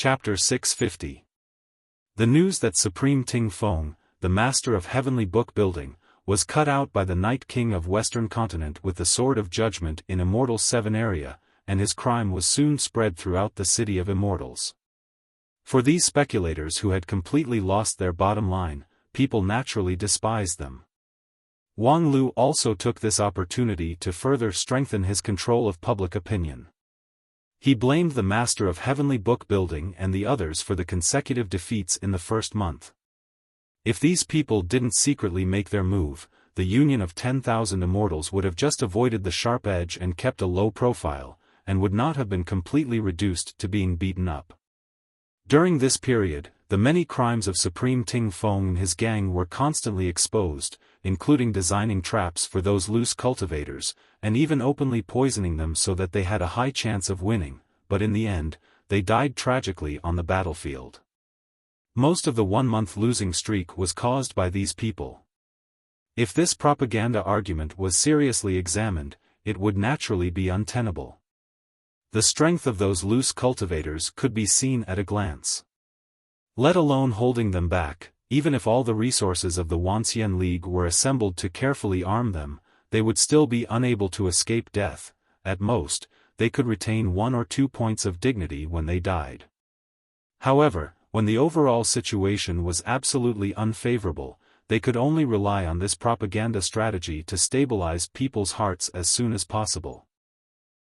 Chapter 650. The news that Supreme Ting Feng, the master of heavenly book building, was cut out by the Night King of Western Continent with the Sword of Judgment in Immortal 7 area, and his crime was soon spread throughout the City of Immortals. For these speculators who had completely lost their bottom line, people naturally despised them. Wang Lu also took this opportunity to further strengthen his control of public opinion. He blamed the master of heavenly book building and the others for the consecutive defeats in the first month. If these people didn't secretly make their move, the union of 10,000 immortals would have just avoided the sharp edge and kept a low profile, and would not have been completely reduced to being beaten up. During this period, the many crimes of Supreme Ting Feng and his gang were constantly exposed, including designing traps for those loose cultivators, and even openly poisoning them so that they had a high chance of winning, but in the end, they died tragically on the battlefield. Most of the 1-month losing streak was caused by these people. If this propaganda argument was seriously examined, it would naturally be untenable. The strength of those loose cultivators could be seen at a glance. Let alone holding them back, even if all the resources of the Wuxia League were assembled to carefully arm them, they would still be unable to escape death. At most, they could retain 1 or 2 points of dignity when they died. However, when the overall situation was absolutely unfavorable, they could only rely on this propaganda strategy to stabilize people's hearts as soon as possible.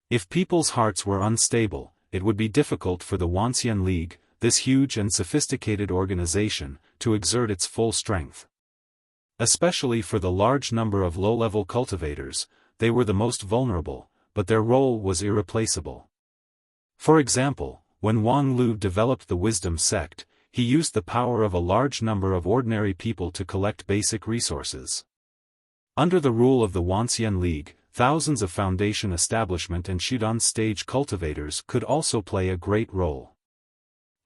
If people's hearts were unstable, it would be difficult for the Wuxia League, this huge and sophisticated organization, to exert its full strength. Especially for the large number of low-level cultivators, they were the most vulnerable, but their role was irreplaceable. For example, when Wang Lu developed the Wisdom Sect, he used the power of a large number of ordinary people to collect basic resources. Under the rule of the Wuxia League, thousands of foundation establishment and Shudon stage cultivators could also play a great role.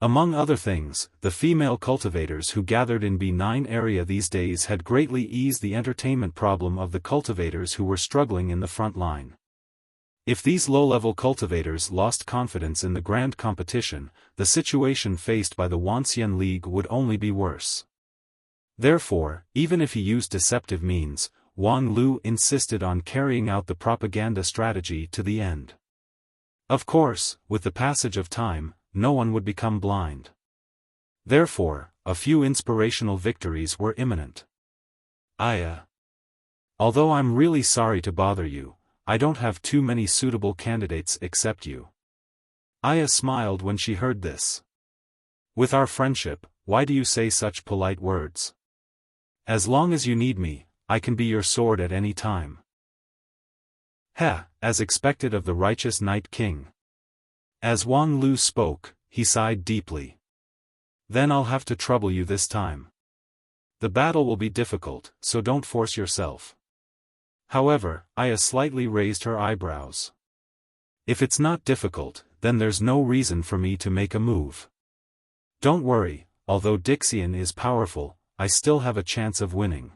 Among other things, the female cultivators who gathered in B9 area these days had greatly eased the entertainment problem of the cultivators who were struggling in the front line. If these low-level cultivators lost confidence in the grand competition, the situation faced by the Wuxia League would only be worse. Therefore, even if he used deceptive means, Wang Lu insisted on carrying out the propaganda strategy to the end. Of course, with the passage of time, no one would become blind. Therefore, a few inspirational victories were imminent. Although I'm really sorry to bother you, I don't have too many suitable candidates except you. Aya smiled when she heard this. With our friendship, why do you say such polite words? As long as you need me, I can be your sword at any time. As expected of the righteous Night King. As Wang Lu spoke, he sighed deeply. Then I'll have to trouble you this time. The battle will be difficult, so don't force yourself. However, Aya slightly raised her eyebrows. If it's not difficult, then there's no reason for me to make a move. Don't worry, although Dixian is powerful, I still have a chance of winning.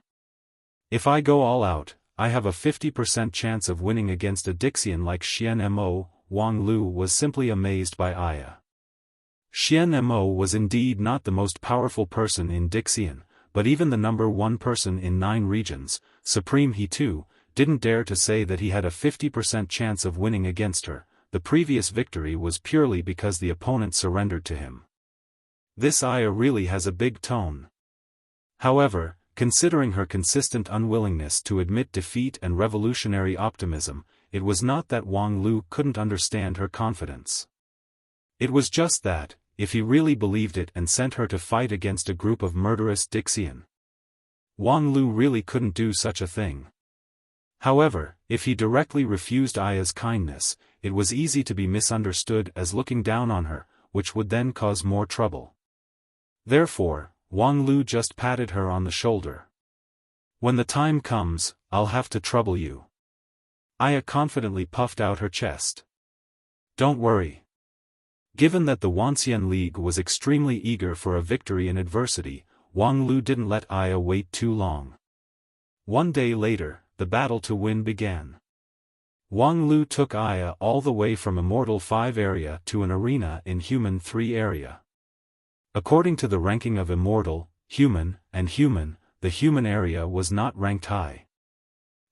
If I go all out, I have a 50% chance of winning against a Dixian like Xian Mo. Wang Lu was simply amazed by Aya. Xian Mo was indeed not the most powerful person in Dixian, but even the number 1 person in 9 regions, Supreme he too, didn't dare to say that he had a 50% chance of winning against her. The previous victory was purely because the opponent surrendered to him. This Aya really has a big tone. However, considering her consistent unwillingness to admit defeat and revolutionary optimism, it was not that Wang Lu couldn't understand her confidence. It was just that, if he really believed it and sent her to fight against a group of murderous Dixian, Wang Lu really couldn't do such a thing. However, if he directly refused Aya's kindness, it was easy to be misunderstood as looking down on her, which would then cause more trouble. Therefore, Wang Lu just patted her on the shoulder. When the time comes, I'll have to trouble you. Aya confidently puffed out her chest. Don't worry. Given that the Wuxia League was extremely eager for a victory in adversity, Wang Lu didn't let Aya wait too long. One day later, the battle to win began. Wang Lu took Aya all the way from Immortal 5 area to an arena in Human 3 area. According to the ranking of immortal, human, and human, the human area was not ranked high.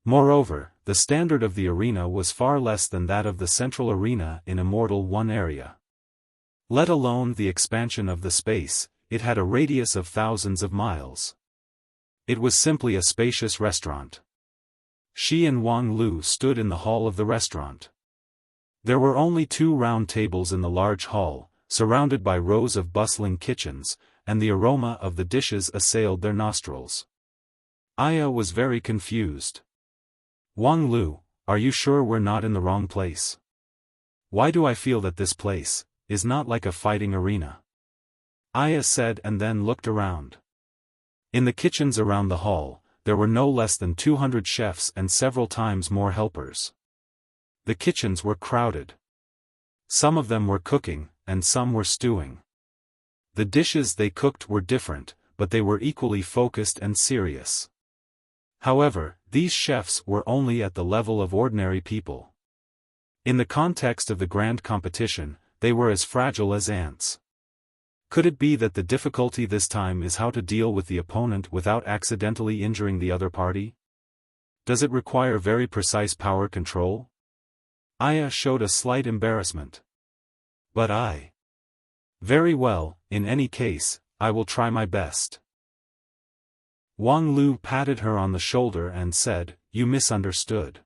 Moreover, the standard of the arena was far less than that of the central arena in Immortal 1 area. Let alone the expansion of the space, it had a radius of thousands of miles. It was simply a spacious restaurant. She and Wang Lu stood in the hall of the restaurant. There were only 2 round tables in the large hall, surrounded by rows of bustling kitchens, and the aroma of the dishes assailed their nostrils. Aya was very confused. Wang Lu, are you sure we're not in the wrong place? Why do I feel that this place is not like a fighting arena? Aya said and then looked around. In the kitchens around the hall, there were no less than 200 chefs and several times more helpers. The kitchens were crowded. Some of them were cooking, and some were stewing. The dishes they cooked were different, but they were equally focused and serious. However, these chefs were only at the level of ordinary people. In the context of the grand competition, they were as fragile as ants. Could it be that the difficulty this time is how to deal with the opponent without accidentally injuring the other party? Does it require very precise power control? Aya showed a slight embarrassment. But very well, in any case, I will try my best. Wang Lu patted her on the shoulder and said, "You misunderstood.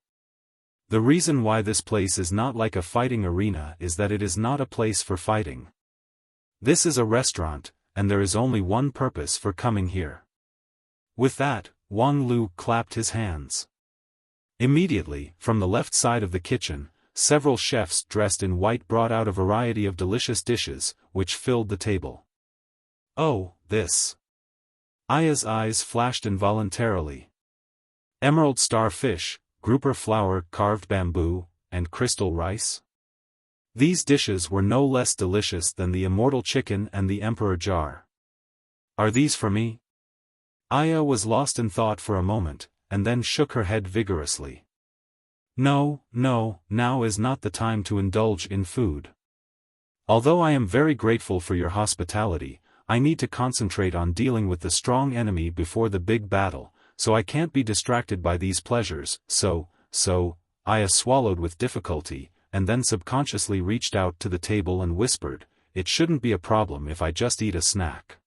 The reason why this place is not like a fighting arena is that it is not a place for fighting. This is a restaurant, and there is only one purpose for coming here." With that, Wang Lu clapped his hands. Immediately, from the left side of the kitchen, several chefs dressed in white brought out a variety of delicious dishes, which filled the table. Oh, this! Aya's eyes flashed involuntarily. Emerald star fish, grouper flower, carved bamboo, and crystal rice? These dishes were no less delicious than the immortal chicken and the emperor jar. Are these for me? Aya was lost in thought for a moment, and then shook her head vigorously. No, now is not the time to indulge in food. Although I am very grateful for your hospitality, I need to concentrate on dealing with the strong enemy before the big battle, so I can't be distracted by these pleasures, so, Aya swallowed with difficulty, and then subconsciously reached out to the table and whispered, "It shouldn't be a problem if I just eat a snack.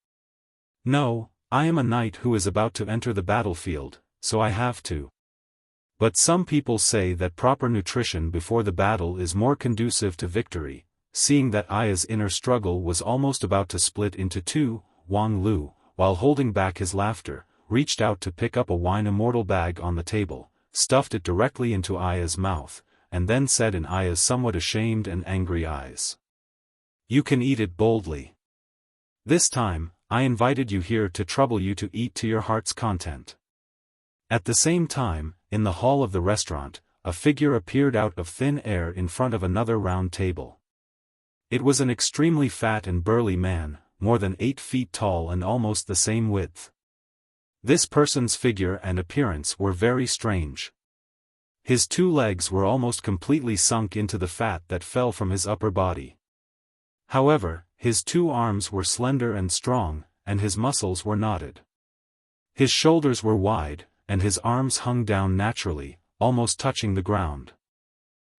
No, I am a knight who is about to enter the battlefield, so I have to." But some people say that proper nutrition before the battle is more conducive to victory. Seeing that Aya's inner struggle was almost about to split into 2, Wang Lu, while holding back his laughter, reached out to pick up a wine immortal bag on the table, stuffed it directly into Aya's mouth, and then said in Aya's somewhat ashamed and angry eyes, "You can eat it boldly. This time, I invited you here to trouble you to eat to your heart's content." At the same time, in the hall of the restaurant, a figure appeared out of thin air in front of another round table. It was an extremely fat and burly man, more than 8 feet tall and almost the same width. This person's figure and appearance were very strange. His 2 legs were almost completely sunk into the fat that fell from his upper body. However, his 2 arms were slender and strong, and his muscles were knotted. His shoulders were wide, and his arms hung down naturally, almost touching the ground.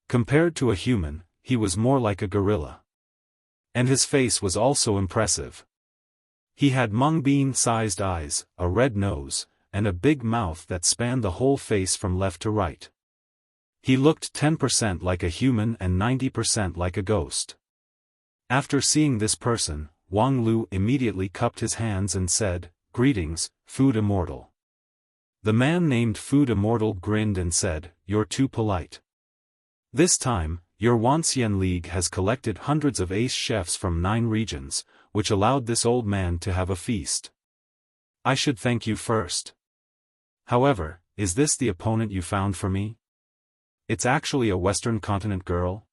Compared to a human, he was more like a gorilla. And his face was also impressive. He had mung bean-sized eyes, a red nose, and a big mouth that spanned the whole face from left to right. He looked 10% like a human and 90% like a ghost. After seeing this person, Wang Lu immediately cupped his hands and said, "Greetings, Food Immortal." The man named Food Immortal grinned and said, "You're too polite. This time, your Wanxian League has collected hundreds of ace chefs from 9 regions, which allowed this old man to have a feast. I should thank you first. However, is this the opponent you found for me? It's actually a Western continent girl?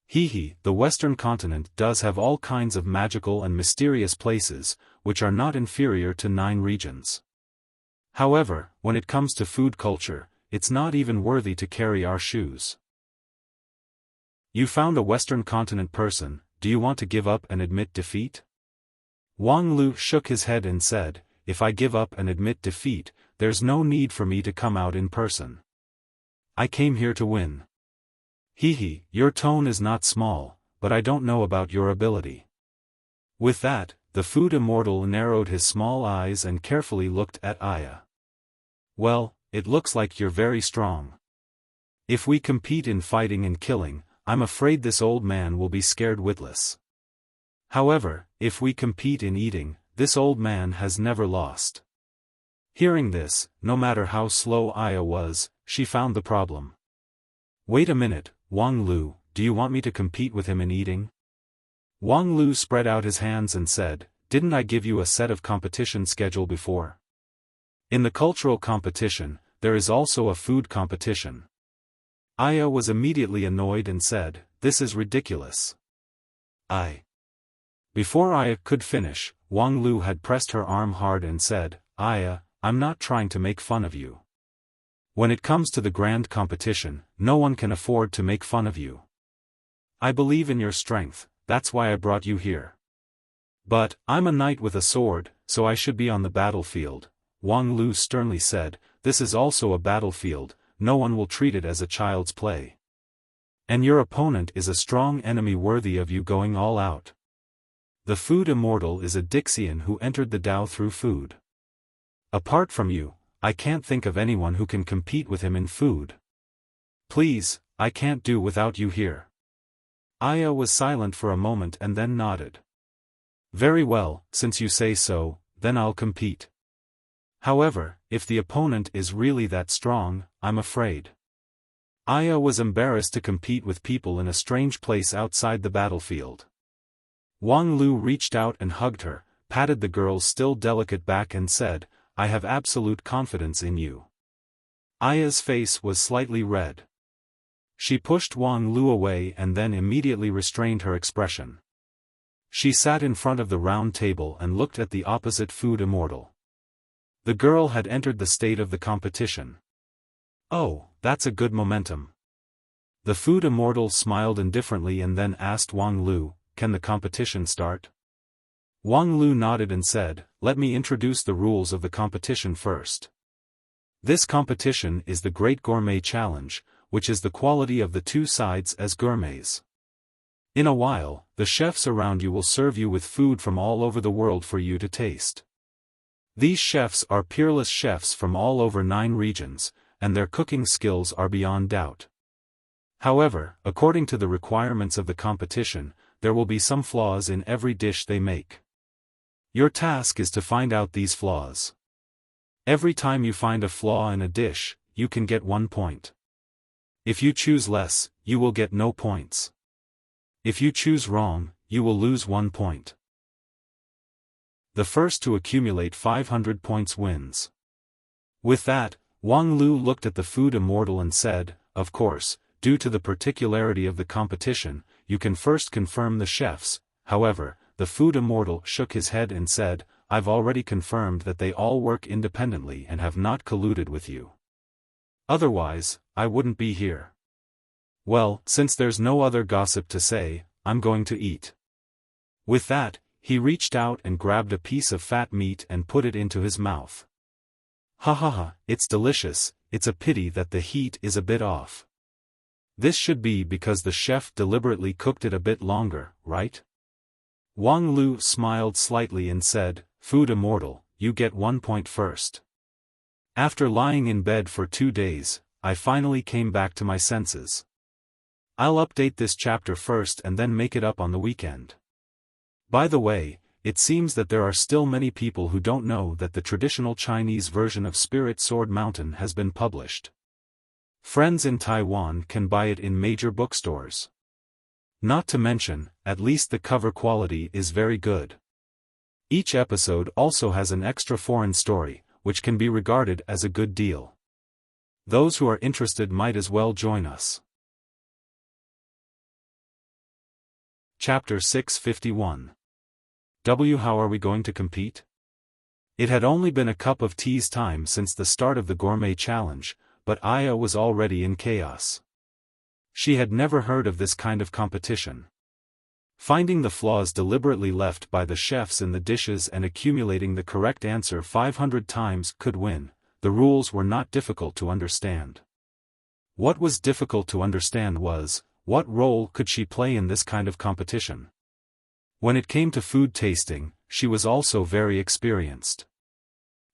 Hee, the Western continent does have all kinds of magical and mysterious places, which are not inferior to 9 regions. However, when it comes to food culture, it's not even worthy to carry our shoes. You found a Western continent person, do you want to give up and admit defeat? Wang Lu shook his head and said, if I give up and admit defeat, there's no need for me to come out in person. I came here to win. Hee, your tone is not small, but I don't know about your ability. With that, the food immortal narrowed his small eyes and carefully looked at Aya. Well, it looks like you're very strong. If we compete in fighting and killing, I'm afraid this old man will be scared witless. However, if we compete in eating, this old man has never lost. Hearing this, no matter how slow Aya was, she found the problem. Wait a minute, Wang Lu, do you want me to compete with him in eating? Wang Lu spread out his hands and said, didn't I give you a set of competition schedule before? In the cultural competition, there is also a food competition. Aya was immediately annoyed and said, this is ridiculous. Before Aya could finish, Wang Lu had pressed her arm hard and said, Aya, I'm not trying to make fun of you. When it comes to the grand competition, no one can afford to make fun of you. I believe in your strength, that's why I brought you here. But, I'm a knight with a sword, so I should be on the battlefield. Wang Lu sternly said, this is also a battlefield, no one will treat it as a child's play. And your opponent is a strong enemy worthy of you going all out. The food immortal is a Dixian who entered the Tao through food. Apart from you, I can't think of anyone who can compete with him in food. Please, I can't do without you here. Aya was silent for a moment and then nodded. Very well, since you say so, then I'll compete. However, if the opponent is really that strong, I'm afraid. Aya was embarrassed to compete with people in a strange place outside the battlefield. Wang Lu reached out and hugged her, patted the girl's still delicate back and said, I have absolute confidence in you. Aya's face was slightly red. She pushed Wang Lu away and then immediately restrained her expression. She sat in front of the round table and looked at the opposite food immortal. The girl had entered the state of the competition. Oh, that's a good momentum. The food immortal smiled indifferently and then asked Wang Lu, can the competition start? Wang Lu nodded and said, let me introduce the rules of the competition first. This competition is the Great Gourmet Challenge, which is the quality of the two sides as gourmets. In a while, the chefs around you will serve you with food from all over the world for you to taste. These chefs are peerless chefs from all over 9 regions, and their cooking skills are beyond doubt. However, according to the requirements of the competition, there will be some flaws in every dish they make. Your task is to find out these flaws. Every time you find a flaw in a dish, you can get 1 point. If you choose less, you will get no points. If you choose wrong, you will lose 1 point. The first to accumulate 500 points wins. With that, Wang Lu looked at the food immortal and said, of course, due to the particularity of the competition, you can first confirm the chefs. However, the food immortal shook his head and said, I've already confirmed that they all work independently and have not colluded with you. Otherwise, I wouldn't be here. Well, since there's no other gossip to say, I'm going to eat. With that, he reached out and grabbed a piece of fat meat and put it into his mouth. Ha ha ha, it's delicious, it's a pity that the heat is a bit off. This should be because the chef deliberately cooked it a bit longer, right? Wang Lu smiled slightly and said, food immortal, you get 1 point first. After lying in bed for 2 days, I finally came back to my senses. I'll update this chapter first and then make it up on the weekend. By the way, it seems that there are still many people who don't know that the traditional Chinese version of Spirit Sword Mountain has been published. Friends in Taiwan can buy it in major bookstores. Not to mention, at least the cover quality is very good. Each episode also has an extra foreign story, which can be regarded as a good deal. Those who are interested might as well join us. Chapter 651. How are we going to compete? It had only been a cup of tea's time since the start of the gourmet challenge, but Aya was already in chaos. She had never heard of this kind of competition. Finding the flaws deliberately left by the chefs in the dishes and accumulating the correct answer 500 times could win. The rules were not difficult to understand. What was difficult to understand was, what role could she play in this kind of competition? When it came to food tasting, she was also very experienced.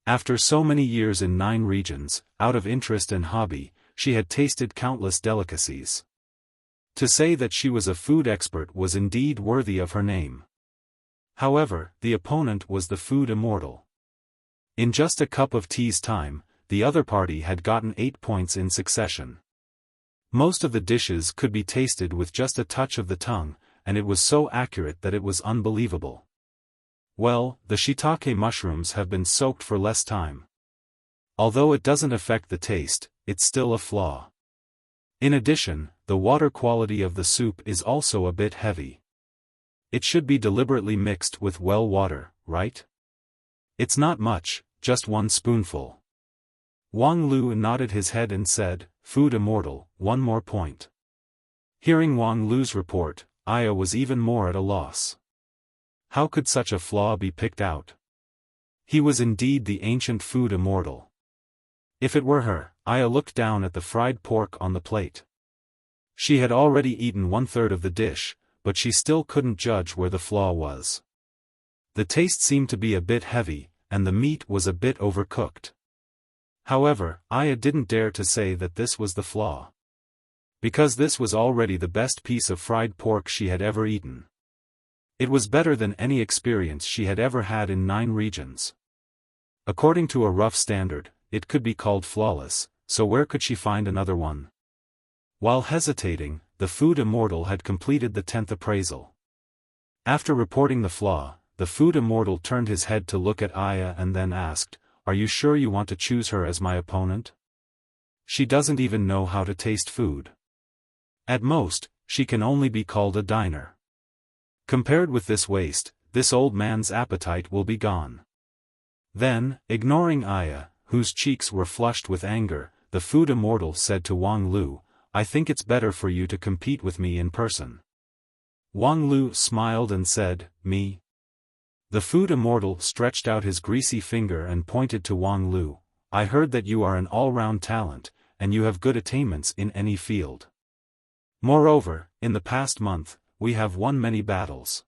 After so many years in 9 regions, out of interest and hobby, she had tasted countless delicacies. To say that she was a food expert was indeed worthy of her name. However, the opponent was the food immortal. In just a cup of tea's time, the other party had gotten 8 points in succession. Most of the dishes could be tasted with just a touch of the tongue, and it was so accurate that it was unbelievable. Well, the shiitake mushrooms have been soaked for less time. Although it doesn't affect the taste, it's still a flaw. In addition, the water quality of the soup is also a bit heavy. It should be deliberately mixed with well water, right? It's not much, just 1 spoonful. Wang Lu nodded his head and said, "Food immortal, 1 more point." Hearing Wang Lu's report, Aya was even more at a loss. How could such a flaw be picked out? He was indeed the ancient food immortal. If it were her, Aya looked down at the fried pork on the plate. She had already eaten 1/3 of the dish, but she still couldn't judge where the flaw was. The taste seemed to be a bit heavy, and the meat was a bit overcooked. However, Aya didn't dare to say that this was the flaw. Because this was already the best piece of fried pork she had ever eaten. It was better than any experience she had ever had in 9 regions. According to a rough standard, it could be called flawless, so where could she find another one? While hesitating, the food immortal had completed the 10th appraisal. After reporting the flaw, the food immortal turned his head to look at Aya and then asked, "Are you sure you want to choose her as my opponent? She doesn't even know how to taste food. At most, she can only be called a diner. Compared with this waste, this old man's appetite will be gone." Then, ignoring Aya, whose cheeks were flushed with anger, the food immortal said to Wang Lu, "I think it's better for you to compete with me in person." Wang Lu smiled and said, "Me?" The food immortal stretched out his greasy finger and pointed to Wang Lu. "I heard that you are an all-round talent, and you have good attainments in any field. Moreover, in the past month, we have won many battles.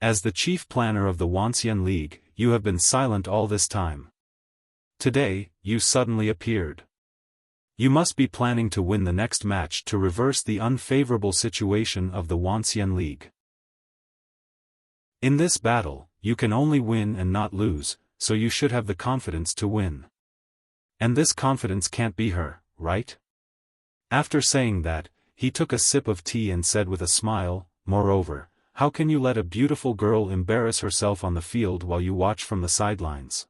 As the chief planner of the Wuxia League, you have been silent all this time. Today, you suddenly appeared. You must be planning to win the next match to reverse the unfavorable situation of the Wuxia League. In this battle, you can only win and not lose, so you should have the confidence to win. And this confidence can't be her, right?" After saying that, he took a sip of tea and said with a smile, "Moreover, how can you let a beautiful girl embarrass herself on the field while you watch from the sidelines?"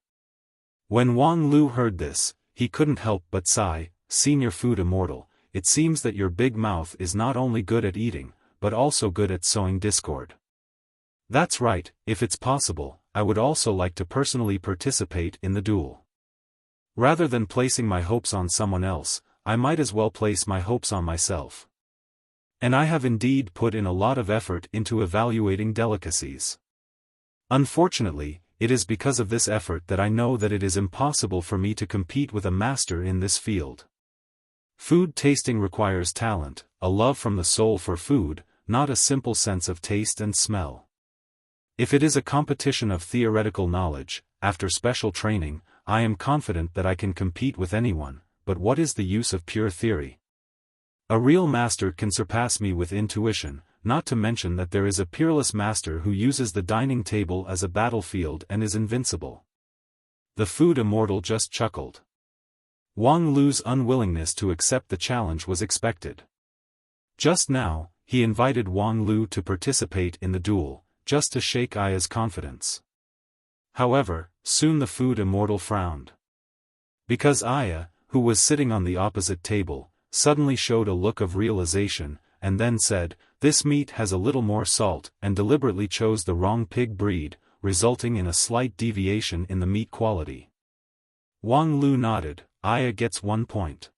When Wang Lu heard this, he couldn't help but sigh, "Senior food immortal, it seems that your big mouth is not only good at eating, but also good at sowing discord." "That's right, if it's possible, I would also like to personally participate in the duel. Rather than placing my hopes on someone else, I might as well place my hopes on myself. And I have indeed put in a lot of effort into evaluating delicacies. Unfortunately, it is because of this effort that I know that it is impossible for me to compete with a master in this field. Food tasting requires talent, a love from the soul for food, not a simple sense of taste and smell. If it is a competition of theoretical knowledge, after special training, I am confident that I can compete with anyone, but what is the use of pure theory? A real master can surpass me with intuition, not to mention that there is a peerless master who uses the dining table as a battlefield and is invincible." The food immortal just chuckled. Wang Lu's unwillingness to accept the challenge was expected. Just now, he invited Wang Lu to participate in the duel, just to shake Aya's confidence. However, soon the food immortal frowned. Because Aya, who was sitting on the opposite table, suddenly showed a look of realization, and then said, "This meat has a little more salt," and deliberately chose the wrong pig breed, resulting in a slight deviation in the meat quality. Wang Lu nodded, "Aya gets 1 point."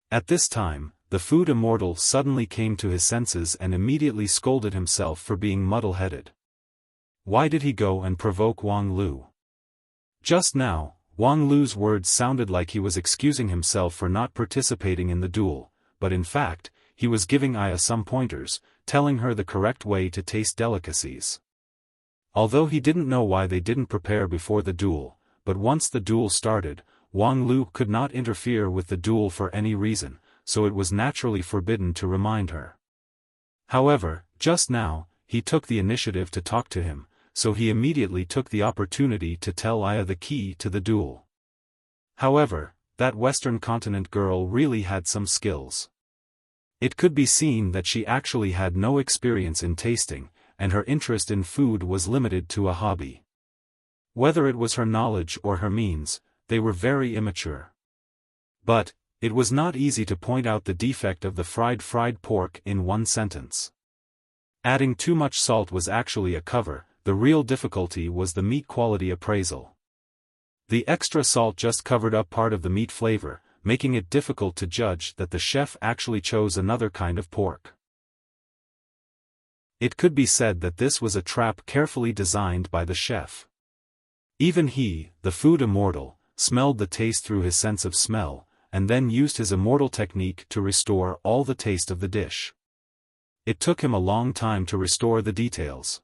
At this time, the food immortal suddenly came to his senses and immediately scolded himself for being muddle-headed. Why did he go and provoke Wang Lu? Just now, Wang Lu's words sounded like he was excusing himself for not participating in the duel, but in fact, he was giving Aya some pointers, telling her the correct way to taste delicacies. Although he didn't know why they didn't prepare before the duel, but once the duel started, Wang Lu could not interfere with the duel for any reason, so it was naturally forbidden to remind her. However, just now, he took the initiative to talk to him, so he immediately took the opportunity to tell Aya the key to the duel. However, that Western continent girl really had some skills. It could be seen that she actually had no experience in tasting, and her interest in food was limited to a hobby. Whether it was her knowledge or her means, they were very immature. But, it was not easy to point out the defect of the fried pork in one sentence. Adding too much salt was actually a cover, the real difficulty was the meat quality appraisal. The extra salt just covered up part of the meat flavor, making it difficult to judge that the chef actually chose another kind of pork. It could be said that this was a trap carefully designed by the chef. Even he, the food immortal, smelled the taste through his sense of smell, and then used his immortal technique to restore all the taste of the dish. It took him a long time to restore the details.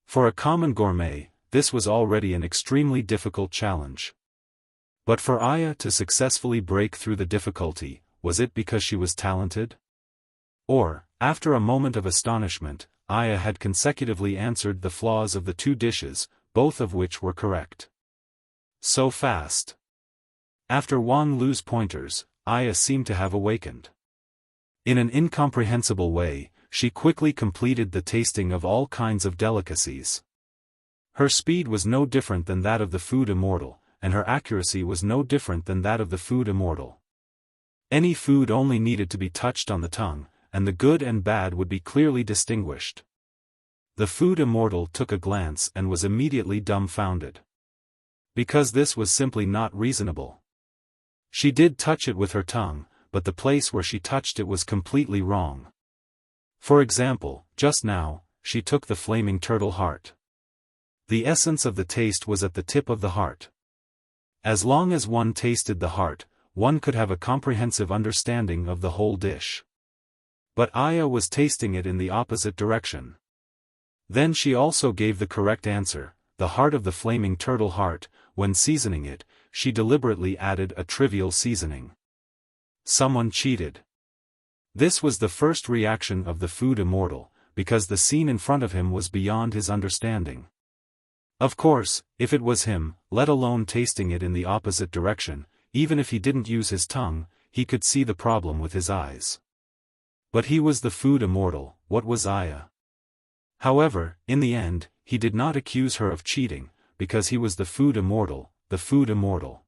For a common gourmet, this was already an extremely difficult challenge. But for Aya to successfully break through the difficulty, was it because she was talented? Or, after a moment of astonishment, Aya had consecutively answered the flaws of the two dishes, both of which were correct. So fast. After Wang Lu's pointers, Aya seemed to have awakened. In an incomprehensible way, she quickly completed the tasting of all kinds of delicacies. Her speed was no different than that of the food immortal, and her accuracy was no different than that of the food immortal. Any food only needed to be touched on the tongue, and the good and bad would be clearly distinguished. The food immortal took a glance and was immediately dumbfounded. Because this was simply not reasonable. She did touch it with her tongue, but the place where she touched it was completely wrong. For example, just now, she took the flaming turtle heart. The essence of the taste was at the tip of the heart. As long as one tasted the heart, one could have a comprehensive understanding of the whole dish. But Aya was tasting it in the opposite direction. Then she also gave the correct answer, the heart of the flaming turtle heart. When seasoning it, she deliberately added a trivial seasoning. Someone cheated. This was the first reaction of the food immortal, because the scene in front of him was beyond his understanding. Of course, if it was him, let alone tasting it in the opposite direction, even if he didn't use his tongue, he could see the problem with his eyes. But he was the food immortal, what was Aya? However, in the end, he did not accuse her of cheating, because he was the food immortal, the food immortal.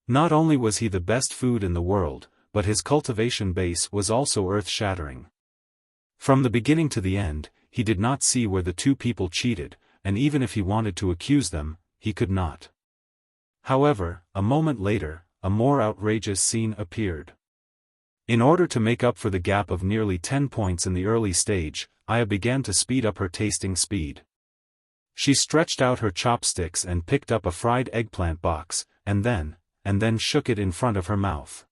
Not only was he the best food in the world, but his cultivation base was also earth-shattering. From the beginning to the end, he did not see where the two people cheated, and even if he wanted to accuse them, he could not. However, a moment later, a more outrageous scene appeared. In order to make up for the gap of nearly 10 points in the early stage, Aya began to speed up her tasting speed. She stretched out her chopsticks and picked up a fried eggplant box, and then shook it in front of her mouth.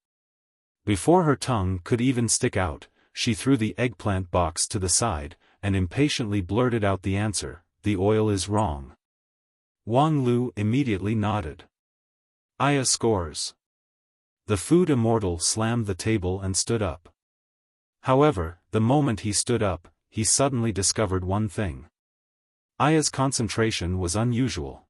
Before her tongue could even stick out, she threw the eggplant box to the side, and impatiently blurted out the answer, "The oil is wrong." Wang Lu immediately nodded. Aya scores. The food immortal slammed the table and stood up. However, the moment he stood up, he suddenly discovered one thing. Aya's concentration was unusual.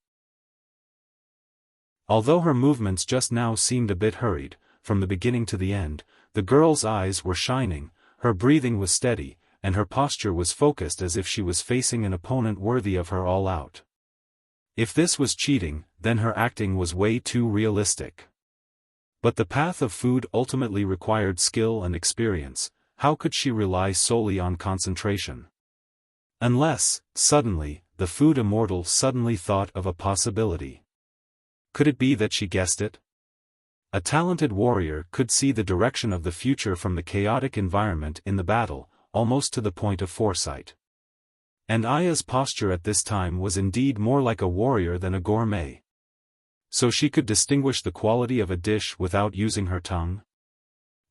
Although her movements just now seemed a bit hurried, from the beginning to the end, the girl's eyes were shining, her breathing was steady, and her posture was focused as if she was facing an opponent worthy of her all out. If this was cheating, then her acting was way too realistic. But the path of food ultimately required skill and experience. How could she rely solely on concentration? Unless, suddenly, the food immortal suddenly thought of a possibility. Could it be that she guessed it? A talented warrior could see the direction of the future from the chaotic environment in the battle, almost to the point of foresight. And Aya's posture at this time was indeed more like a warrior than a gourmet. So she could distinguish the quality of a dish without using her tongue?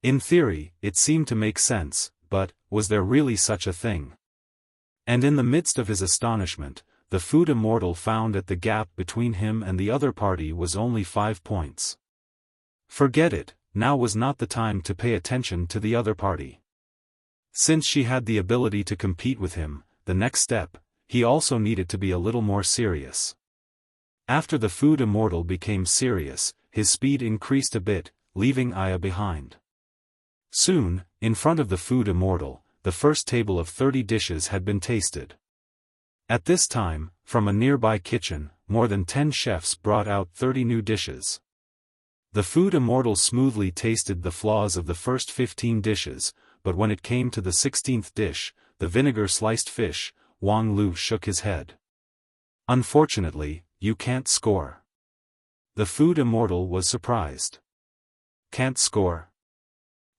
In theory, it seemed to make sense, but, was there really such a thing? And in the midst of his astonishment, the food immortal found that the gap between him and the other party was only 5 points. Forget it, now was not the time to pay attention to the other party. Since she had the ability to compete with him, the next step, he also needed to be a little more serious. After the food immortal became serious, his speed increased a bit, leaving Aya behind. Soon, in front of the food immortal, the first table of 30 dishes had been tasted. At this time, from a nearby kitchen, more than 10 chefs brought out 30 new dishes. The food immortal smoothly tasted the flaws of the first 15 dishes, but when it came to the 16th dish, the vinegar-sliced fish, Wang Lu shook his head. Unfortunately, you can't score. The food immortal was surprised. Can't score?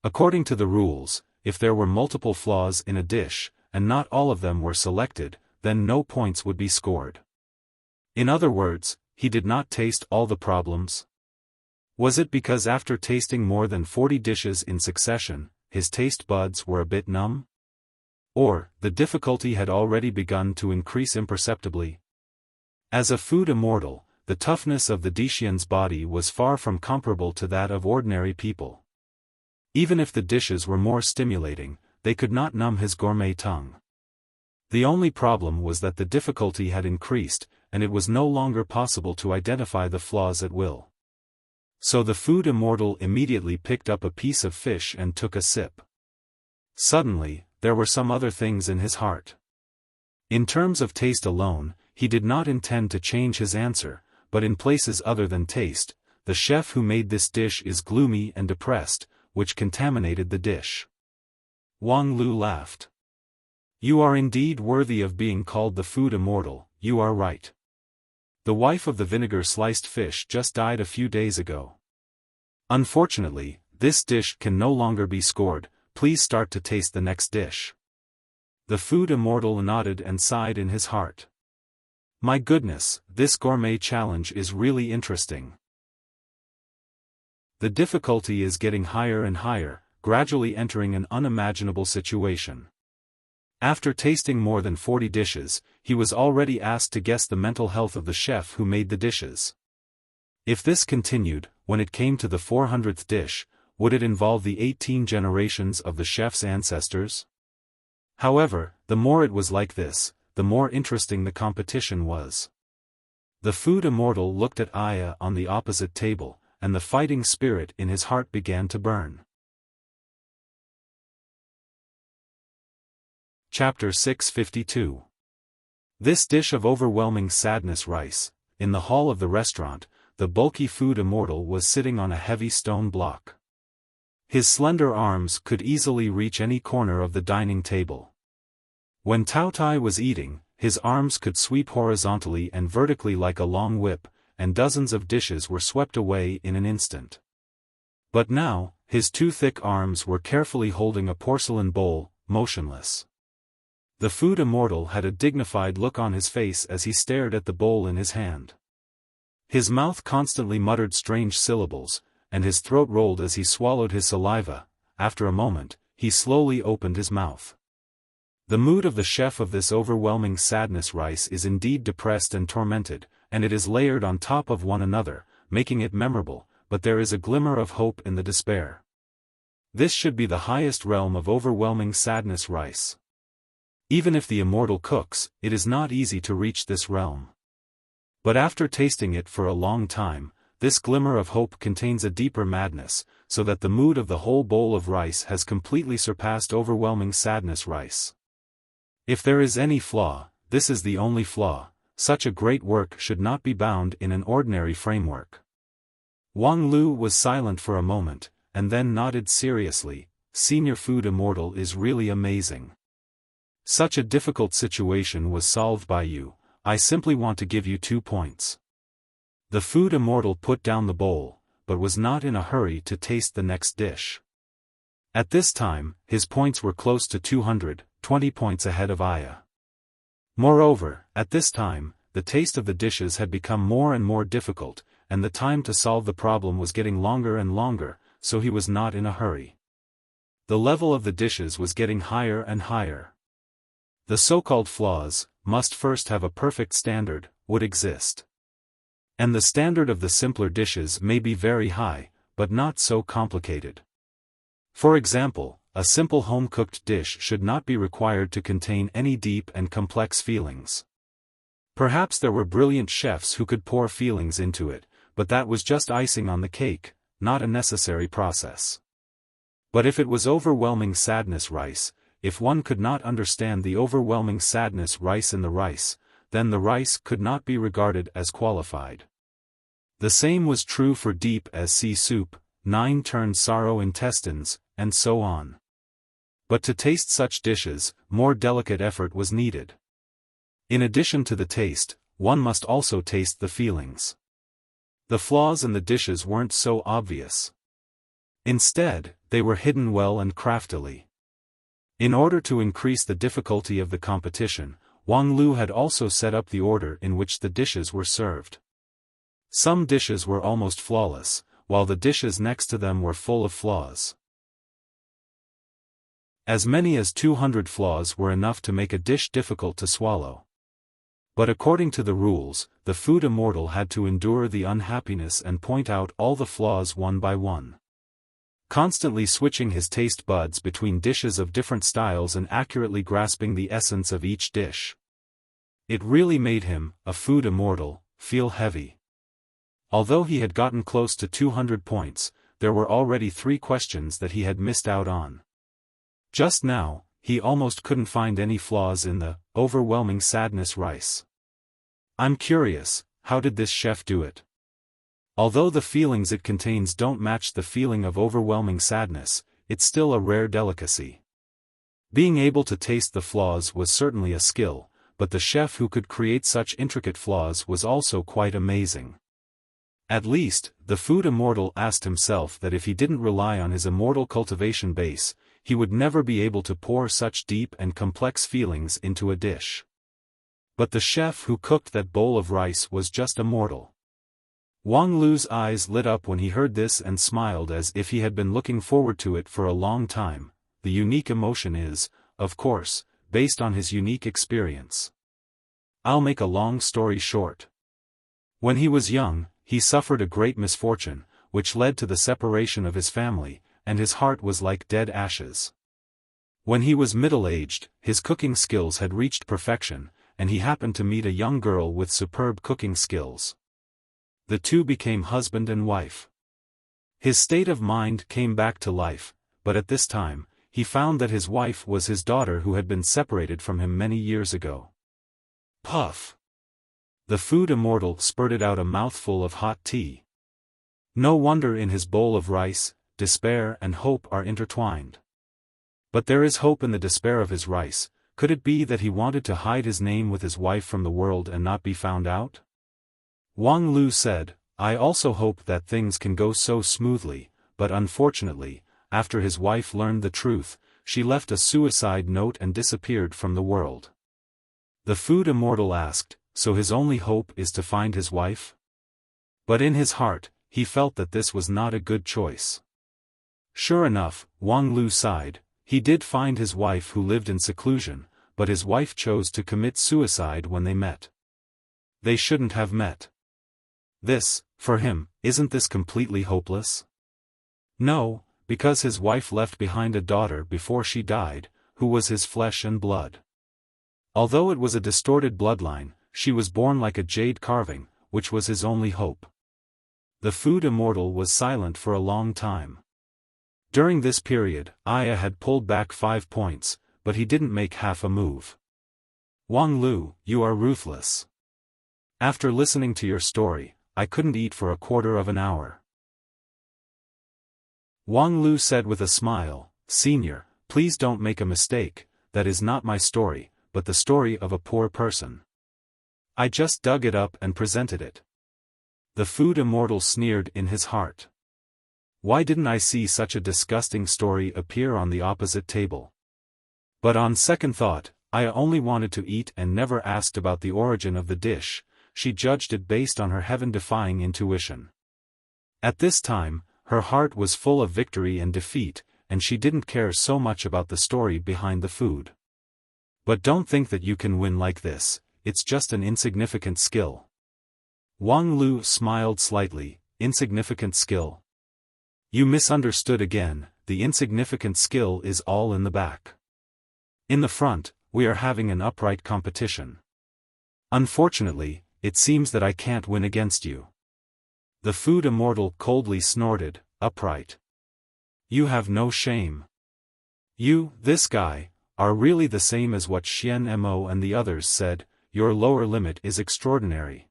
According to the rules, if there were multiple flaws in a dish, and not all of them were selected, then no points would be scored. In other words, he did not taste all the problems. Was it because after tasting more than 40 dishes in succession, his taste buds were a bit numb? Or, the difficulty had already begun to increase imperceptibly? As a food immortal, the toughness of the Dacian's body was far from comparable to that of ordinary people. Even if the dishes were more stimulating, they could not numb his gourmet tongue. The only problem was that the difficulty had increased, and it was no longer possible to identify the flaws at will. So the food immortal immediately picked up a piece of fish and took a sip. Suddenly, there were some other things in his heart. In terms of taste alone, he did not intend to change his answer, but in places other than taste, the chef who made this dish is gloomy and depressed, which contaminated the dish. Wang Lu laughed. You are indeed worthy of being called the food immortal, you are right. The wife of the vinegar-sliced fish just died a few days ago. Unfortunately, this dish can no longer be scored, please start to taste the next dish. The food immortal nodded and sighed in his heart. My goodness, this gourmet challenge is really interesting. The difficulty is getting higher and higher, gradually entering an unimaginable situation. After tasting more than 40 dishes, he was already asked to guess the mental health of the chef who made the dishes. If this continued, when it came to the 400th dish, would it involve the 18 generations of the chef's ancestors? However, the more it was like this, the more interesting the competition was. The food immortal looked at Aya on the opposite table, and the fighting spirit in his heart began to burn. Chapter 652. This dish of overwhelming sadness rice. In the hall of the restaurant, the bulky food immortal was sitting on a heavy stone block. His slender arms could easily reach any corner of the dining table. When Tao Tai was eating, his arms could sweep horizontally and vertically like a long whip, and dozens of dishes were swept away in an instant. But now, his two thick arms were carefully holding a porcelain bowl, motionless. The food immortal had a dignified look on his face as he stared at the bowl in his hand. His mouth constantly muttered strange syllables, and his throat rolled as he swallowed his saliva. After a moment, he slowly opened his mouth. The mood of the chef of this overwhelming sadness rice is indeed depressed and tormented, and it is layered on top of one another, making it memorable, but there is a glimmer of hope in the despair. This should be the highest realm of overwhelming sadness rice. Even if the immortal cooks, it is not easy to reach this realm. But after tasting it for a long time, this glimmer of hope contains a deeper madness, so that the mood of the whole bowl of rice has completely surpassed overwhelming sadness rice. If there is any flaw, this is the only flaw. Such a great work should not be bound in an ordinary framework. Wang Lu was silent for a moment, and then nodded seriously. Senior Food Immortal is really amazing. Such a difficult situation was solved by you. I simply want to give you 2 points. The Food Immortal put down the bowl, but was not in a hurry to taste the next dish. At this time, his points were close to 220 points ahead of Aya. Moreover, at this time, the taste of the dishes had become more and more difficult, and the time to solve the problem was getting longer and longer, so he was not in a hurry. The level of the dishes was getting higher and higher. The so-called flaws, must first have a perfect standard, would exist. And the standard of the simpler dishes may be very high, but not so complicated. For example, a simple home-cooked dish should not be required to contain any deep and complex feelings. Perhaps there were brilliant chefs who could pour feelings into it, but that was just icing on the cake, not a necessary process. But if it was overwhelming sadness rice, if one could not understand the overwhelming sadness rice in the rice, then the rice could not be regarded as qualified. The same was true for deep as sea soup, 9-turned sorrow intestines, and so on. But to taste such dishes, more delicate effort was needed. In addition to the taste, one must also taste the feelings. The flaws in the dishes weren't so obvious. Instead, they were hidden well and craftily. In order to increase the difficulty of the competition, Wang Lu had also set up the order in which the dishes were served. Some dishes were almost flawless, while the dishes next to them were full of flaws. As many as 200 flaws were enough to make a dish difficult to swallow. But according to the rules, the food immortal had to endure the unhappiness and point out all the flaws one by one. Constantly switching his taste buds between dishes of different styles and accurately grasping the essence of each dish. It really made him, a food immortal, feel heavy. Although he had gotten close to 200 points, there were already 3 questions that he had missed out on. Just now, he almost couldn't find any flaws in the overwhelming sadness rice. I'm curious, how did this chef do it? Although the feelings it contains don't match the feeling of overwhelming sadness, it's still a rare delicacy. Being able to taste the flaws was certainly a skill, but the chef who could create such intricate flaws was also quite amazing. At least, the food immortal asked himself that if he didn't rely on his immortal cultivation base, he would never be able to pour such deep and complex feelings into a dish. But the chef who cooked that bowl of rice was just immortal. Wang Lu's eyes lit up when he heard this and smiled as if he had been looking forward to it for a long time. The unique emotion is, of course, based on his unique experience. I'll make a long story short. When he was young, he suffered a great misfortune, which led to the separation of his family, and his heart was like dead ashes. When he was middle-aged, his cooking skills had reached perfection, and he happened to meet a young girl with superb cooking skills. The two became husband and wife. His state of mind came back to life, but at this time, he found that his wife was his daughter who had been separated from him many years ago. Puff! The food immortal spurted out a mouthful of hot tea. No wonder in his bowl of rice, despair and hope are intertwined. But there is hope in the despair of his rice. Could it be that he wanted to hide his name with his wife from the world and not be found out? Wang Lu said, I also hope that things can go so smoothly, but unfortunately, after his wife learned the truth, she left a suicide note and disappeared from the world. The food immortal asked, so his only hope is to find his wife? But in his heart, he felt that this was not a good choice. Sure enough, Wang Lu sighed. He did find his wife who lived in seclusion, but his wife chose to commit suicide when they met. They shouldn't have met. This, for him, isn't this completely hopeless? No, because his wife left behind a daughter before she died, who was his flesh and blood. Although it was a distorted bloodline, she was born like a jade carving, which was his only hope. The food immortal was silent for a long time. During this period, Aya had pulled back 5 points, but he didn't make half a move. Wang Lu, you are ruthless. After listening to your story, I couldn't eat for a quarter of an hour. Wang Lu said with a smile, Senior, please don't make a mistake, that is not my story, but the story of a poor person. I just dug it up and presented it. The food immortal sneered in his heart. Why didn't I see such a disgusting story appear on the opposite table? But on second thought, I only wanted to eat and never asked about the origin of the dish. She judged it based on her heaven-defying intuition. At this time, her heart was full of victory and defeat, and she didn't care so much about the story behind the food. But don't think that you can win like this, it's just an insignificant skill. Wang Lu smiled slightly. Insignificant skill? You misunderstood again, the insignificant skill is all in the back. In the front, we are having an upright competition. Unfortunately, it seems that I can't win against you. The food immortal coldly snorted, upright. You have no shame. You, this guy, are really the same as what Xian Mo and the others said. Your lower limit is extraordinary.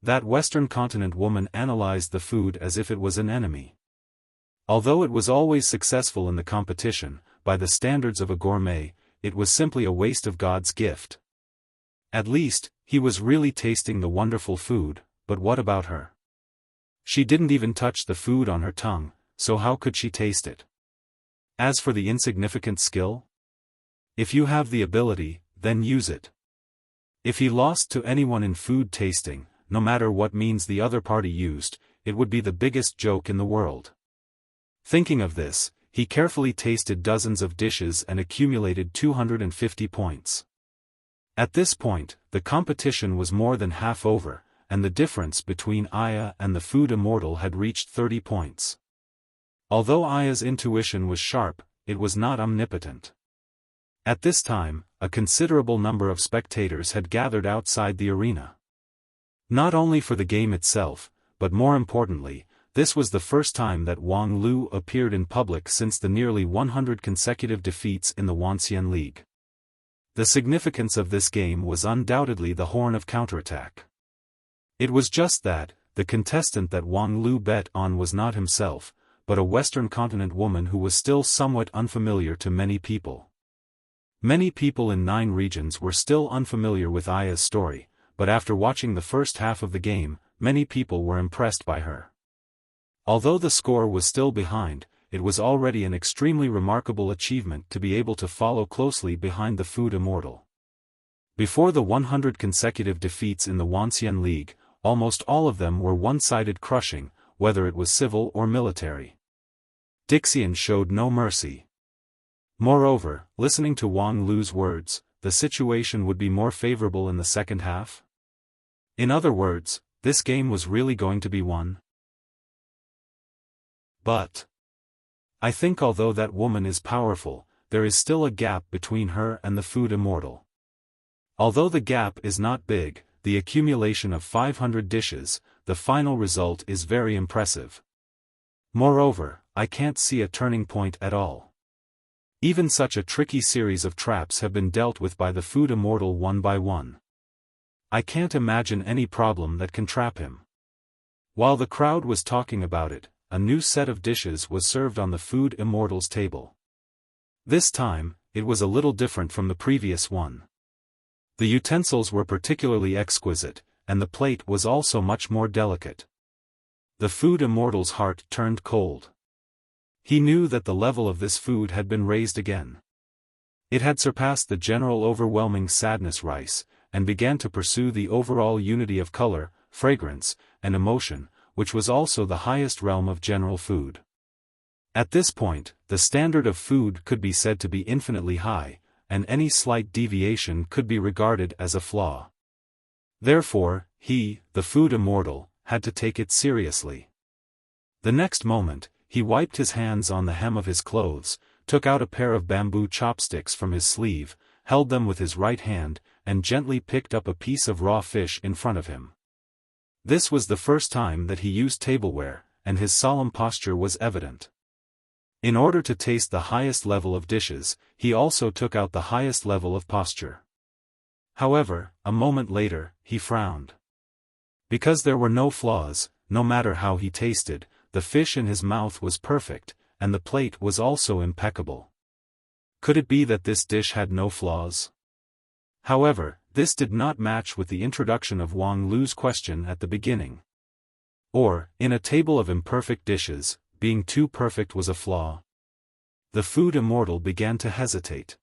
That Western continent woman analyzed the food as if it was an enemy. Although it was always successful in the competition, by the standards of a gourmet, it was simply a waste of God's gift. At least, he was really tasting the wonderful food, but what about her? She didn't even touch the food on her tongue, so how could she taste it? As for the insignificant skill? If you have the ability, then use it. If he lost to anyone in food tasting, no matter what means the other party used, it would be the biggest joke in the world. Thinking of this, he carefully tasted dozens of dishes and accumulated 250 points. At this point, the competition was more than half over, and the difference between Aya and the food immortal had reached 30 points. Although Aya's intuition was sharp, it was not omnipotent. At this time, a considerable number of spectators had gathered outside the arena. Not only for the game itself, but more importantly, this was the first time that Wang Lu appeared in public since the nearly 100 consecutive defeats in the Wuxia League. The significance of this game was undoubtedly the horn of counterattack. It was just that, the contestant that Wang Lu bet on was not himself, but a Western continent woman who was still somewhat unfamiliar to many people. Many people in 9 regions were still unfamiliar with Aya's story, but after watching the first half of the game, many people were impressed by her. Although the score was still behind, it was already an extremely remarkable achievement to be able to follow closely behind the food immortal. Before the 100 consecutive defeats in the Wuxia League, almost all of them were one-sided crushing, whether it was civil or military. Dixian showed no mercy. Moreover, listening to Wang Lu's words, the situation would be more favorable in the second half? In other words, this game was really going to be won? But I think although that woman is powerful, there is still a gap between her and the food immortal. Although the gap is not big, the accumulation of 500 dishes, the final result is very impressive. Moreover, I can't see a turning point at all. Even such a tricky series of traps have been dealt with by the food immortal one by one. I can't imagine any problem that can trap him. While the crowd was talking about it, a new set of dishes was served on the food immortal's table. This time, it was a little different from the previous one. The utensils were particularly exquisite, and the plate was also much more delicate. The food immortal's heart turned cold. He knew that the level of this food had been raised again. It had surpassed the general overwhelming sadness rice, and began to pursue the overall unity of color, fragrance, and emotion, which was also the highest realm of general food. At this point, the standard of food could be said to be infinitely high, and any slight deviation could be regarded as a flaw. Therefore, he, the food immortal, had to take it seriously. The next moment, he wiped his hands on the hem of his clothes, took out a pair of bamboo chopsticks from his sleeve, held them with his right hand, and gently picked up a piece of raw fish in front of him. This was the first time that he used tableware, and his solemn posture was evident. In order to taste the highest level of dishes, he also took out the highest level of posture. However, a moment later, he frowned. Because there were no flaws, no matter how he tasted, the fish in his mouth was perfect, and the plate was also impeccable. Could it be that this dish had no flaws? However, this did not match with the introduction of Wang Lu's question at the beginning. Or, in a table of imperfect dishes, being too perfect was a flaw. The food immortal began to hesitate.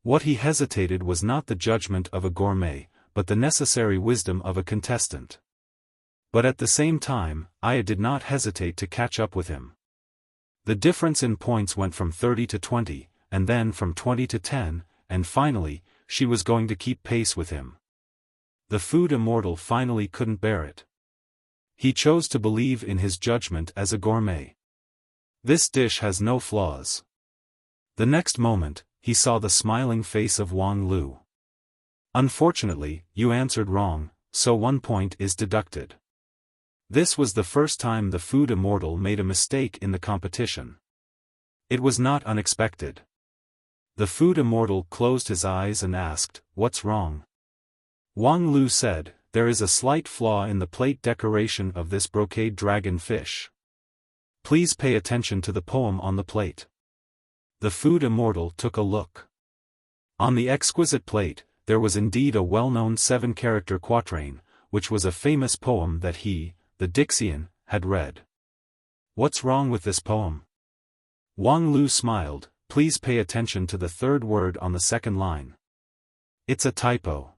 What he hesitated was not the judgment of a gourmet, but the necessary wisdom of a contestant. But at the same time, Aya did not hesitate to catch up with him. The difference in points went from 30 to 20, and then from 20 to 10, and finally, she was going to keep pace with him. The food immortal finally couldn't bear it. He chose to believe in his judgment as a gourmet. This dish has no flaws. The next moment, he saw the smiling face of Wang Lu. Unfortunately, you answered wrong, so 1 point is deducted. This was the first time the food immortal made a mistake in the competition. It was not unexpected. The food immortal closed his eyes and asked, "What's wrong?" Wang Lu said, "There is a slight flaw in the plate decoration of this brocade dragon fish. Please pay attention to the poem on the plate." The food immortal took a look. On the exquisite plate, there was indeed a well-known 7-character quatrain, which was a famous poem that he, the Dixian, had read. "What's wrong with this poem?" Wang Lu smiled. "Please pay attention to the third word on the second line. It's a typo.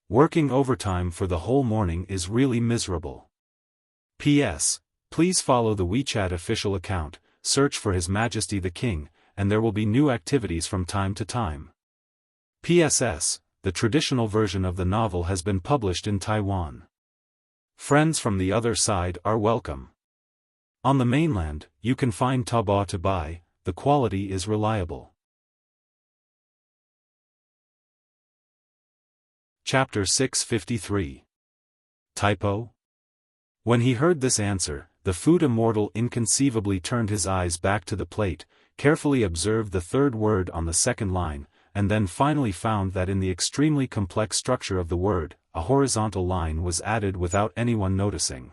Working overtime for the whole morning is really miserable. P.S. Please follow the WeChat official account, search for His Majesty the King, and there will be new activities from time to time. P.S.S. The traditional version of the novel has been published in Taiwan. Friends from the other side are welcome. On the mainland, you can find Taobao to buy, the quality is reliable." Chapter 653. Typo? When he heard this answer, the food immortal inconceivably turned his eyes back to the plate, carefully observed the third word on the second line, and then finally found that in the extremely complex structure of the word, a horizontal line was added without anyone noticing.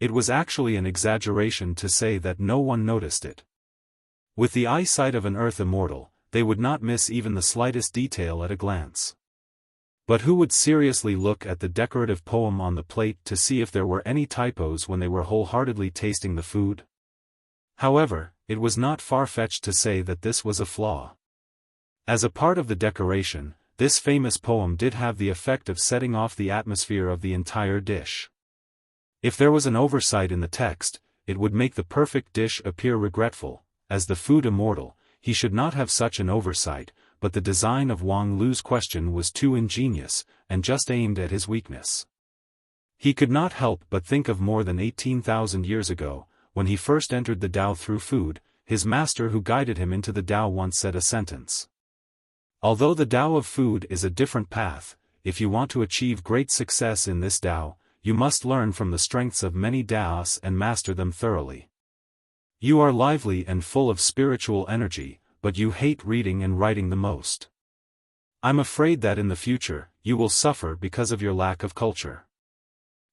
It was actually an exaggeration to say that no one noticed it. With the eyesight of an earth immortal, they would not miss even the slightest detail at a glance. But who would seriously look at the decorative poem on the plate to see if there were any typos when they were wholeheartedly tasting the food? However, it was not far-fetched to say that this was a flaw. As a part of the decoration, this famous poem did have the effect of setting off the atmosphere of the entire dish. If there was an oversight in the text, it would make the perfect dish appear regretful. As the food immortal, he should not have such an oversight, but the design of Wang Lu's question was too ingenious, and just aimed at his weakness. He could not help but think of more than 18,000 years ago, when he first entered the Tao through food. His master who guided him into the Tao once said a sentence. Although the Tao of food is a different path, if you want to achieve great success in this Tao, you must learn from the strengths of many Taoists and master them thoroughly. You are lively and full of spiritual energy, but you hate reading and writing the most. I'm afraid that in the future, you will suffer because of your lack of culture.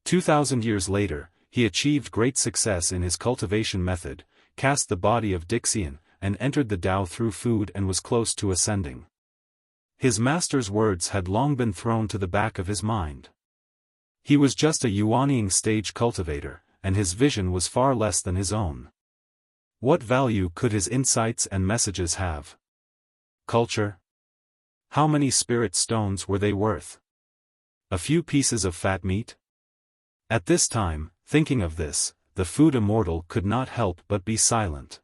2,000 years later, he achieved great success in his cultivation method, cast the body of Dixian, and entered the Tao through food and was close to ascending. His master's words had long been thrown to the back of his mind. He was just a Yuanying stage cultivator, and his vision was far less than his own. What value could his insights and messages have? Culture? How many spirit stones were they worth? A few pieces of fat meat? At this time, thinking of this, the food immortal could not help but be silent.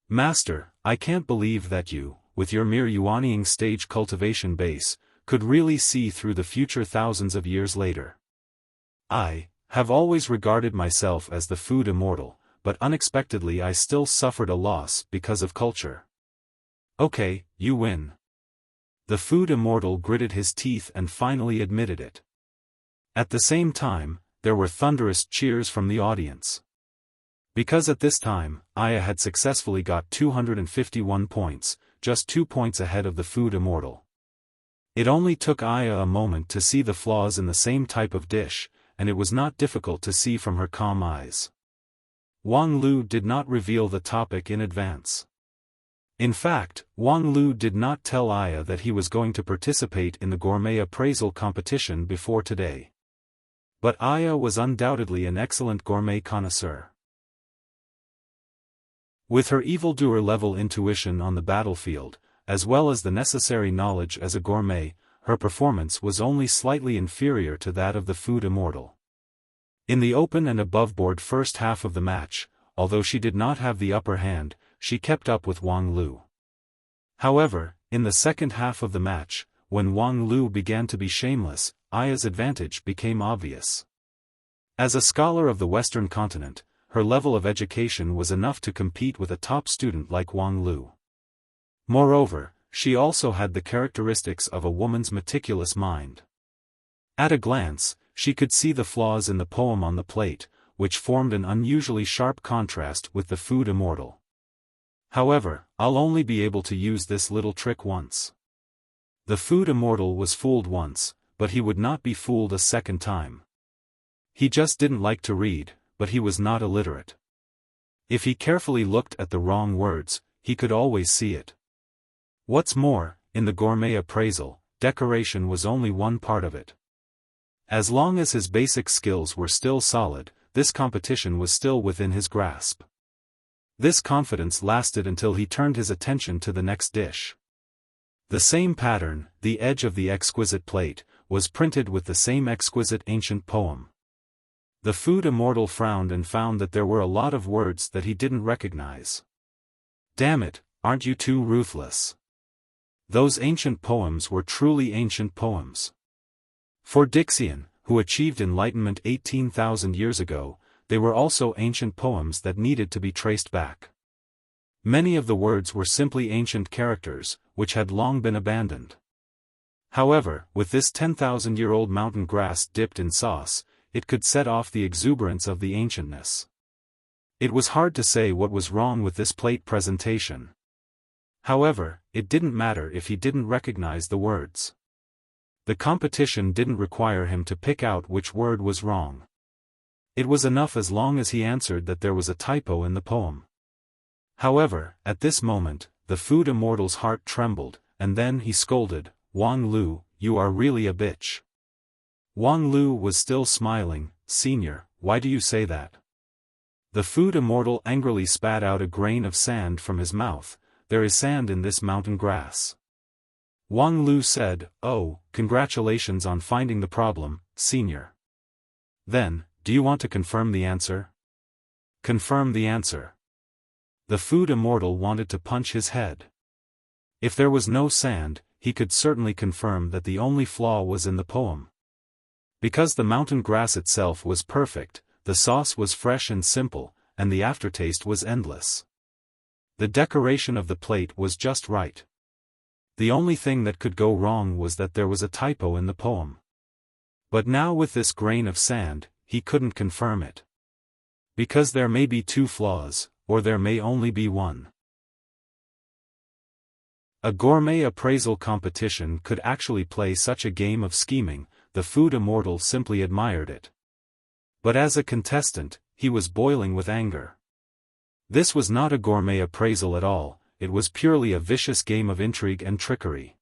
Master, I can't believe that you, with your mere Yuanying stage cultivation base, could really see through the future thousands of years later. I have always regarded myself as the food immortal, but unexpectedly I still suffered a loss because of culture. Okay, you win. The food immortal gritted his teeth and finally admitted it. At the same time, there were thunderous cheers from the audience. Because at this time, Aya had successfully got 251 points, just 2 points ahead of the food immortal. It only took Aya a moment to see the flaws in the same type of dish, and it was not difficult to see from her calm eyes. Wang Lu did not reveal the topic in advance. In fact, Wang Lu did not tell Aya that he was going to participate in the gourmet appraisal competition before today. But Aya was undoubtedly an excellent gourmet connoisseur. With her evildoer-level intuition on the battlefield, as well as the necessary knowledge as a gourmet, her performance was only slightly inferior to that of the food immortal. In the open and aboveboard first half of the match, although she did not have the upper hand, she kept up with Wang Lu. However, in the second half of the match, when Wang Lu began to be shameless, Aya's advantage became obvious. As a scholar of the Western continent, her level of education was enough to compete with a top student like Wang Lu. Moreover, she also had the characteristics of a woman's meticulous mind. At a glance, she could see the flaws in the poem on the plate, which formed an unusually sharp contrast with the food immortal. However, I'll only be able to use this little trick once. The food immortal was fooled once, but he would not be fooled a second time. He just didn't like to read, but he was not illiterate. If he carefully looked at the wrong words, he could always see it. What's more, in the gourmet appraisal, decoration was only one part of it. As long as his basic skills were still solid, this competition was still within his grasp. This confidence lasted until he turned his attention to the next dish. The same pattern, the edge of the exquisite plate, was printed with the same exquisite ancient poem. The food immortal frowned and found that there were a lot of words that he didn't recognize. Damn it, aren't you too ruthless? Those ancient poems were truly ancient poems. For Dixian, who achieved enlightenment 18,000 years ago, they were also ancient poems that needed to be traced back. Many of the words were simply ancient characters, which had long been abandoned. However, with this 10,000-year-old mountain grass dipped in sauce, it could set off the exuberance of the ancientness. It was hard to say what was wrong with this plate presentation. However, it didn't matter if he didn't recognize the words. The competition didn't require him to pick out which word was wrong. It was enough as long as he answered that there was a typo in the poem. However, at this moment, the food immortal's heart trembled, and then he scolded, "Wang Lu, you are really a bitch." Wang Lu was still smiling. "Senior, why do you say that?" The food immortal angrily spat out a grain of sand from his mouth. "There is sand in this mountain grass." Wang Lu said, "Oh, congratulations on finding the problem, senior. Then, do you want to confirm the answer?" "Confirm the answer." The food immortal wanted to punch his head. If there was no sand, he could certainly confirm that the only flaw was in the poem. Because the mountain grass itself was perfect, the sauce was fresh and simple, and the aftertaste was endless. The decoration of the plate was just right. The only thing that could go wrong was that there was a typo in the poem. But now with this grain of sand, he couldn't confirm it. Because there may be two flaws, or there may only be one. A gourmet appraisal competition could actually play such a game of scheming. The food immortal simply admired it. But as a contestant, he was boiling with anger. This was not a gourmet appraisal at all, it was purely a vicious game of intrigue and trickery.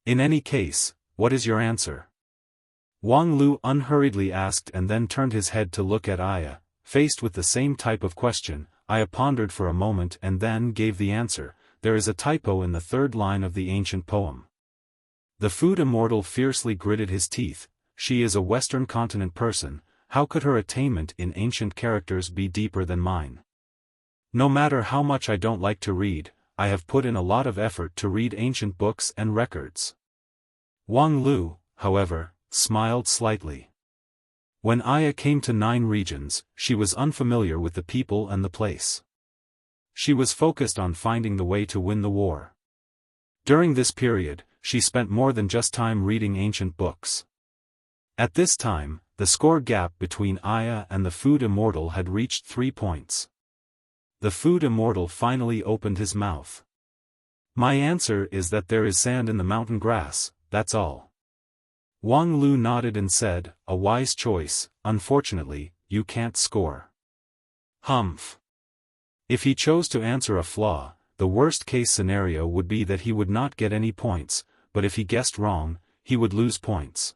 "In any case, what is your answer?" Wang Lu unhurriedly asked and then turned his head to look at Aya. Faced with the same type of question, Aya pondered for a moment and then gave the answer: "There is a typo in the third line of the ancient poem." The food immortal fiercely gritted his teeth. She is a Western continent person, how could her attainment in ancient characters be deeper than mine? No matter how much I don't like to read, I have put in a lot of effort to read ancient books and records. Wang Lu, however, smiled slightly. When Aya came to 9 regions, she was unfamiliar with the people and the place. She was focused on finding the way to win the war. During this period, she spent more than just time reading ancient books. At this time, the score gap between Aya and the food immortal had reached 3 points. The food immortal finally opened his mouth. "My answer is that there is sand in the mountain grass, that's all." Wang Lu nodded and said, "A wise choice. Unfortunately, you can't score." Humph. If he chose to answer a flaw, the worst-case scenario would be that he would not get any points, but if he guessed wrong, he would lose points.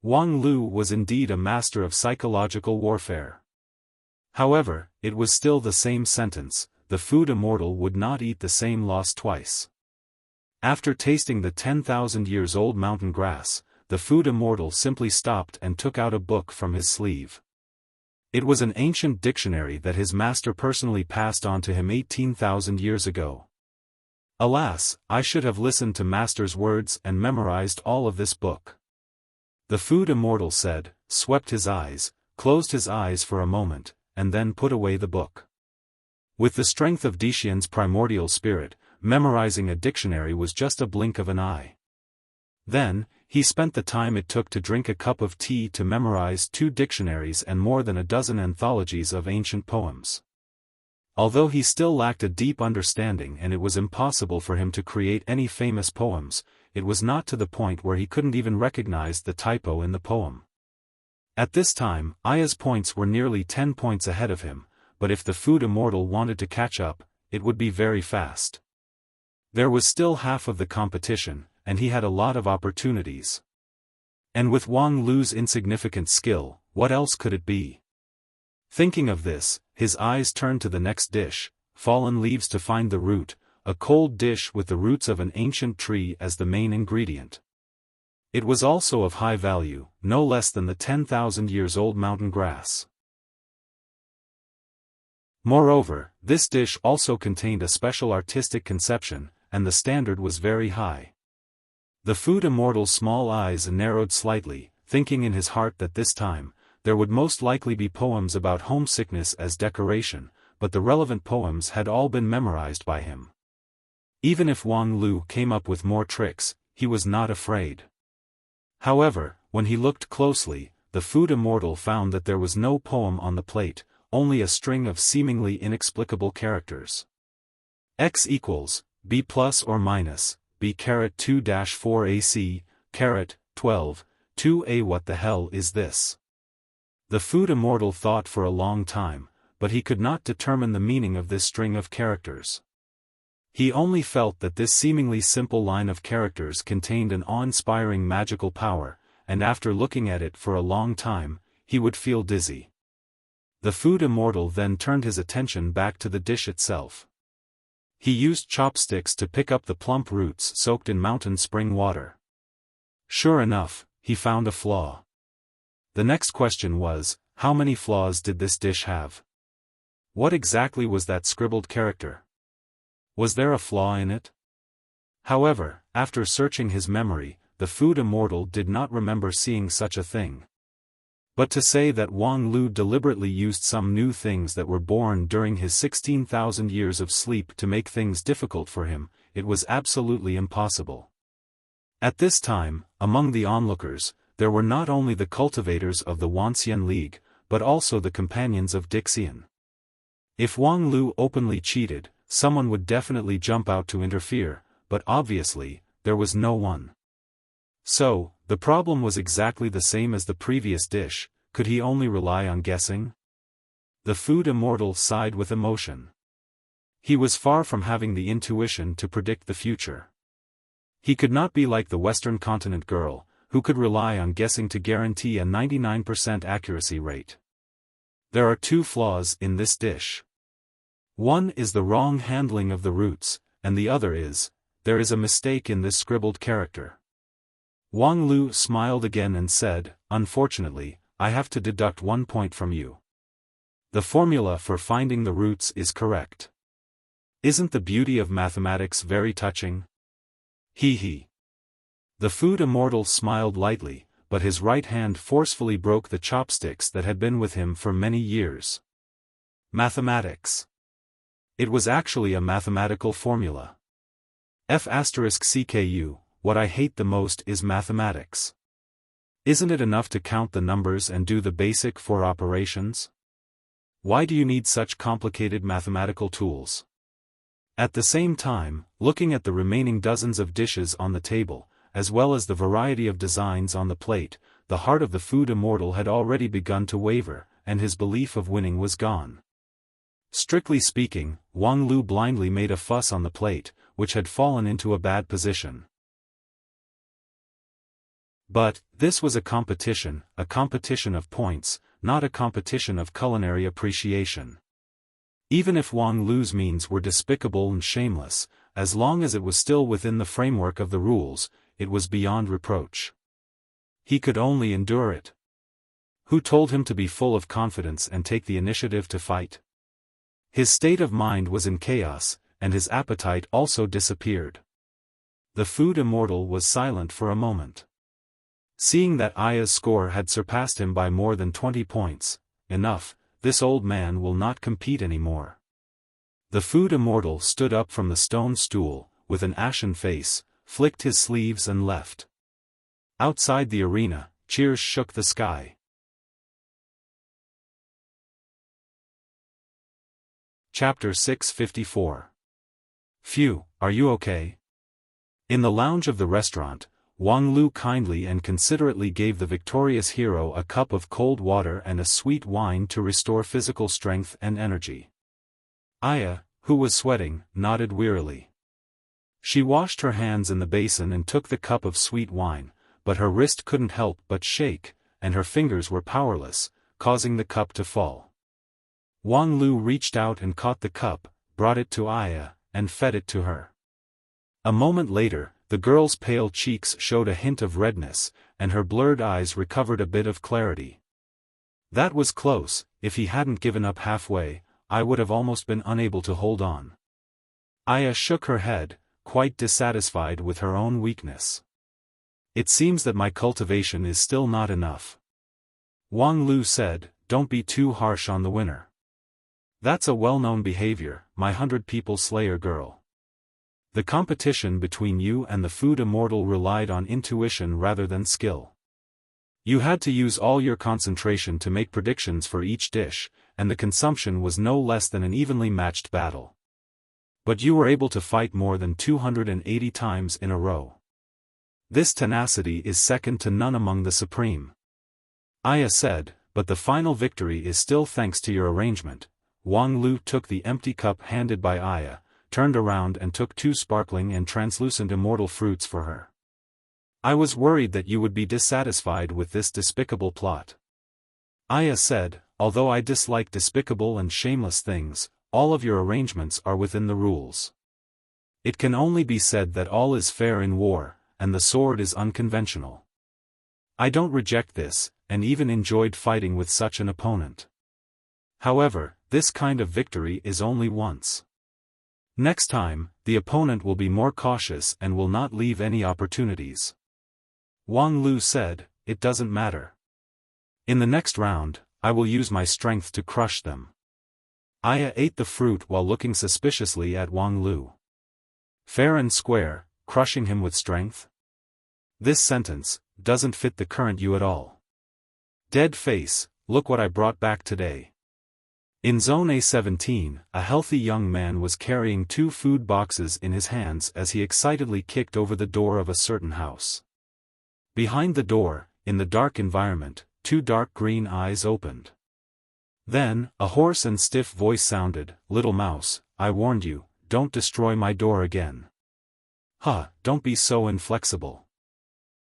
Wang Lu was indeed a master of psychological warfare. However, it was still the same sentence: the food immortal would not eat the same loss twice. After tasting the 10,000 years old mountain grass, the food immortal simply stopped and took out a book from his sleeve. It was an ancient dictionary that his master personally passed on to him 18,000 years ago. Alas, I should have listened to master's words and memorized all of this book. The food immortal said, swept his eyes, closed his eyes for a moment, and then put away the book. With the strength of Dixian's primordial spirit, memorizing a dictionary was just a blink of an eye. Then, he spent the time it took to drink a cup of tea to memorize 2 dictionaries and more than a dozen anthologies of ancient poems. Although he still lacked a deep understanding and it was impossible for him to create any famous poems, it was not to the point where he couldn't even recognize the typo in the poem. At this time, Aya's points were nearly 10 points ahead of him, but if the food immortal wanted to catch up, it would be very fast. There was still half of the competition, and he had a lot of opportunities. And with Wang Lu's insignificant skill, what else could it be? Thinking of this, his eyes turned to the next dish: fallen leaves to find the root, a cold dish with the roots of an ancient tree as the main ingredient. It was also of high value, no less than the 10,000 years old mountain grass. Moreover, this dish also contained a special artistic conception, and the standard was very high. The food immortal's small eyes narrowed slightly, thinking in his heart that this time, there would most likely be poems about homesickness as decoration, but the relevant poems had all been memorized by him. Even if Wang Lu came up with more tricks, he was not afraid. However, when he looked closely, the food immortal found that there was no poem on the plate, only a string of seemingly inexplicable characters. X equals, B plus or minus, B caret 2-4 AC, caret, 12, 2A. What the hell is this? The food immortal thought for a long time, but he could not determine the meaning of this string of characters. He only felt that this seemingly simple line of characters contained an awe-inspiring magical power, and after looking at it for a long time, he would feel dizzy. The food immortal then turned his attention back to the dish itself. He used chopsticks to pick up the plump roots soaked in mountain spring water. Sure enough, he found a flaw. The next question was, how many flaws did this dish have? What exactly was that scribbled character? Was there a flaw in it? However, after searching his memory, the food immortal did not remember seeing such a thing. But to say that Wang Lu deliberately used some new things that were born during his 16,000 years of sleep to make things difficult for him, it was absolutely impossible. At this time, among the onlookers, there were not only the cultivators of the Wanxian League, but also the companions of Dixian. If Wang Lu openly cheated, someone would definitely jump out to interfere, but obviously, there was no one. So, the problem was exactly the same as the previous dish: could he only rely on guessing? The food immortal sighed with emotion. He was far from having the intuition to predict the future. He could not be like the Western continent girl, who could rely on guessing to guarantee a 99% accuracy rate. There are 2 flaws in this dish. One is the wrong handling of the roots, and the other is, there is a mistake in this scribbled character. Wang Lu smiled again and said, unfortunately, I have to deduct 1 point from you. The formula for finding the roots is correct. Isn't the beauty of mathematics very touching? Hee hee. The food immortal smiled lightly, but his right hand forcefully broke the chopsticks that had been with him for many years. Mathematics. It was actually a mathematical formula. F*CKU, what I hate the most is mathematics. Isn't it enough to count the numbers and do the basic 4 operations? Why do you need such complicated mathematical tools? At the same time, looking at the remaining dozens of dishes on the table, as well as the variety of designs on the plate, the heart of the food immortal had already begun to waver, and his belief of winning was gone. Strictly speaking, Wang Lu blindly made a fuss on the plate, which had fallen into a bad position. But, this was a competition of points, not a competition of culinary appreciation. Even if Wang Lu's means were despicable and shameless, as long as it was still within the framework of the rules, it was beyond reproach. He could only endure it. Who told him to be full of confidence and take the initiative to fight? His state of mind was in chaos, and his appetite also disappeared. The food immortal was silent for a moment. Seeing that Aya's score had surpassed him by more than 20 points, enough, this old man will not compete anymore. The food immortal stood up from the stone stool, with an ashen face, flicked his sleeves and left. Outside the arena, cheers shook the sky. Chapter 654. Phew, are you okay? In the lounge of the restaurant, Wang Lu kindly and considerately gave the victorious hero a cup of cold water and a sweet wine to restore physical strength and energy. Aya, who was sweating, nodded wearily. She washed her hands in the basin and took the cup of sweet wine, but her wrist couldn't help but shake, and her fingers were powerless, causing the cup to fall. Wang Lu reached out and caught the cup, brought it to Aya, and fed it to her. A moment later, the girl's pale cheeks showed a hint of redness, and her blurred eyes recovered a bit of clarity. That was close. If he hadn't given up halfway, I would have almost been unable to hold on. Aya shook her head, quite dissatisfied with her own weakness. It seems that my cultivation is still not enough. Wang Lu said, don't be too harsh on the winner. That's a well-known behavior, my 100-people slayer girl. The competition between you and the food immortal relied on intuition rather than skill. You had to use all your concentration to make predictions for each dish, and the consumption was no less than an evenly matched battle. But you were able to fight more than 280 times in a row. This tenacity is second to none among the supreme. Aya said, but the final victory is still thanks to your arrangement. Wang Lu took the empty cup handed by Aya, turned around and took 2 sparkling and translucent immortal fruits for her. I was worried that you would be dissatisfied with this despicable plot. Aya said, although I dislike despicable and shameless things, all of your arrangements are within the rules. It can only be said that all is fair in war, and the sword is unconventional. I don't reject this, and even enjoyed fighting with such an opponent. However, this kind of victory is only once. Next time, the opponent will be more cautious and will not leave any opportunities. Wang Lu said, it doesn't matter. In the next round, I will use my strength to crush them. Aya ate the fruit while looking suspiciously at Wang Lu. Fair and square, crushing him with strength? This sentence doesn't fit the current you at all. Dead face, look what I brought back today. In Zone A17, a healthy young man was carrying 2 food boxes in his hands as he excitedly kicked over the door of a certain house. Behind the door, in the dark environment, 2 dark green eyes opened. Then, a hoarse and stiff voice sounded, "Little mouse, I warned you, don't destroy my door again." Don't be so inflexible.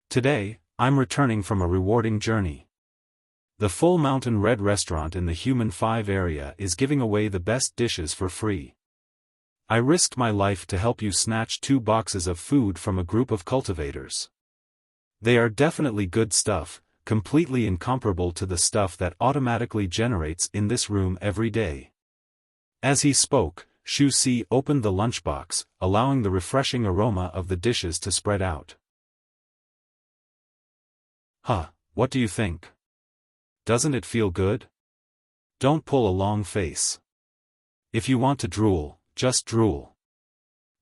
Today, I'm returning from a rewarding journey. The Full Mountain Red restaurant in the Human 5 area is giving away the best dishes for free. I risked my life to help you snatch 2 boxes of food from a group of cultivators. They are definitely good stuff, completely incomparable to the stuff that automatically generates in this room every day. As he spoke, Xu Si opened the lunchbox, allowing the refreshing aroma of the dishes to spread out. What do you think? Doesn't it feel good? Don't pull a long face. If you want to drool, just drool.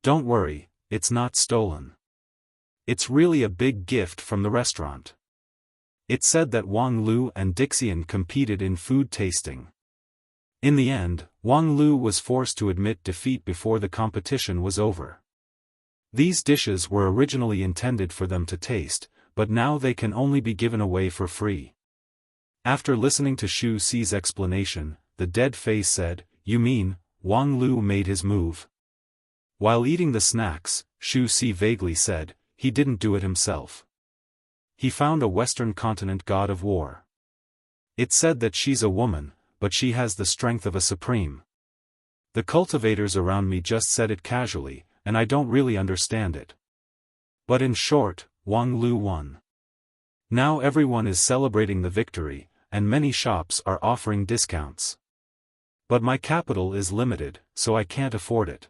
Don't worry, it's not stolen. It's really a big gift from the restaurant. It said that Wang Lu and Dixian competed in food tasting. In the end, Wang Lu was forced to admit defeat before the competition was over. These dishes were originally intended for them to taste, but now they can only be given away for free. After listening to Xu Si's explanation, the dead face said, "You mean, Wang Lu made his move?" While eating the snacks, Xu Si vaguely said, "He didn't do it himself. he found a Western continent god of war. It said that she's a woman, but she has the strength of a supreme. The cultivators around me just said it casually, and I don't really understand it. But in short, Wang Lu won. Now everyone is celebrating the victory, and many shops are offering discounts. But my capital is limited, so I can't afford it.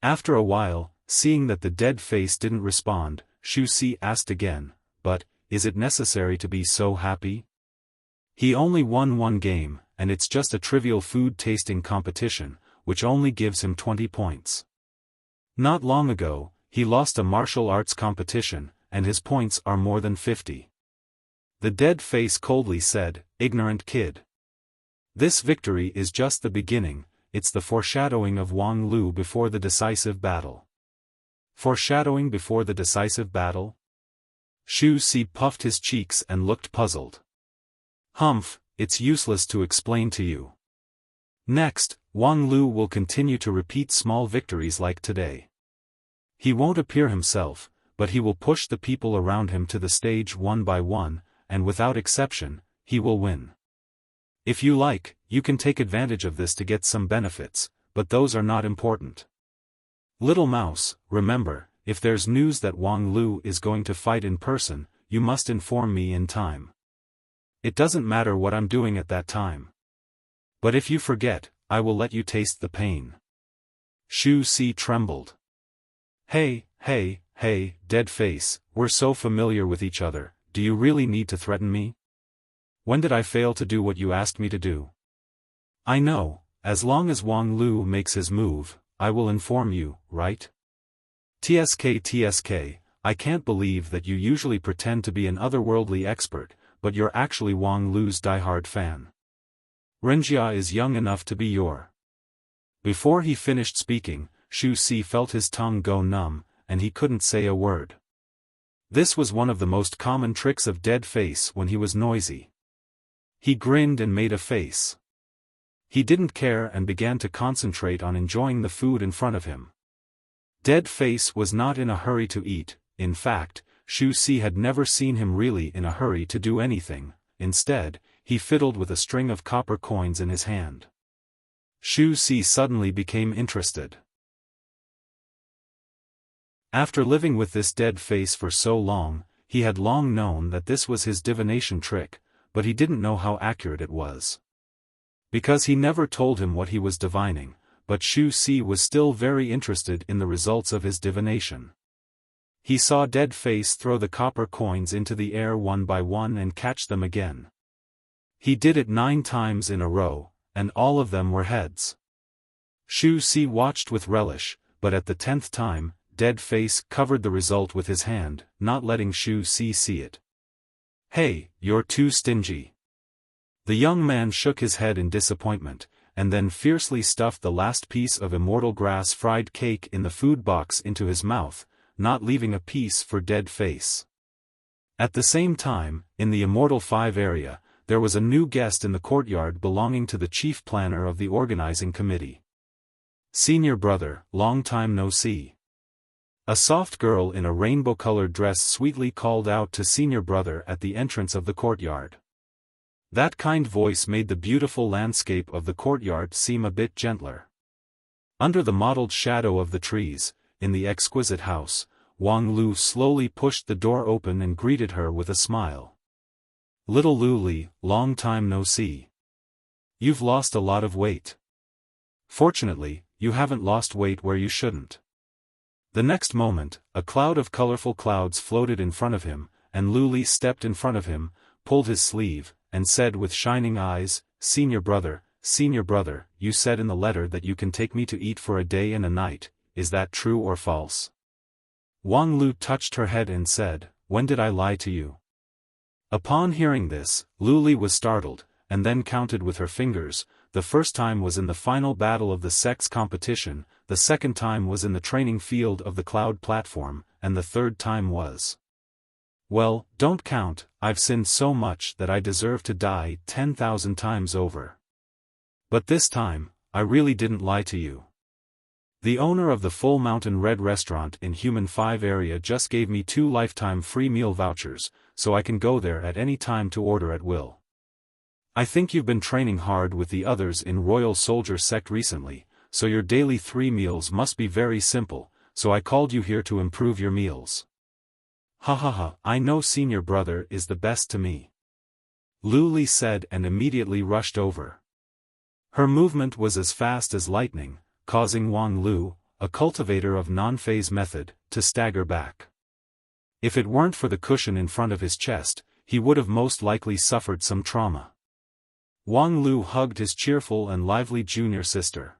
After a while, seeing that the dead face didn't respond, Xu Si asked again, "But, is it necessary to be so happy?" He only won one game, and it's just a trivial food tasting competition, which only gives him 20 points. Not long ago, he lost a martial arts competition, and his points are more than 50. The dead face coldly said, "Ignorant kid. This victory is just the beginning, it's the foreshadowing of Wang Lu before the decisive battle." Foreshadowing before the decisive battle? Xu Si puffed his cheeks and looked puzzled. "Humph, it's useless to explain to you. Next, Wang Lu will continue to repeat small victories like today. He won't appear himself, but he will push the people around him to the stage one by one, and without exception, he will win. If you like, you can take advantage of this to get some benefits, but those are not important. Little mouse, remember, if there's news that Wang Lu is going to fight in person, you must inform me in time. It doesn't matter what I'm doing at that time. But if you forget, I will let you taste the pain." Xu Si trembled. Hey, dead face, we're so familiar with each other, do you really need to threaten me? When did I fail to do what you asked me to do? I know, as long as Wang Lu makes his move, I will inform you, right? TSK, I can't believe that you usually pretend to be an otherworldly expert, but you're actually Wang Lu's diehard fan. Renjia is young enough to be your. Before he finished speaking, Xu Si felt his tongue go numb, and he couldn't say a word. This was one of the most common tricks of dead face when he was noisy. He grinned and made a face. He didn't care and began to concentrate on enjoying the food in front of him. Dead face was not in a hurry to eat. In fact, Xu Si had never seen him really in a hurry to do anything. Instead, he fiddled with a string of copper coins in his hand. Xu Si suddenly became interested. After living with this dead face for so long, he had long known that this was his divination trick, but he didn't know how accurate it was. Because he never told him what he was divining, but Xu Si was still very interested in the results of his divination. He saw dead face throw the copper coins into the air one by one and catch them again. He did it 9 times in a row, and all of them were heads. Xu Si watched with relish, but at the 10th time, dead face covered the result with his hand, not letting Xu Si see it. "Hey, you're too stingy." The young man shook his head in disappointment, and then fiercely stuffed the last piece of immortal grass fried cake in the food box into his mouth, not leaving a piece for dead face. At the same time, in the Immortal 5 area, there was a new guest in the courtyard belonging to the chief planner of the organizing committee. "Senior brother, long time no see." A soft girl in a rainbow-colored dress sweetly called out to senior brother at the entrance of the courtyard. That kind voice made the beautiful landscape of the courtyard seem a bit gentler. Under the mottled shadow of the trees, in the exquisite house, Wang Lu slowly pushed the door open and greeted her with a smile. "Little Lu Li, long time no see. You've lost a lot of weight. Fortunately, you haven't lost weight where you shouldn't." The next moment, a cloud of colorful clouds floated in front of him, and Lu Li stepped in front of him, pulled his sleeve, and said with shining eyes, Senior brother, you said in the letter that you can take me to eat for a day and a night, is that true or false?" Wang Lu touched her head and said, "When did I lie to you?" Upon hearing this, Lu Li was startled, and then counted with her fingers. The first time was in the final battle of the sex competition, the second time was in the training field of the cloud platform, and the third time was. "Well, don't count, I've sinned so much that I deserve to die 10,000 times over. But this time, I really didn't lie to you. The owner of the Full Mountain Red restaurant in Human 5 area just gave me 2 lifetime free meal vouchers, so I can go there at any time to order at will. I think you've been training hard with the others in Royal Soldier Sect recently, so your daily 3 meals must be very simple, so I called you here to improve your meals. Ha ha ha, I know senior brother is the best to me. Lu Li said and immediately rushed over. Her movement was as fast as lightning, causing Wang Lu, a cultivator of non-phase method, to stagger back. If it weren't for the cushion in front of his chest, he would have most likely suffered some trauma. Wang Lu hugged his cheerful and lively junior sister.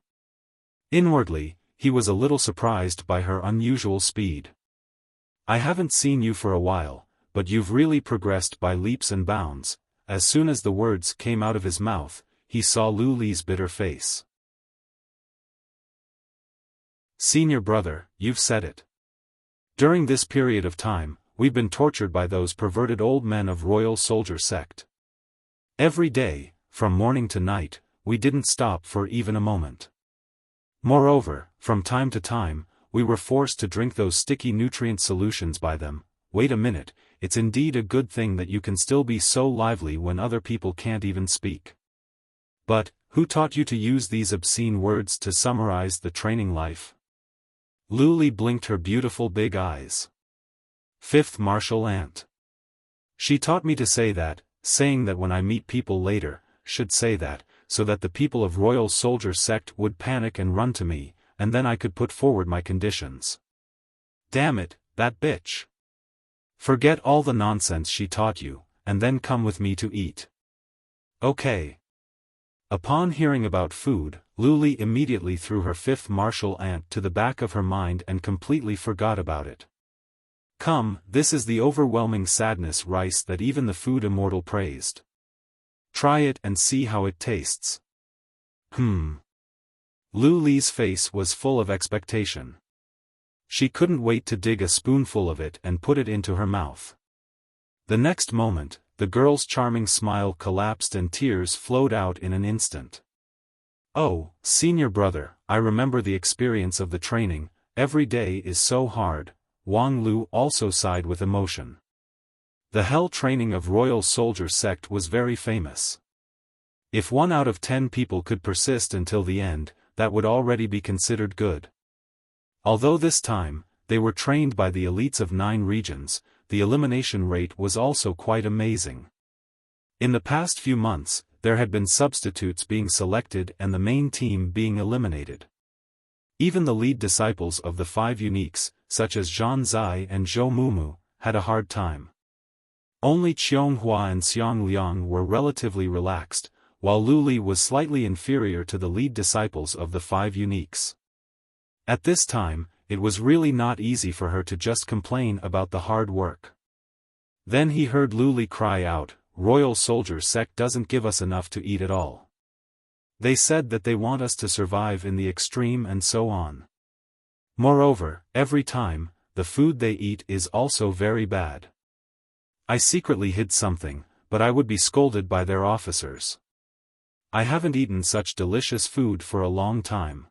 Inwardly, he was a little surprised by her unusual speed. I haven't seen you for a while, but you've really progressed by leaps and bounds. As soon as the words came out of his mouth, he saw Lu Li's bitter face. Senior brother, you've said it. During this period of time, we've been tortured by those perverted old men of Royal Soldier Sect. Every day, from morning to night, we didn't stop for even a moment. Moreover, from time to time, we were forced to drink those sticky nutrient solutions by them. Wait a minute, it's indeed a good thing that you can still be so lively when other people can't even speak. But, who taught you to use these obscene words to summarize the training life? Lu Li blinked her beautiful big eyes. 5th martial ant. She taught me to say that, saying that when I meet people later, should say that, so that the people of Royal Soldier Sect would panic and run to me, and then I could put forward my conditions. Damn it, that bitch. Forget all the nonsense she taught you, and then come with me to eat. Okay. Upon hearing about food, Lu Li immediately threw her 5th martial ant to the back of her mind and completely forgot about it. Come, this is the overwhelming sadness rice that even the food immortal praised. Try it and see how it tastes. Lu Li's face was full of expectation. She couldn't wait to dig a spoonful of it and put it into her mouth. The next moment, the girl's charming smile collapsed and tears flowed out in an instant. Oh, senior brother, I remember the experience of the training. Every day is so hard. Wang Lu also sighed with emotion. The hell training of Royal Soldier Sect was very famous. If 1 out of 10 people could persist until the end, that would already be considered good. Although this time, they were trained by the elites of 9 regions, the elimination rate was also quite amazing. In the past few months, there had been substitutes being selected and the main team being eliminated. Even the lead disciples of the 5 uniques, such as Zhan Zai and Zhou Mumu, had a hard time. Only Qiong Hua and Xiang Liang were relatively relaxed, while Lu Li was slightly inferior to the lead disciples of the 5 uniques. At this time, it was really not easy for her to just complain about the hard work. Then he heard Lu Li cry out, Royal Soldier Sect doesn't give us enough to eat at all. They said that they want us to survive in the extreme and so on. Moreover, every time, the food they eat is also very bad. I secretly hid something, but I would be scolded by their officers. I haven't eaten such delicious food for a long time.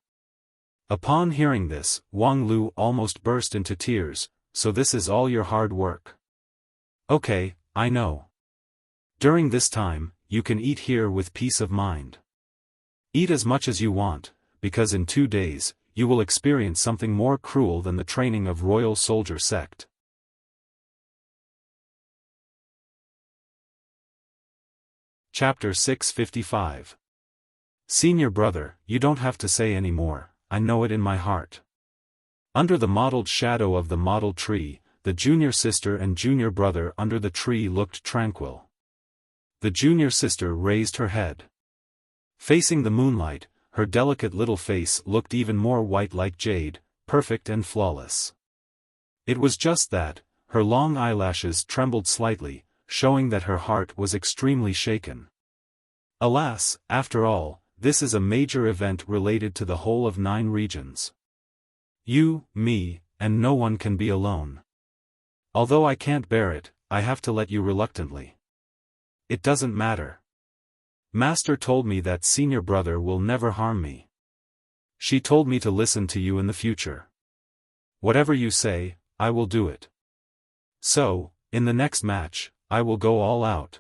Upon hearing this, Wang Lu almost burst into tears. So this is all your hard work. Okay, I know. During this time, you can eat here with peace of mind. Eat as much as you want, because in 2 days, you will experience something more cruel than the training of Royal Soldier Sect. Chapter 655. Senior brother, you don't have to say any more, I know it in my heart. Under the mottled shadow of the mottled tree, the junior sister and junior brother under the tree looked tranquil. The junior sister raised her head. Facing the moonlight, her delicate little face looked even more white like jade, perfect and flawless. It was just that, her long eyelashes trembled slightly, showing that her heart was extremely shaken. Alas, after all, this is a major event related to the whole of 9 regions. You, me, and no one can be alone. Although I can't bear it, I have to let you reluctantly. It doesn't matter. Master told me that senior brother will never harm me. She told me to listen to you in the future. Whatever you say, I will do it. So, In the next match, I will go all out,"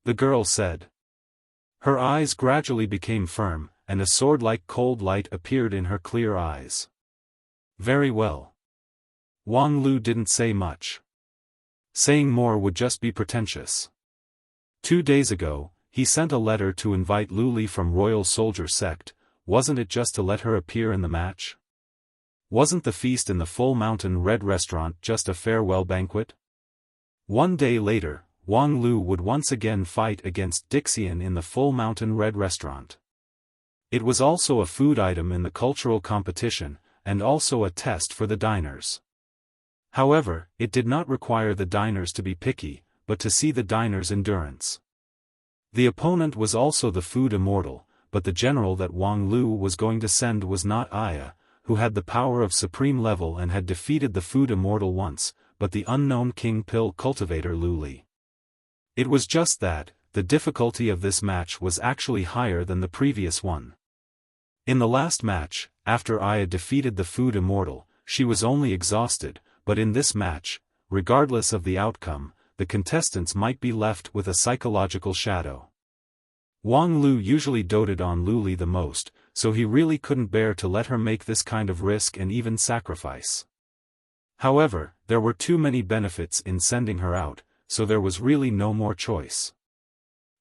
the girl said. Her eyes gradually became firm, and a sword-like cold light appeared in her clear eyes. "Very well." Wang Lu didn't say much. Saying more would just be pretentious. 2 days ago, he sent a letter to invite Lu Li from Royal Soldier Sect. Wasn't it just to let her appear in the match? Wasn't the feast in the Full Mountain Red Restaurant just a farewell banquet? 1 day later, Wang Lu would once again fight against Dixian in the Full Mountain Red Restaurant. It was also a food item in the cultural competition, and also a test for the diners. However, it did not require the diners to be picky, but to see the diners' endurance. The opponent was also the food immortal, but the general that Wang Lu was going to send was not Aya, who had the power of supreme level and had defeated the food immortal once, but the unknown king pill cultivator Lu Li. It was just that, the difficulty of this match was actually higher than the previous one. In the last match, after Aya defeated the food immortal, she was only exhausted, but in this match, regardless of the outcome, the contestants might be left with a psychological shadow. Wang Lu usually doted on Lu Li the most, so he really couldn't bear to let her make this kind of risk and even sacrifice. However, there were too many benefits in sending her out, so there was really no more choice.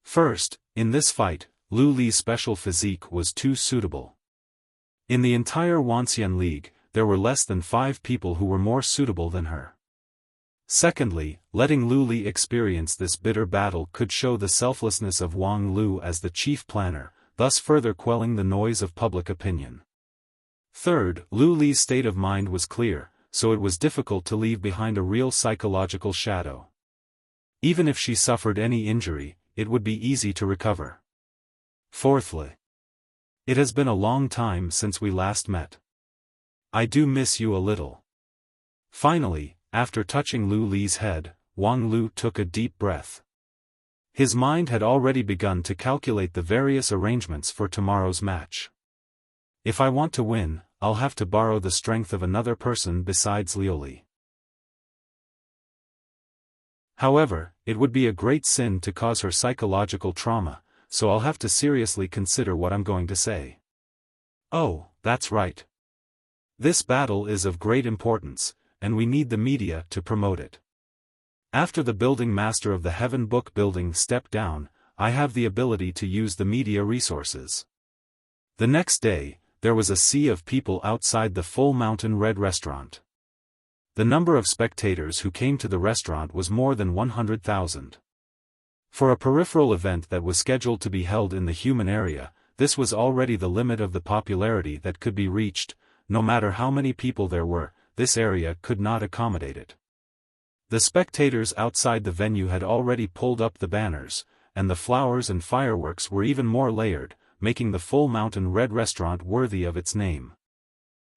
First, in this fight, Lu Li's special physique was too suitable. In the entire Wanxian League, there were less than 5 people who were more suitable than her. Secondly, letting Lu Li experience this bitter battle could show the selflessness of Wang Lu as the chief planner, thus further quelling the noise of public opinion. Third, Lu Li's state of mind was clear, so it was difficult to leave behind a real psychological shadow. Even if she suffered any injury, it would be easy to recover. Fourthly, it has been a long time since we last met. I do miss you a little. Finally, after touching Lu Li's head, Wang Lu took a deep breath. His mind had already begun to calculate the various arrangements for tomorrow's match. If I want to win, I'll have to borrow the strength of another person besides Liu Li. However, it would be a great sin to cause her psychological trauma, so I'll have to seriously consider what I'm going to say. Oh, that's right. This battle is of great importance, and we need the media to promote it. After the building master of the Heaven Book building stepped down, I have the ability to use the media resources. The next day, there was a sea of people outside the Full Mountain Red Restaurant. The number of spectators who came to the restaurant was more than 100,000. For a peripheral event that was scheduled to be held in the human area, this was already the limit of the popularity that could be reached. No matter how many people there were, this area could not accommodate it. The spectators outside the venue had already pulled up the banners, and the flowers and fireworks were even more layered, making the Full Mountain Red Restaurant worthy of its name.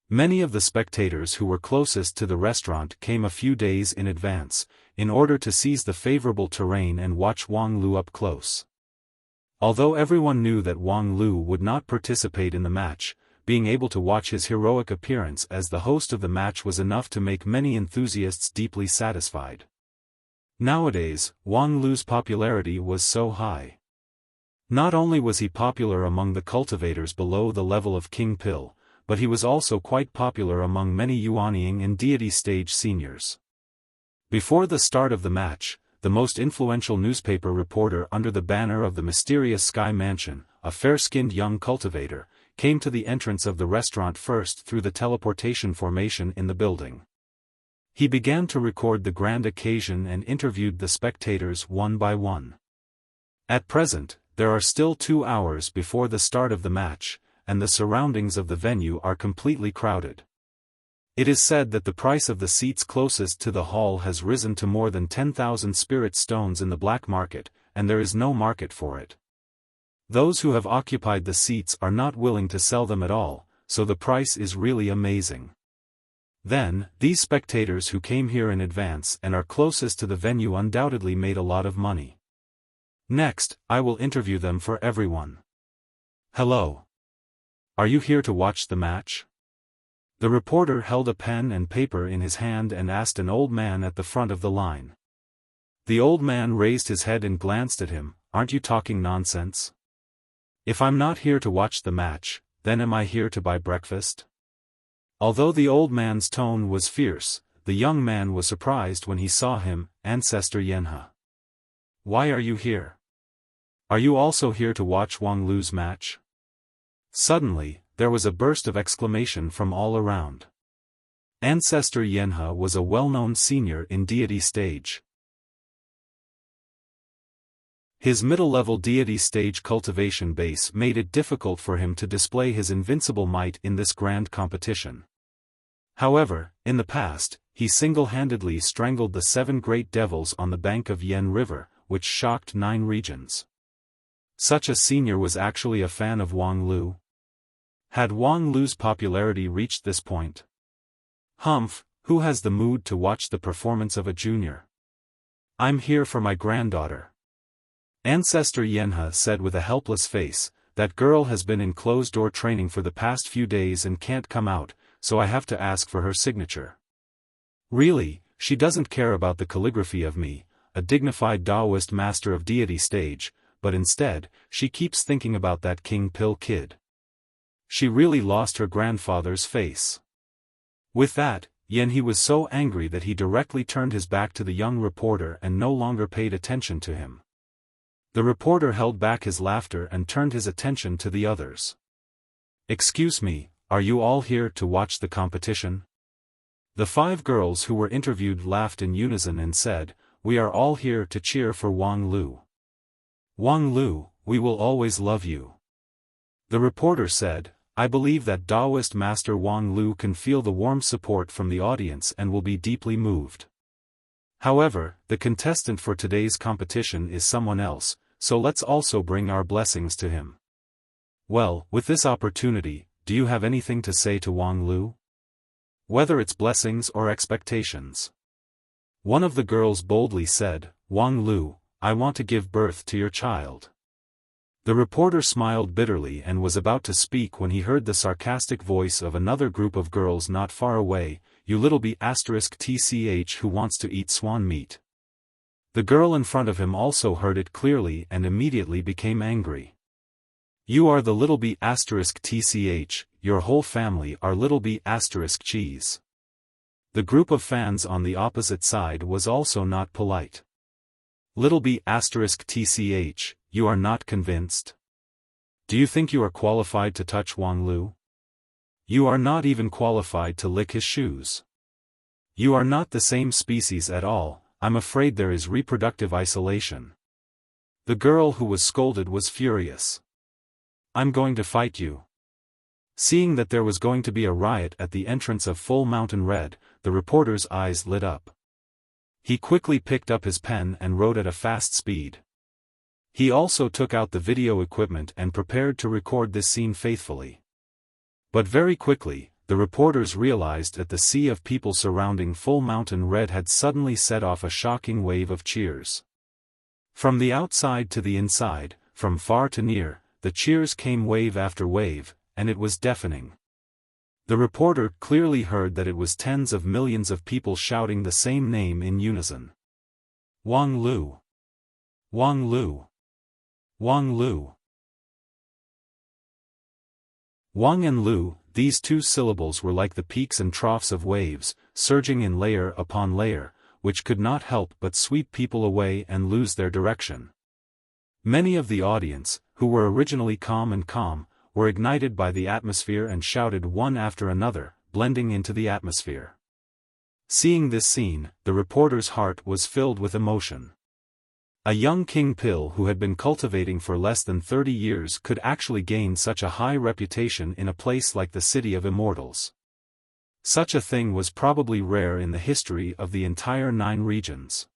Many of the spectators who were closest to the restaurant came a few days in advance, in order to seize the favorable terrain and watch Wang Lu up close. Although everyone knew that Wang Lu would not participate in the match, being able to watch his heroic appearance as the host of the match was enough to make many enthusiasts deeply satisfied. Nowadays, Wang Lu's popularity was so high. Not only was he popular among the cultivators below the level of King Pill, but he was also quite popular among many Yuanying and deity stage seniors. Before the start of the match, the most influential newspaper reporter under the banner of the mysterious Sky Mansion, a fair-skinned young cultivator, came to the entrance of the restaurant first through the teleportation formation in the building. He began to record the grand occasion and interviewed the spectators one by one. At present, there are still 2 hours before the start of the match, and the surroundings of the venue are completely crowded. It is said that the price of the seats closest to the hall has risen to more than 10,000 spirit stones in the black market, and there is no market for it. Those who have occupied the seats are not willing to sell them at all, so the price is really amazing. Then, these spectators who came here in advance and are closest to the venue undoubtedly made a lot of money. Next, I will interview them for everyone. Hello. Are you here to watch the match? The reporter held a pen and paper in his hand and asked an old man at the front of the line. The old man raised his head and glanced at him. Aren't you talking nonsense? If I'm not here to watch the match, then am I here to buy breakfast? Although the old man's tone was fierce, the young man was surprised when he saw him. Ancestor Yanhe. Why are you here? Are you also here to watch Wang Lu's match? Suddenly, there was a burst of exclamation from all around. Ancestor Yanhe was a well-known senior in deity stage. His middle-level deity stage cultivation base made it difficult for him to display his invincible might in this grand competition. However, in the past, he single-handedly strangled the 7 great devils on the bank of Yan River, which shocked 9 regions. Such a senior was actually a fan of Wang Lu. Had Wang Lu's popularity reached this point? Humph, who has the mood to watch the performance of a junior? I'm here for my granddaughter. Ancestor Yanhe said with a helpless face, that girl has been in closed-door training for the past few days and can't come out, so I have to ask for her signature. Really, she doesn't care about the calligraphy of me, a dignified Taoist master of deity stage, but instead, she keeps thinking about that King Pill kid. She really lost her grandfather's face. With that, Yanhe was so angry that he directly turned his back to the young reporter and no longer paid attention to him. The reporter held back his laughter and turned his attention to the others. Excuse me, are you all here to watch the competition? The 5 girls who were interviewed laughed in unison and said, we are all here to cheer for Wang Lu. Wang Lu, we will always love you. The reporter said, I believe that Taoist master Wang Lu can feel the warm support from the audience and will be deeply moved. However, the contestant for today's competition is someone else, so let's also bring our blessings to him. Well, with this opportunity, do you have anything to say to Wang Lu? Whether it's blessings or expectations. One of the girls boldly said, Wang Lu, I want to give birth to your child. The reporter smiled bitterly and was about to speak when he heard the sarcastic voice of another group of girls not far away, you little b*tch who wants to eat swan meat. The girl in front of him also heard it clearly and immediately became angry. You are the little b*tch, your whole family are little b*cheese. The group of fans on the opposite side was also not polite. Little b*tch, you are not convinced? Do you think you are qualified to touch Wang Lu? You are not even qualified to lick his shoes. You are not the same species at all, I'm afraid there is reproductive isolation. The girl who was scolded was furious. I'm going to fight you. Seeing that there was going to be a riot at the entrance of Full Mountain Red, the reporter's eyes lit up. He quickly picked up his pen and wrote at a fast speed. He also took out the video equipment and prepared to record this scene faithfully. But very quickly, the reporters realized that the sea of people surrounding Full Mountain Red had suddenly set off a shocking wave of cheers. From the outside to the inside, from far to near, the cheers came wave after wave, and it was deafening. The reporter clearly heard that it was tens of millions of people shouting the same name in unison. Wang Lu. Wang Lu. Wang Lu. Wang and Lu, these 2 syllables were like the peaks and troughs of waves, surging in layer upon layer, which could not help but sweep people away and lose their direction. Many of the audience, who were originally calm, were ignited by the atmosphere and shouted one after another, blending into the atmosphere. Seeing this scene, the reporter's heart was filled with emotion. A young King Pill who had been cultivating for less than 30 years could actually gain such a high reputation in a place like the City of Immortals. Such a thing was probably rare in the history of the entire 9 regions.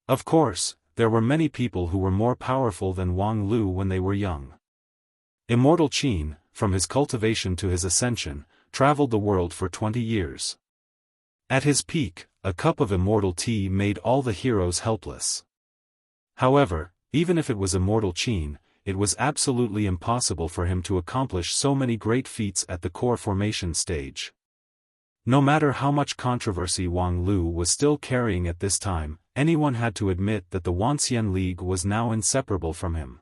Of course, there were many people who were more powerful than Wang Lu when they were young. Immortal Qin, from his cultivation to his ascension, traveled the world for 20 years. At his peak, a cup of immortal tea made all the heroes helpless. However, even if it was Immortal Qin, it was absolutely impossible for him to accomplish so many great feats at the core formation stage. No matter how much controversy Wang Lu was still carrying at this time, anyone had to admit that the Wanxian League was now inseparable from him.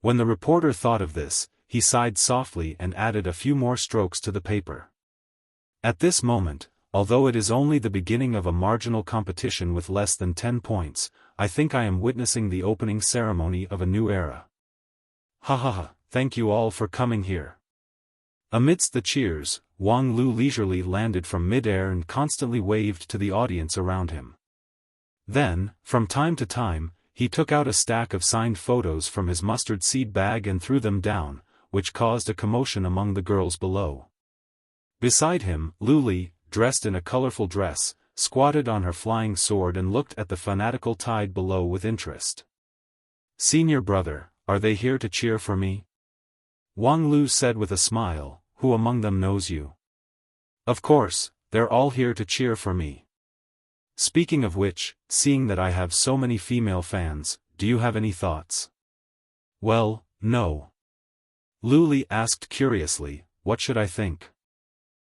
When the reporter thought of this, he sighed softly and added a few more strokes to the paper. At this moment, although it is only the beginning of a marginal competition with less than 10 points, I think I am witnessing the opening ceremony of a new era. Ha ha ha, thank you all for coming here. Amidst the cheers, Wang Lu leisurely landed from mid-air and constantly waved to the audience around him. Then, from time to time, he took out a stack of signed photos from his mustard seed bag and threw them down, which caused a commotion among the girls below. Beside him, Luli, dressed in a colorful dress, squatted on her flying sword and looked at the fanatical tide below with interest. "Senior brother, are they here to cheer for me?" Wang Lu said with a smile, "Who among them knows you?" "Of course, they're all here to cheer for me. Speaking of which, seeing that I have so many female fans, do you have any thoughts?" "Well, no." Luli asked curiously, "What should I think?"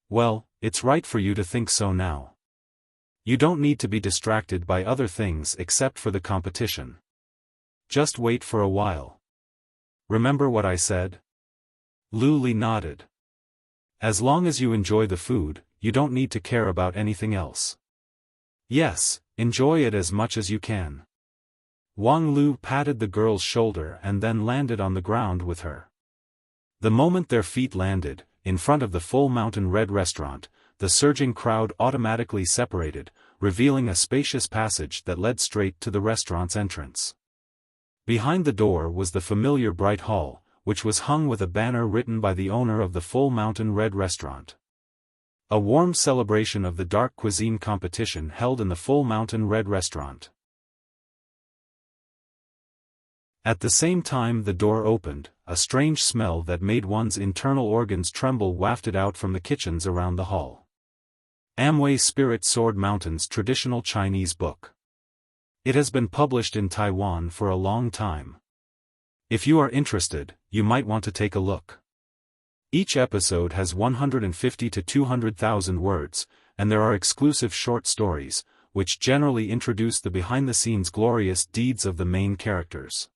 "Well, it's right for you to think so now. You don't need to be distracted by other things except for the competition. Just wait for a while. Remember what I said?" Luli nodded. "As long as you enjoy the food, you don't need to care about anything else." "Yes, enjoy it as much as you can." Wang Lu patted the girl's shoulder and then landed on the ground with her. The moment their feet landed, in front of the Full Mountain Red restaurant, the surging crowd automatically separated, revealing a spacious passage that led straight to the restaurant's entrance. Behind the door was the familiar bright hall, which was hung with a banner written by the owner of the Full Mountain Red restaurant. A warm celebration of the dark cuisine competition held in the Full Mountain Red restaurant. At the same time the door opened, a strange smell that made one's internal organs tremble wafted out from the kitchens around the hall. Amway Spirit Sword Mountain's traditional Chinese book. It has been published in Taiwan for a long time. If you are interested, you might want to take a look. Each episode has 150 to 200,000 words, and there are exclusive short stories, which generally introduce the behind-the-scenes glorious deeds of the main characters.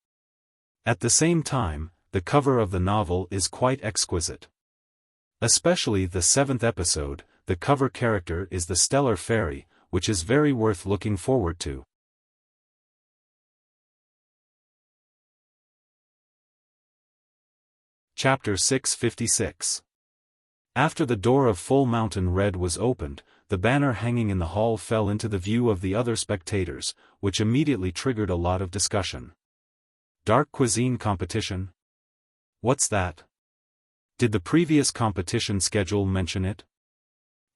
At the same time, the cover of the novel is quite exquisite. Especially the 7th episode, the cover character is the Stellar Fairy, which is very worth looking forward to. Chapter 656. After the door of Full Mountain Red was opened, the banner hanging in the hall fell into the view of the other spectators, which immediately triggered a lot of discussion. Dark cuisine competition? What's that? Did the previous competition schedule mention it?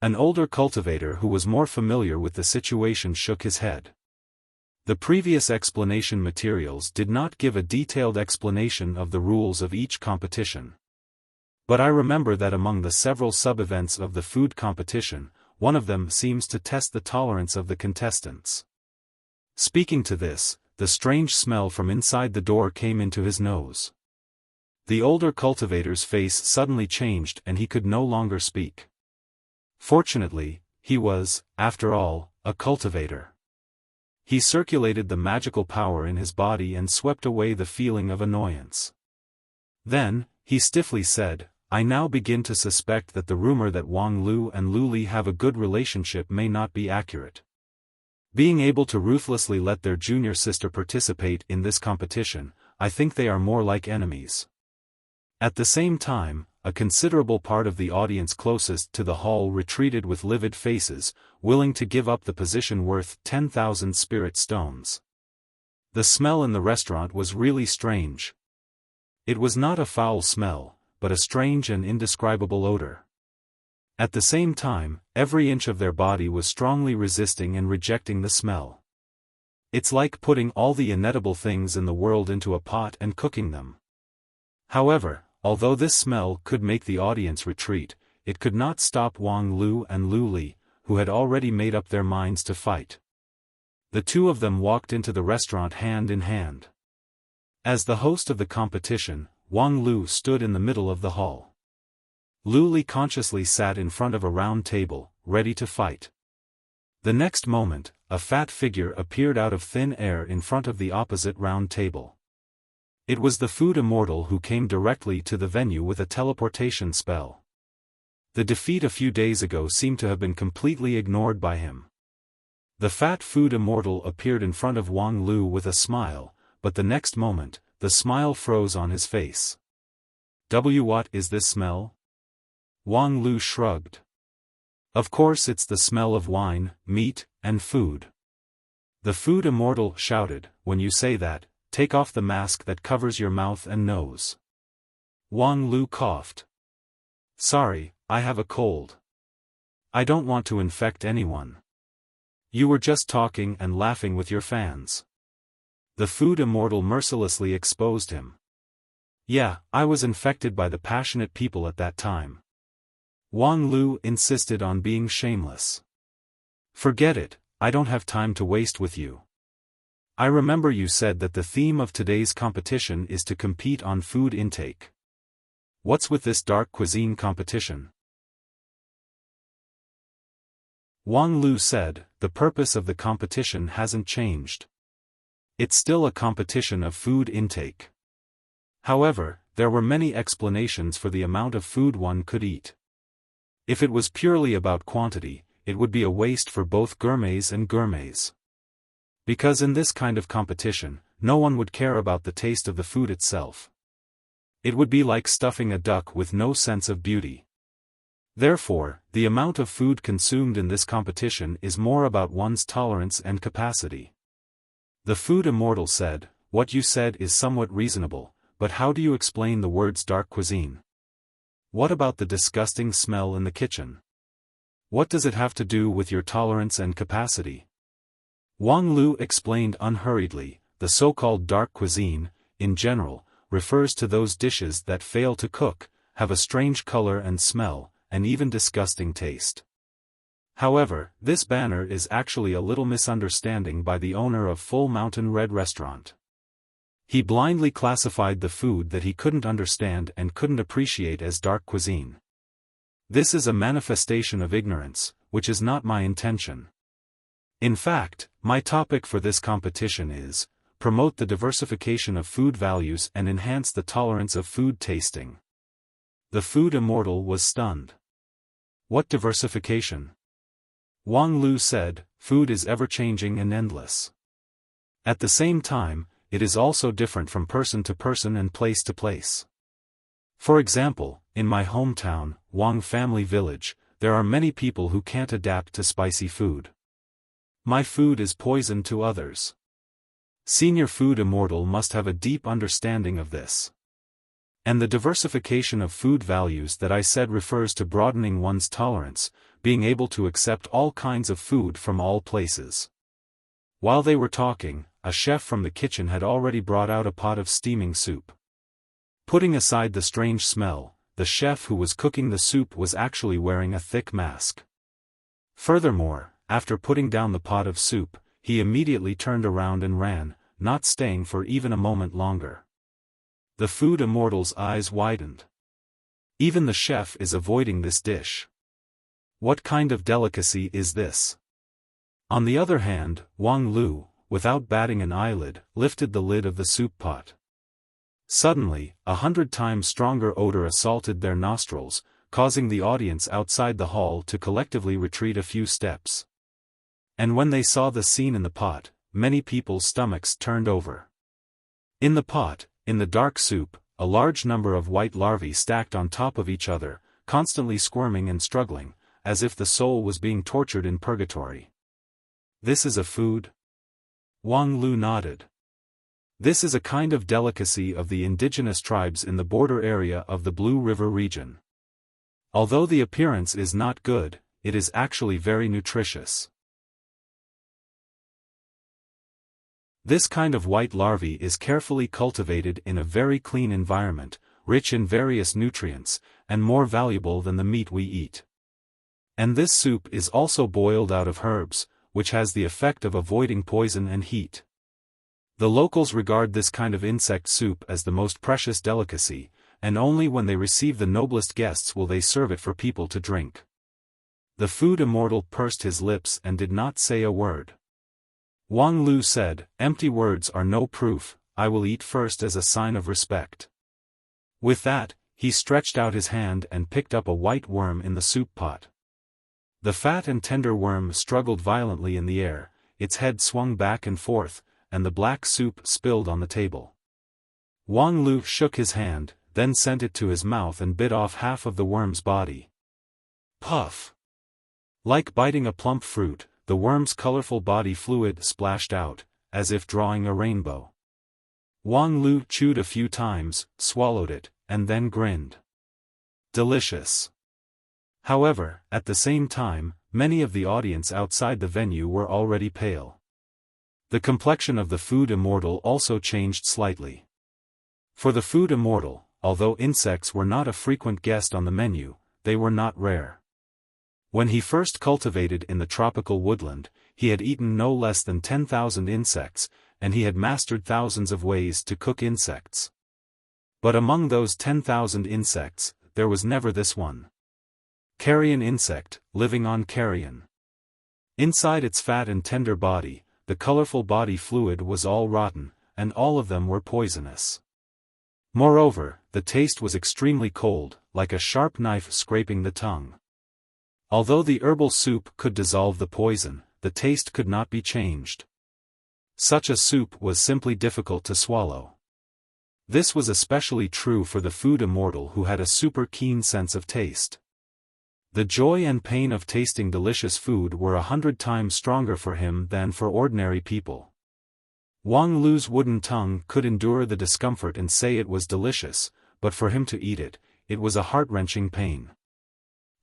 An older cultivator who was more familiar with the situation shook his head. The previous explanation materials did not give a detailed explanation of the rules of each competition. But I remember that among the several sub-events of the food competition, one of them seems to test the tolerance of the contestants. Speaking to this, the strange smell from inside the door came into his nose. The older cultivator's face suddenly changed and he could no longer speak. Fortunately, he was, after all, a cultivator. He circulated the magical power in his body and swept away the feeling of annoyance. Then, he stiffly said, "I now begin to suspect that the rumor that Wang Lu and Luli have a good relationship may not be accurate. Being able to ruthlessly let their junior sister participate in this competition, I think they are more like enemies." At the same time, a considerable part of the audience closest to the hall retreated with livid faces, willing to give up the position worth 10,000 spirit stones. The smell in the restaurant was really strange. It was not a foul smell, but a strange and indescribable odor. At the same time, every inch of their body was strongly resisting and rejecting the smell. It's like putting all the inedible things in the world into a pot and cooking them. However, although this smell could make the audience retreat, it could not stop Wang Lu and Luli, who had already made up their minds to fight. The two of them walked into the restaurant hand in hand. As the host of the competition, Wang Lu stood in the middle of the hall. Lu consciously sat in front of a round table, ready to fight. The next moment, a fat figure appeared out of thin air in front of the opposite round table. It was the food immortal who came directly to the venue with a teleportation spell. The defeat a few days ago seemed to have been completely ignored by him. The fat food immortal appeared in front of Wang Lu with a smile, but the next moment, the smile froze on his face. What is this smell? Wang Lu shrugged. Of course it's the smell of wine, meat, and food. The food immortal shouted, when you say that, take off the mask that covers your mouth and nose. Wang Lu coughed. Sorry, I have a cold. I don't want to infect anyone. You were just talking and laughing with your fans. The food immortal mercilessly exposed him. Yeah, I was infected by the passionate people at that time. Wang Lu insisted on being shameless. Forget it, I don't have time to waste with you. I remember you said that the theme of today's competition is to compete on food intake. What's with this dark cuisine competition? Wang Lu said, the purpose of the competition hasn't changed. It's still a competition of food intake. However, there were many explanations for the amount of food one could eat. If it was purely about quantity, it would be a waste for both gourmets and gourmets. Because in this kind of competition, no one would care about the taste of the food itself. It would be like stuffing a duck with no sense of beauty. Therefore, the amount of food consumed in this competition is more about one's tolerance and capacity. The food immortal said, what you said is somewhat reasonable, but how do you explain the words dark cuisine? What about the disgusting smell in the kitchen? What does it have to do with your tolerance and capacity? Wang Lu explained unhurriedly, the so-called dark cuisine, in general, refers to those dishes that fail to cook, have a strange color and smell, and even disgusting taste. However, this banner is actually a little misunderstanding by the owner of Full Mountain Red Restaurant. He blindly classified the food that he couldn't understand and couldn't appreciate as dark cuisine. This is a manifestation of ignorance, which is not my intention. In fact, my topic for this competition is, promote the diversification of food values and enhance the tolerance of food tasting. The food immortal was stunned. What diversification? Wang Lu said, food is ever-changing and endless. At the same time, it is also different from person to person and place to place. For example, in my hometown, Wang Family Village, there are many people who can't adapt to spicy food. My food is poison to others. Senior Food Immortal must have a deep understanding of this. And the diversification of food values that I said refers to broadening one's tolerance, being able to accept all kinds of food from all places. While they were talking, a chef from the kitchen had already brought out a pot of steaming soup. Putting aside the strange smell, the chef who was cooking the soup was actually wearing a thick mask. Furthermore, after putting down the pot of soup, he immediately turned around and ran, not staying for even a moment longer. The food immortal's eyes widened. Even the chef is avoiding this dish. What kind of delicacy is this? On the other hand, Wang Lu, without batting an eyelid, lifted the lid of the soup pot. Suddenly, 100 times stronger odor assaulted their nostrils, causing the audience outside the hall to collectively retreat a few steps. And when they saw the scene in the pot, many people's stomachs turned over. In the pot, in the dark soup, a large number of white larvae stacked on top of each other, constantly squirming and struggling, as if the soul was being tortured in purgatory. This is a food? Wang Lu nodded. This is a kind of delicacy of the indigenous tribes in the border area of the Blue River region. Although the appearance is not good, it is actually very nutritious. This kind of white larvae is carefully cultivated in a very clean environment, rich in various nutrients, and more valuable than the meat we eat. And this soup is also boiled out of herbs, which has the effect of avoiding poison and heat. The locals regard this kind of insect soup as the most precious delicacy, and only when they receive the noblest guests will they serve it for people to drink. The food immortal pursed his lips and did not say a word. Wang Lu said, "Empty words are no proof, I will eat first as a sign of respect." With that, he stretched out his hand and picked up a white worm in the soup pot. The fat and tender worm struggled violently in the air, its head swung back and forth, and the black soup spilled on the table. Wang Lu shook his hand, then sent it to his mouth and bit off half of the worm's body. Puff! Like biting a plump fruit, the worm's colorful body fluid splashed out, as if drawing a rainbow. Wang Lu chewed a few times, swallowed it, and then grinned. Delicious. However, at the same time, many of the audience outside the venue were already pale. The complexion of the food immortal also changed slightly. For the food immortal, although insects were not a frequent guest on the menu, they were not rare. When he first cultivated in the tropical woodland, he had eaten no less than 10,000 insects, and he had mastered thousands of ways to cook insects. But among those 10,000 insects, there was never this one. Carrion insect, living on carrion. Inside its fat and tender body, the colorful body fluid was all rotten, and all of them were poisonous. Moreover, the taste was extremely cold, like a sharp knife scraping the tongue. Although the herbal soup could dissolve the poison, the taste could not be changed. Such a soup was simply difficult to swallow. This was especially true for the food immortal who had a super keen sense of taste. The joy and pain of tasting delicious food were 100 times stronger for him than for ordinary people. Wang Lu's wooden tongue could endure the discomfort and say it was delicious, but for him to eat it, it was a heart-wrenching pain.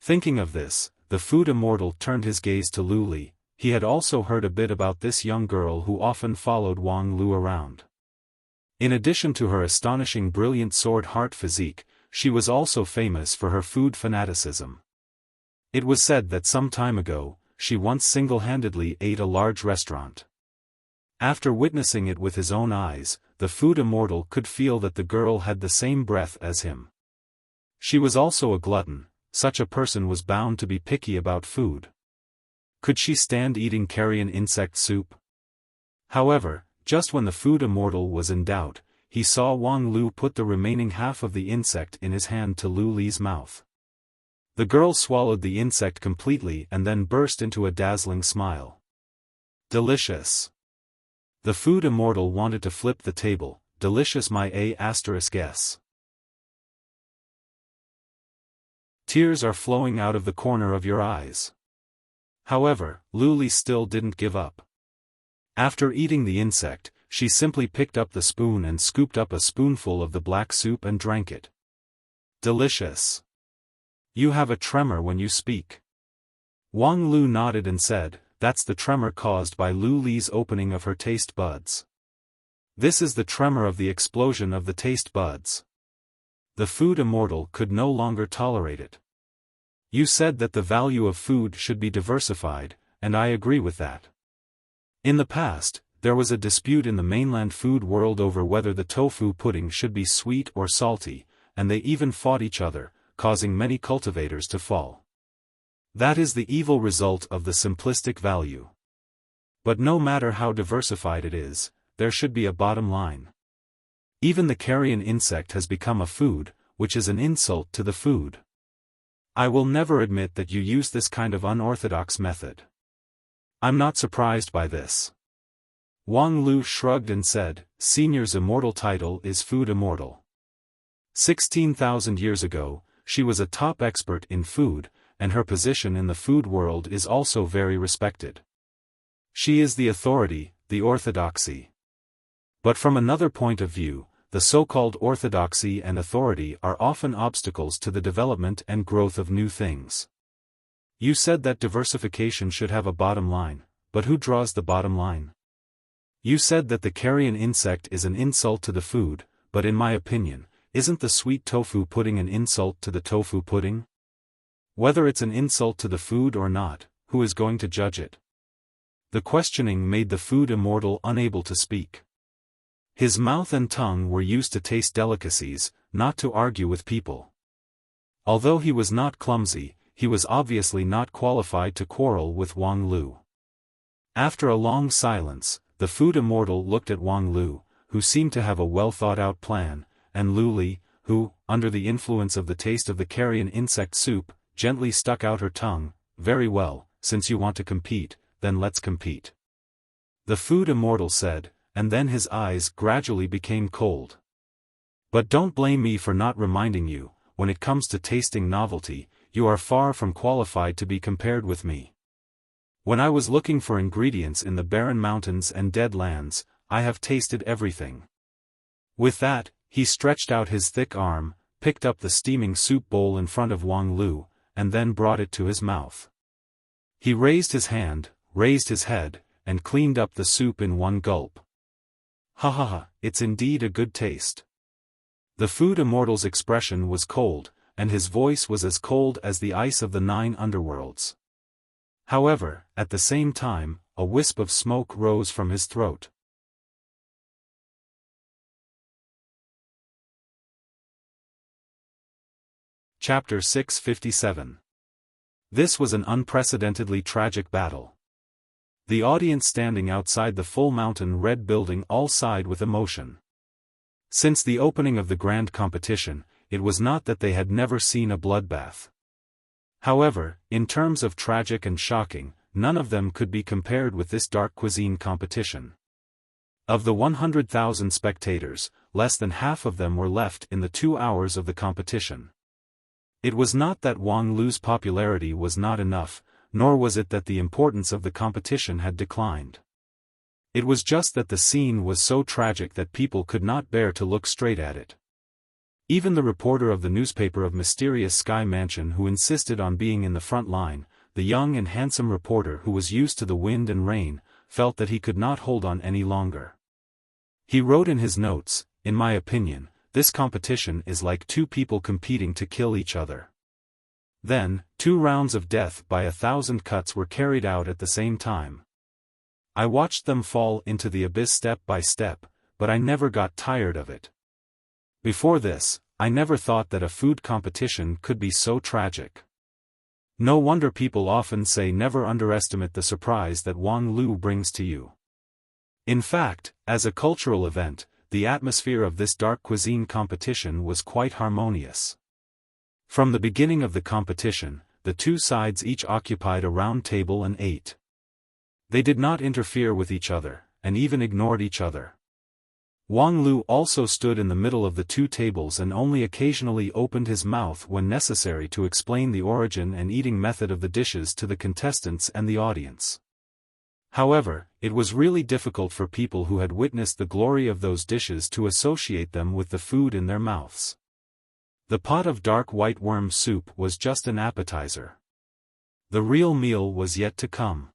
Thinking of this, the food immortal turned his gaze to Lu Li. He had also heard a bit about this young girl who often followed Wang Lu around. In addition to her astonishing brilliant sword-heart physique, she was also famous for her food fanaticism. It was said that some time ago, she once single-handedly ate a large restaurant. After witnessing it with his own eyes, the food immortal could feel that the girl had the same breath as him. She was also a glutton. Such a person was bound to be picky about food. Could she stand eating carrion insect soup? However, just when the food immortal was in doubt, he saw Wang Lu put the remaining half of the insect in his hand to Lu Li's mouth. The girl swallowed the insect completely and then burst into a dazzling smile. Delicious. The food immortal wanted to flip the table. Delicious my A*S. Tears are flowing out of the corner of your eyes. However, Lu Li still didn't give up. After eating the insect, she simply picked up the spoon and scooped up a spoonful of the black soup and drank it. Delicious. You have a tremor when you speak. Wang Lu nodded and said, "That's the tremor caused by Lu Li's opening of her taste buds. This is the tremor of the explosion of the taste buds." The food immortal could no longer tolerate it. You said that the value of food should be diversified, and I agree with that. In the past, there was a dispute in the mainland food world over whether the tofu pudding should be sweet or salty, and they even fought each other, causing many cultivators to fall. That is the evil result of the simplistic value. But no matter how diversified it is, there should be a bottom line. Even the carrion insect has become a food, which is an insult to the food. I will never admit that you use this kind of unorthodox method. I'm not surprised by this. Wang Lu shrugged and said, "Senior's immortal title is Food Immortal. 16,000 years ago, she was a top expert in food, and her position in the food world is also very respected. She is the authority, the orthodoxy. But from another point of view, the so-called orthodoxy and authority are often obstacles to the development and growth of new things. You said that diversification should have a bottom line, but who draws the bottom line? You said that the carrion insect is an insult to the food, but in my opinion, isn't the sweet tofu pudding an insult to the tofu pudding? Whether it's an insult to the food or not, who is going to judge it?" The questioning made the food immortal unable to speak. His mouth and tongue were used to taste delicacies, not to argue with people. Although he was not clumsy, he was obviously not qualified to quarrel with Wang Lu. After a long silence, the food immortal looked at Wang Lu, who seemed to have a well-thought-out plan, and Lu Li, who, under the influence of the taste of the carrion insect soup, gently stuck out her tongue. "Very well, since you want to compete, then let's compete," the food immortal said, and then his eyes gradually became cold. "But don't blame me for not reminding you, when it comes to tasting novelty, you are far from qualified to be compared with me. When I was looking for ingredients in the barren mountains and dead lands, I have tasted everything." With that, he stretched out his thick arm, picked up the steaming soup bowl in front of Wang Lu, and then brought it to his mouth. He raised his hand, raised his head, and cleaned up the soup in one gulp. "Ha ha ha, it's indeed a good taste." The food immortal's expression was cold, and his voice was as cold as the ice of the 9 underworlds. However, at the same time, a wisp of smoke rose from his throat. Chapter 657. This was an unprecedentedly tragic battle. The audience standing outside the full mountain red building all sighed with emotion. Since the opening of the grand competition, it was not that they had never seen a bloodbath. However, in terms of tragic and shocking, none of them could be compared with this dark cuisine competition. Of the 100,000 spectators, less than half of them were left in the 2 hours of the competition. It was not that Wang Lu's popularity was not enough, nor was it that the importance of the competition had declined. It was just that the scene was so tragic that people could not bear to look straight at it. Even the reporter of the newspaper of Mysterious Sky Mansion who insisted on being in the front line, the young and handsome reporter who was used to the wind and rain, felt that he could not hold on any longer. He wrote in his notes, "In my opinion, this competition is like 2 people competing to kill each other." Then, 2 rounds of death by 1,000 cuts were carried out at the same time. I watched them fall into the abyss step by step, but I never got tired of it. Before this, I never thought that a food competition could be so tragic. No wonder people often say never underestimate the surprise that Wang Lu brings to you. In fact, as a cultural event, the atmosphere of this dark cuisine competition was quite harmonious. From the beginning of the competition, the 2 sides each occupied a round table and ate. They did not interfere with each other, and even ignored each other. Wang Lu also stood in the middle of the 2 tables and only occasionally opened his mouth when necessary to explain the origin and eating method of the dishes to the contestants and the audience. However, it was really difficult for people who had witnessed the glory of those dishes to associate them with the food in their mouths. The pot of dark white worm soup was just an appetizer. The real meal was yet to come.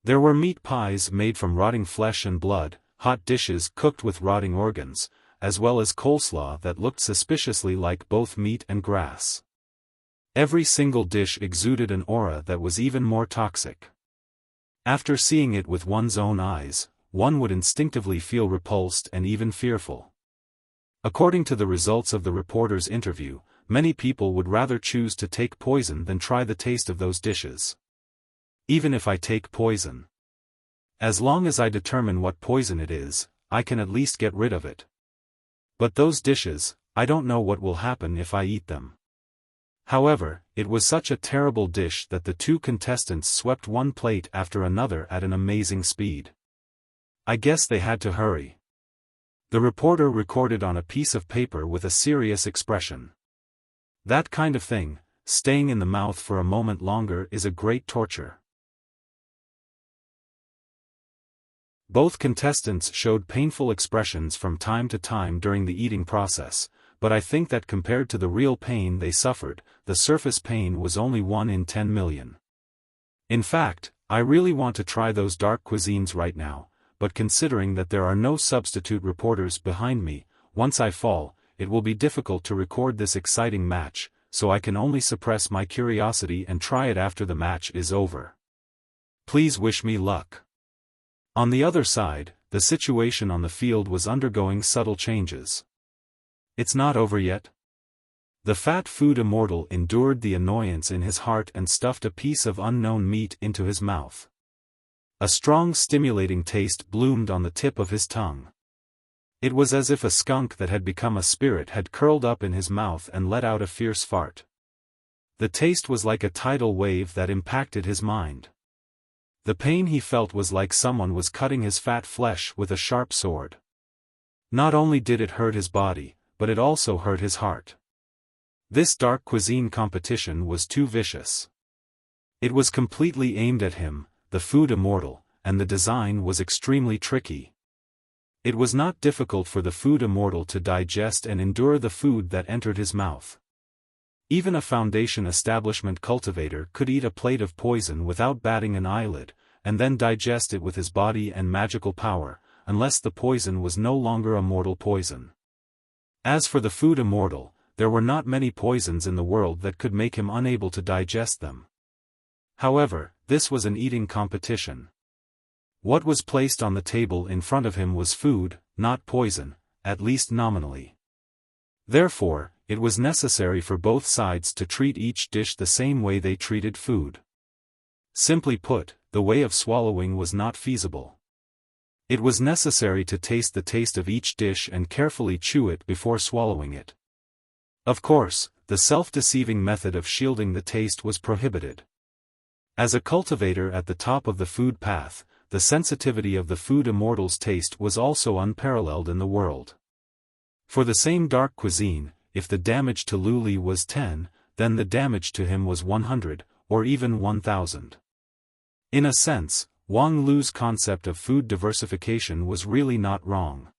There were meat pies made from rotting flesh and blood, hot dishes cooked with rotting organs, as well as coleslaw that looked suspiciously like both meat and grass. Every single dish exuded an aura that was even more toxic. After seeing it with one's own eyes, one would instinctively feel repulsed and even fearful. According to the results of the reporter's interview, many people would rather choose to take poison than try the taste of those dishes. Even if I take poison, as long as I determine what poison it is, I can at least get rid of it. But those dishes, I don't know what will happen if I eat them. However, it was such a terrible dish that the 2 contestants swept one plate after another at an amazing speed. I guess they had to hurry. The reporter recorded on a piece of paper with a serious expression. That kind of thing, staying in the mouth for a moment longer, is a great torture. Both contestants showed painful expressions from time to time during the eating process, but I think that compared to the real pain they suffered, the surface pain was only 1 in 10 million. In fact, I really want to try those dark cuisines right now, but considering that there are no substitute reporters behind me, once I fall, it will be difficult to record this exciting match, so I can only suppress my curiosity and try it after the match is over. Please wish me luck. On the other side, the the situation on the field was undergoing subtle changes. It's not over yet? The fat food immortal endured the annoyance in his heart and stuffed a piece of unknown meat into his mouth. A strong stimulating taste bloomed on the tip of his tongue. It was as if a skunk that had become a spirit had curled up in his mouth and let out a fierce fart. The taste was like a tidal wave that impacted his mind. The pain he felt was like someone was cutting his fat flesh with a sharp sword. Not only did it hurt his body, but it also hurt his heart. This dark cuisine competition was too vicious. It was completely aimed at him, the food immortal, and the design was extremely tricky. It was not difficult for the food immortal to digest and endure the food that entered his mouth. Even a Foundation establishment cultivator could eat a plate of poison without batting an eyelid, and then digest it with his body and magical power, unless the poison was no longer a mortal poison. As for the food immortal, there were not many poisons in the world that could make him unable to digest them. However, this was an eating competition. What was placed on the table in front of him was food, not poison, at least nominally. Therefore, it was necessary for both sides to treat each dish the same way they treated food. Simply put, the way of swallowing was not feasible. It was necessary to taste the taste of each dish and carefully chew it before swallowing it. Of course, the self-deceiving method of shielding the taste was prohibited. As a cultivator at the top of the food path, the sensitivity of the food immortal's taste was also unparalleled in the world. For the same dark cuisine, if the damage to Luli was 10, then the damage to him was 100, or even 1000. In a sense, Wang Lu's concept of food diversification was really not wrong.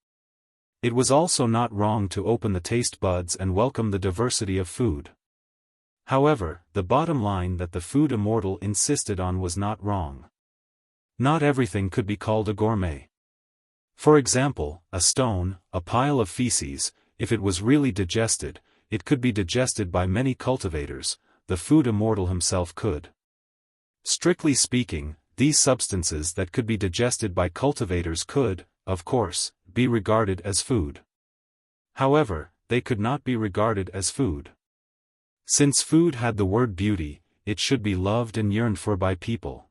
It was also not wrong to open the taste buds and welcome the diversity of food. However, the bottom line that the food immortal insisted on was not wrong. Not everything could be called a gourmet. For example, a stone, a pile of feces, if it was really digested, it could be digested by many cultivators, the food immortal himself could. Strictly speaking, these substances that could be digested by cultivators could, of course, be regarded as food. However, they could not be regarded as food. Since food had the word beauty, it should be loved and yearned for by people.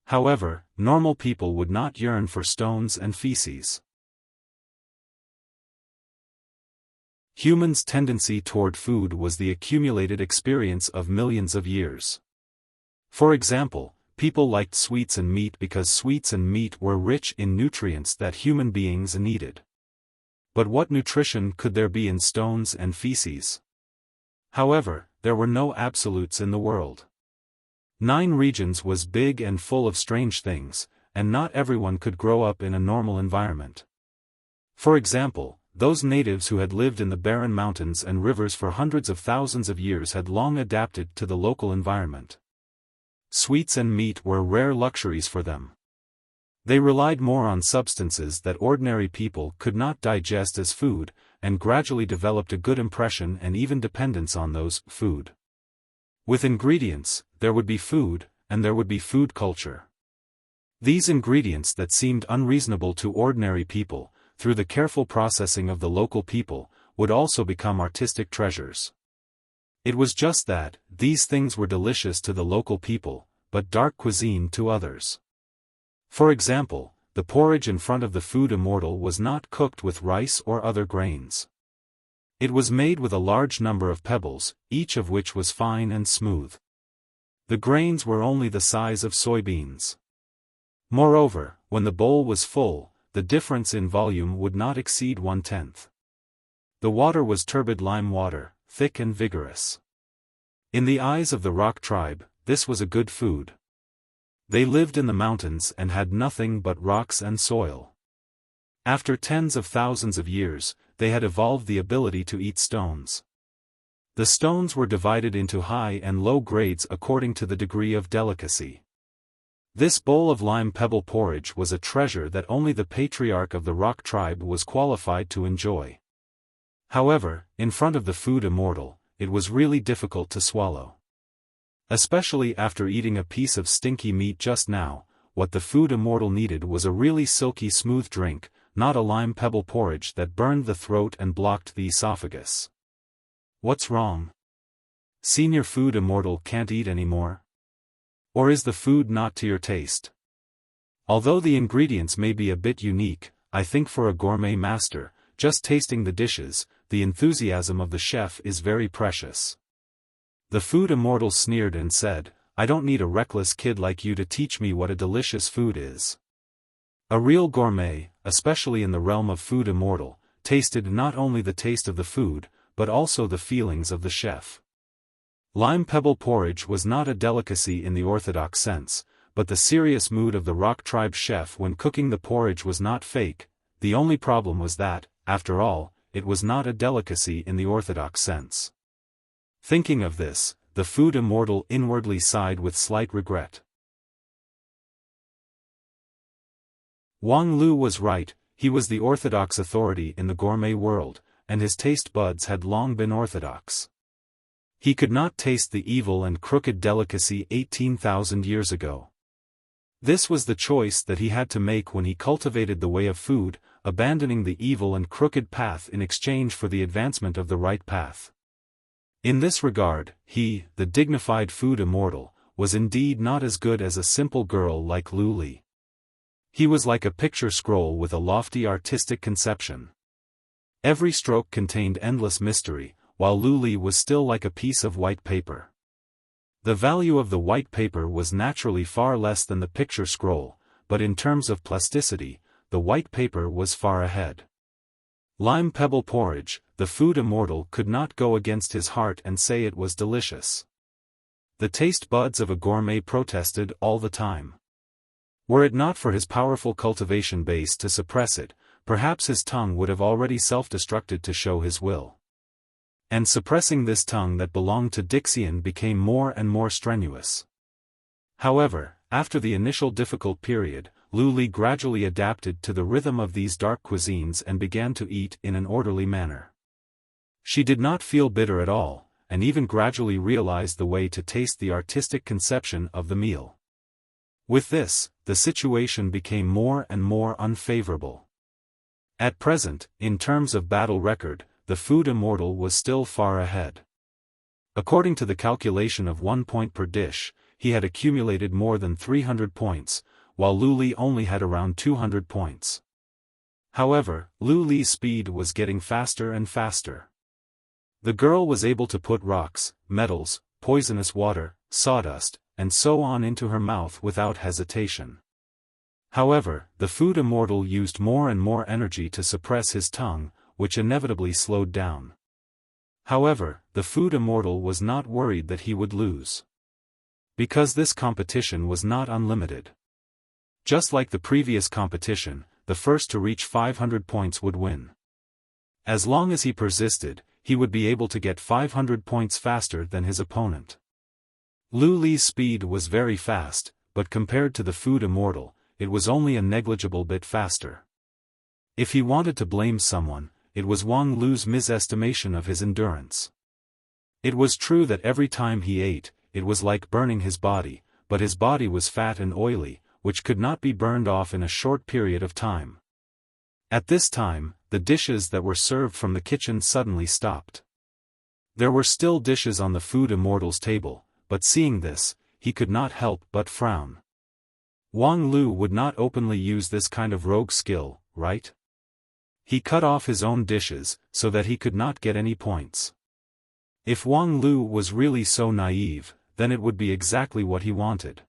However, normal people would not yearn for stones and feces. Humans' tendency toward food was the accumulated experience of millions of years. For example, people liked sweets and meat because sweets and meat were rich in nutrients that human beings needed. But what nutrition could there be in stones and feces? However, there were no absolutes in the world. 9 regions was big and full of strange things, and not everyone could grow up in a normal environment. For example, those natives who had lived in the barren mountains and rivers for hundreds of thousands of years had long adapted to the local environment. Sweets and meat were rare luxuries for them. They relied more on substances that ordinary people could not digest as food, and gradually developed a good impression and even dependence on those food. With ingredients, there would be food, and there would be food culture. These ingredients that seemed unreasonable to ordinary people, through the careful processing of the local people, would also become artistic treasures. It was just that, these things were delicious to the local people, but dark cuisine to others. For example, the porridge in front of the food immortal was not cooked with rice or other grains. It was made with a large number of pebbles, each of which was fine and smooth. The grains were only the size of soybeans. Moreover, when the bowl was full, the difference in volume would not exceed 1/10. The water was turbid lime water, thick and vigorous. In the eyes of the rock tribe, this was a good food. They lived in the mountains and had nothing but rocks and soil. After tens of thousands of years, they had evolved the ability to eat stones. The stones were divided into high and low grades according to the degree of delicacy. This bowl of lime pebble porridge was a treasure that only the patriarch of the rock tribe was qualified to enjoy. However, in front of the food immortal, it was really difficult to swallow. Especially after eating a piece of stinky meat just now, what the food immortal needed was a really silky smooth drink, not a lime pebble porridge that burned the throat and blocked the esophagus. What's wrong? Senior food immortal can't eat anymore? Or is the food not to your taste? Although the ingredients may be a bit unique, I think for a gourmet master, just tasting the dishes, the enthusiasm of the chef is very precious. The food immortal sneered and said, I don't need a reckless kid like you to teach me what a delicious food is. A real gourmet, especially in the realm of food immortal, tasted not only the taste of the food, but also the feelings of the chef. Lime pebble porridge was not a delicacy in the orthodox sense, but the serious mood of the rock tribe chef when cooking the porridge was not fake. The only problem was that, after all, it was not a delicacy in the orthodox sense. Thinking of this, the food immortal inwardly sighed with slight regret. Wang Lu was right, he was the orthodox authority in the gourmet world, and his taste buds had long been orthodox. He could not taste the evil and crooked delicacy 18,000 years ago. This was the choice that he had to make when he cultivated the way of food, abandoning the evil and crooked path in exchange for the advancement of the right path. In this regard, he, the dignified food immortal, was indeed not as good as a simple girl like Lu Li. He was like a picture scroll with a lofty artistic conception. Every stroke contained endless mystery, while Lu Li was still like a piece of white paper. The value of the white paper was naturally far less than the picture scroll, but in terms of plasticity, the white paper was far ahead. Lime pebble porridge, the food immortal could not go against his heart and say it was delicious. The taste buds of a gourmet protested all the time. Were it not for his powerful cultivation base to suppress it, perhaps his tongue would have already self-destructed to show his will. And suppressing this tongue that belonged to Dixian became more and more strenuous. However, after the initial difficult period, Lu Li gradually adapted to the rhythm of these dark cuisines and began to eat in an orderly manner. She did not feel bitter at all, and even gradually realized the way to taste the artistic conception of the meal. With this, the situation became more and more unfavorable. At present, in terms of battle record, the food immortal was still far ahead. According to the calculation of 1 point per dish, he had accumulated more than 300 points, while Lu Li only had around 200 points. However, Lu Li's speed was getting faster and faster. The girl was able to put rocks, metals, poisonous water, sawdust, and so on into her mouth without hesitation. However, the food immortal used more and more energy to suppress his tongue, which inevitably slowed down. However, the food immortal was not worried that he would lose. Because this competition was not unlimited. Just like the previous competition, the first to reach 500 points would win. As long as he persisted, he would be able to get 500 points faster than his opponent. Lu Li's speed was very fast, but compared to the food immortal, it was only a negligible bit faster. If he wanted to blame someone, it was Wang Lu's misestimation of his endurance. It was true that every time he ate, it was like burning his body, but his body was fat and oily, which could not be burned off in a short period of time. At this time, the dishes that were served from the kitchen suddenly stopped. There were still dishes on the food immortal's table, but seeing this, he could not help but frown. Wang Lu would not openly use this kind of rogue skill, right? He cut off his own dishes, so that he could not get any points. If Wang Lu was really so naive, then it would be exactly what he wanted.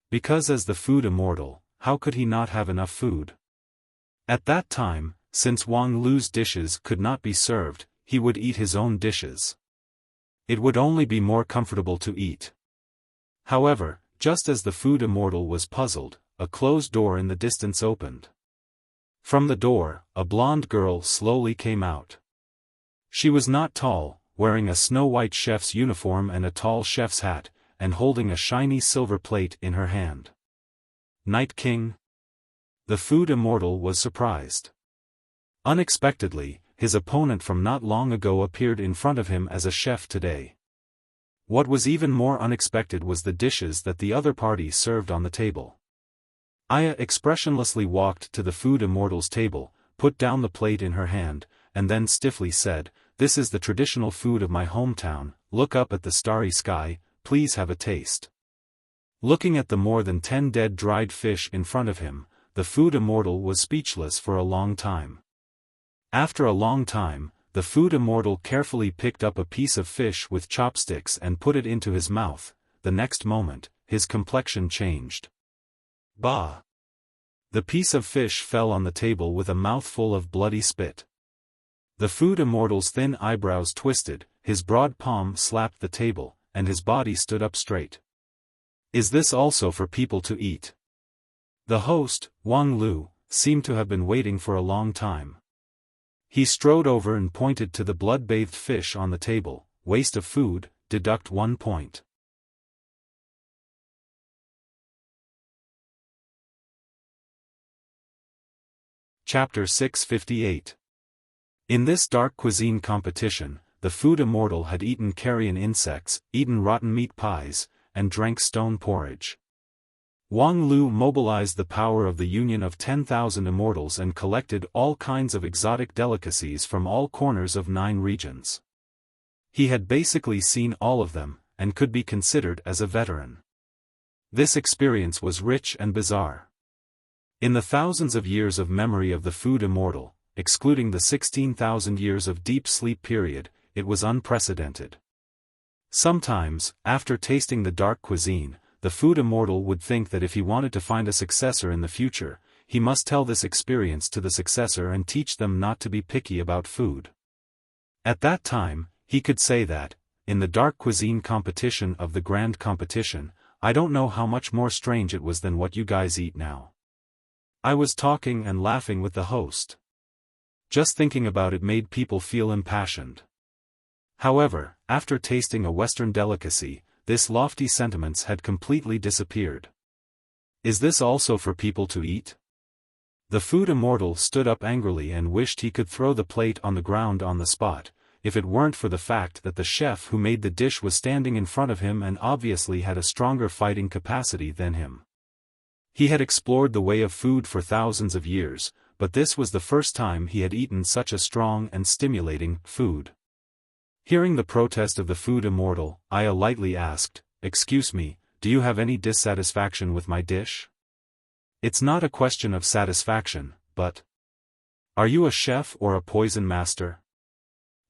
Because as the food immortal, how could he not have enough food? At that time, since Wang Lu's dishes could not be served, he would eat his own dishes. It would only be more comfortable to eat. However, just as the food immortal was puzzled, a closed door in the distance opened. From the door, a blonde girl slowly came out. She was not tall, wearing a snow-white chef's uniform and a tall chef's hat, and holding a shiny silver plate in her hand. Night King? The food immortal was surprised. Unexpectedly, his opponent from not long ago appeared in front of him as a chef today. What was even more unexpected was the dishes that the other party served on the table. Aya expressionlessly walked to the food immortal's table, put down the plate in her hand, and then stiffly said, "This is the traditional food of my hometown, look up at the starry sky, please have a taste." Looking at the more than 10 dead dried fish in front of him, the food immortal was speechless for a long time. After a long time, the food immortal carefully picked up a piece of fish with chopsticks and put it into his mouth. The next moment, his complexion changed. Bah! The piece of fish fell on the table with a mouthful of bloody spit. The food immortal's thin eyebrows twisted, his broad palm slapped the table, and his body stood up straight. "Is this also for people to eat?" The host, Wang Lu, seemed to have been waiting for a long time. He strode over and pointed to the blood-bathed fish on the table. "Waste of food, deduct 1 point. Chapter 658. In this dark cuisine competition, the food immortal had eaten carrion insects, eaten rotten meat pies, and drank stone porridge. Wang Lu mobilized the power of the union of 10,000 immortals and collected all kinds of exotic delicacies from all corners of 9 regions. He had basically seen all of them, and could be considered as a veteran. This experience was rich and bizarre. In the thousands of years of memory of the food immortal, excluding the 16,000 years of deep sleep period, it was unprecedented. Sometimes, after tasting the dark cuisine, the food immortal would think that if he wanted to find a successor in the future, he must tell this experience to the successor and teach them not to be picky about food. At that time, he could say that, in the dark cuisine competition of the grand competition, "I don't know how much more strange it was than what you guys eat now. I was talking and laughing with the host. Just thinking about it made people feel impassioned." However, after tasting a Western delicacy, this lofty sentiments had completely disappeared. "Is this also for people to eat?" The food immortal stood up angrily and wished he could throw the plate on the ground on the spot, if it weren't for the fact that the chef who made the dish was standing in front of him and obviously had a stronger fighting capacity than him. He had explored the way of food for thousands of years, but this was the first time he had eaten such a strong and stimulating food. Hearing the protest of the food immortal, Aya lightly asked, "Excuse me, do you have any dissatisfaction with my dish?" "It's not a question of satisfaction, but... Are you a chef or a poison master?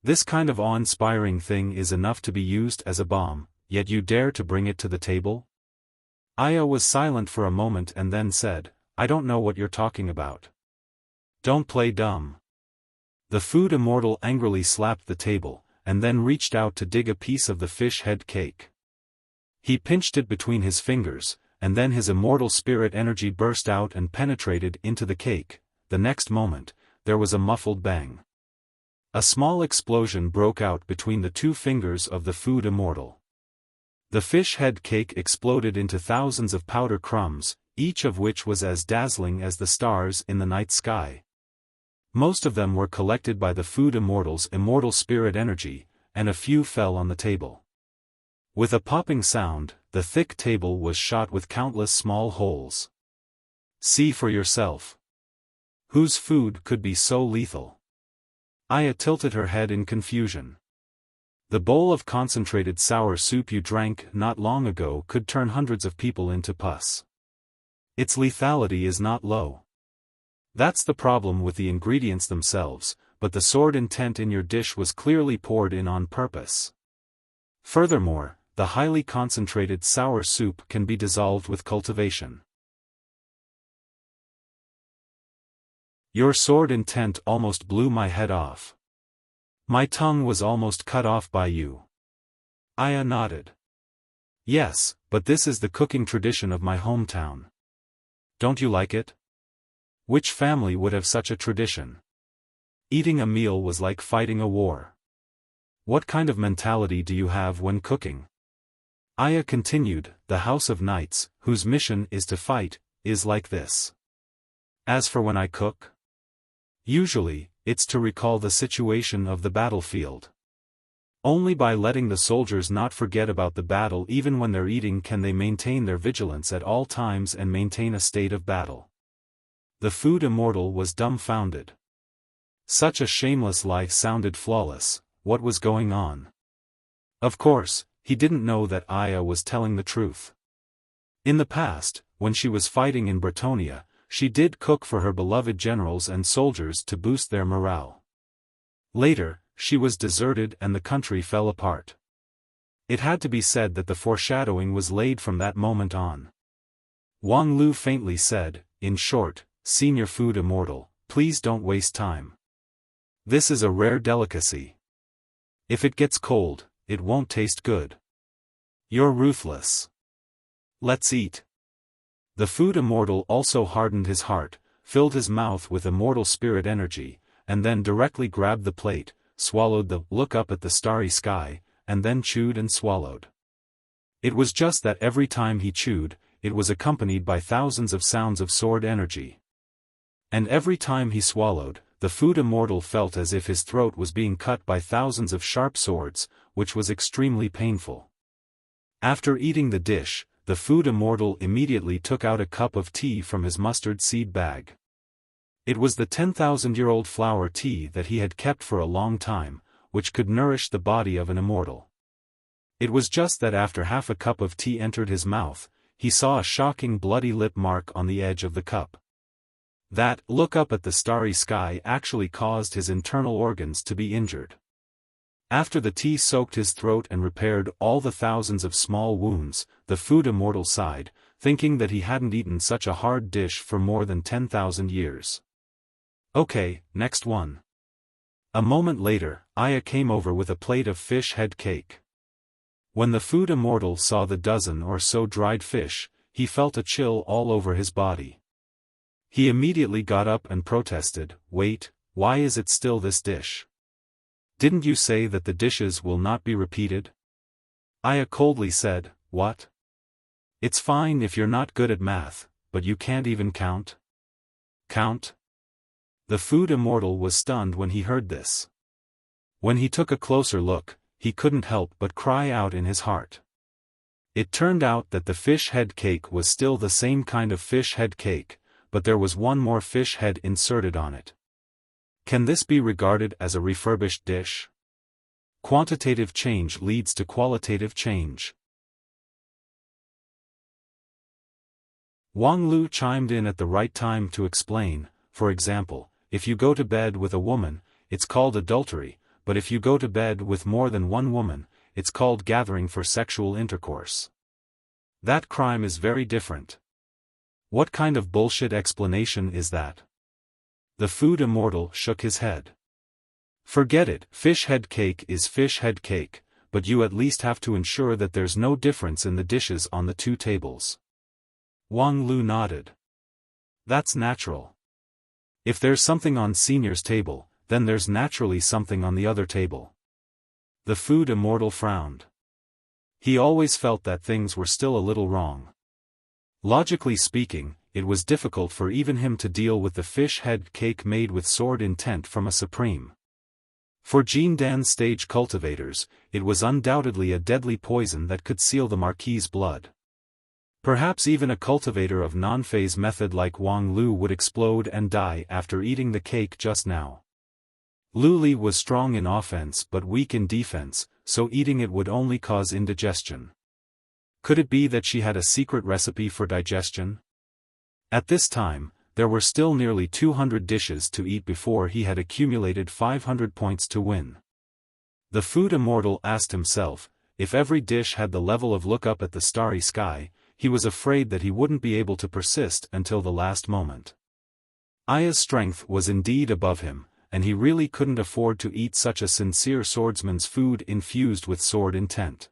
This kind of awe-inspiring thing is enough to be used as a bomb, yet you dare to bring it to the table?" Aya was silent for a moment and then said, "I don't know what you're talking about. Don't play dumb." The food immortal angrily slapped the table, and then reached out to dig a piece of the fish head cake. He pinched it between his fingers, and then his immortal spirit energy burst out and penetrated into the cake. The next moment, there was a muffled bang. A small explosion broke out between the 2 fingers of the food immortal. The fish head cake exploded into thousands of powder crumbs, each of which was as dazzling as the stars in the night sky. Most of them were collected by the food immortal's immortal spirit energy, and a few fell on the table. With a popping sound, the thick table was shot with countless small holes. "See for yourself. Whose food could be so lethal?" Aya tilted her head in confusion. "The bowl of concentrated sour soup you drank not long ago could turn hundreds of people into pus. Its lethality is not low. That's the problem with the ingredients themselves, but the sword intent in your dish was clearly poured in on purpose. Furthermore, the highly concentrated sour soup can be dissolved with cultivation. Your sword intent almost blew my head off. My tongue was almost cut off by you." Aya nodded. "Yes, but this is the cooking tradition of my hometown. Don't you like it? Which family would have such a tradition? Eating a meal was like fighting a war. What kind of mentality do you have when cooking?" Aya continued, "The House of Knights, whose mission is to fight, is like this. As for when I cook, usually, it's to recall the situation of the battlefield. Only by letting the soldiers not forget about the battle even when they're eating can they maintain their vigilance at all times and maintain a state of battle. The food immortal was dumbfounded. Such a shameless life sounded flawless. What was going on? Of course, he didn't know that Aya was telling the truth. In the past, when she was fighting in Bretonia, she did cook for her beloved generals and soldiers to boost their morale. Later, she was deserted and the country fell apart. It had to be said that the foreshadowing was laid from that moment on. Wang Lu faintly said, "In short, Senior Food Immortal, please don't waste time. This is a rare delicacy. If it gets cold, it won't taste good. You're ruthless. Let's eat." The food immortal also hardened his heart, filled his mouth with immortal spirit energy, and then directly grabbed the plate, swallowed the "look up at the starry sky," and then chewed and swallowed. It was just that every time he chewed, it was accompanied by thousands of sounds of sword energy. And every time he swallowed, the food immortal felt as if his throat was being cut by thousands of sharp swords, which was extremely painful. After eating the dish, the food immortal immediately took out a cup of tea from his mustard seed bag. It was the 10,000-year-old flower tea that he had kept for a long time, which could nourish the body of an immortal. It was just that after half a cup of tea entered his mouth, he saw a shocking bloody lip mark on the edge of the cup. That "look up at the starry sky" actually caused his internal organs to be injured. After the tea soaked his throat and repaired all the thousands of small wounds, the food immortal sighed, thinking that he hadn't eaten such a hard dish for more than 10,000 years. Okay, next one. A moment later, Aya came over with a plate of fish head cake. When the food immortal saw the dozen or so dried fish, he felt a chill all over his body. He immediately got up and protested, "Wait, why is it still this dish? Didn't you say that the dishes will not be repeated?" Aya coldly said, "What? It's fine if you're not good at math, but you can't even count? Count?" The food immortal was stunned when he heard this. When he took a closer look, he couldn't help but cry out in his heart. It turned out that the fish head cake was still the same kind of fish head cake, but there was one more fish head inserted on it. Can this be regarded as a refurbished dish? Quantitative change leads to qualitative change. Wang Lu chimed in at the right time to explain, for example, if you go to bed with a woman, it's called adultery, but if you go to bed with more than one woman, it's called gathering for sexual intercourse. That crime is very different. What kind of bullshit explanation is that? The food immortal shook his head. Forget it, fish head cake is fish head cake, but you at least have to ensure that there's no difference in the dishes on the two tables. Wang Lu nodded. That's natural. If there's something on Senior's table, then there's naturally something on the other table. The food immortal frowned. He always felt that things were still a little wrong. Logically speaking, it was difficult for even him to deal with the fish head cake made with sword intent from a supreme. For Jin Dan's stage cultivators, it was undoubtedly a deadly poison that could seal the Marquis's blood. Perhaps even a cultivator of non-phase method like Wang Lu would explode and die after eating the cake just now. Lu Li was strong in offense but weak in defense, so eating it would only cause indigestion. Could it be that she had a secret recipe for digestion? At this time, there were still nearly 200 dishes to eat before he had accumulated 500 points to win. The food immortal asked himself, if every dish had the level of look up at the starry sky, he was afraid that he wouldn't be able to persist until the last moment. Aya's strength was indeed above him, and he really couldn't afford to eat such a sincere swordsman's food infused with sword intent.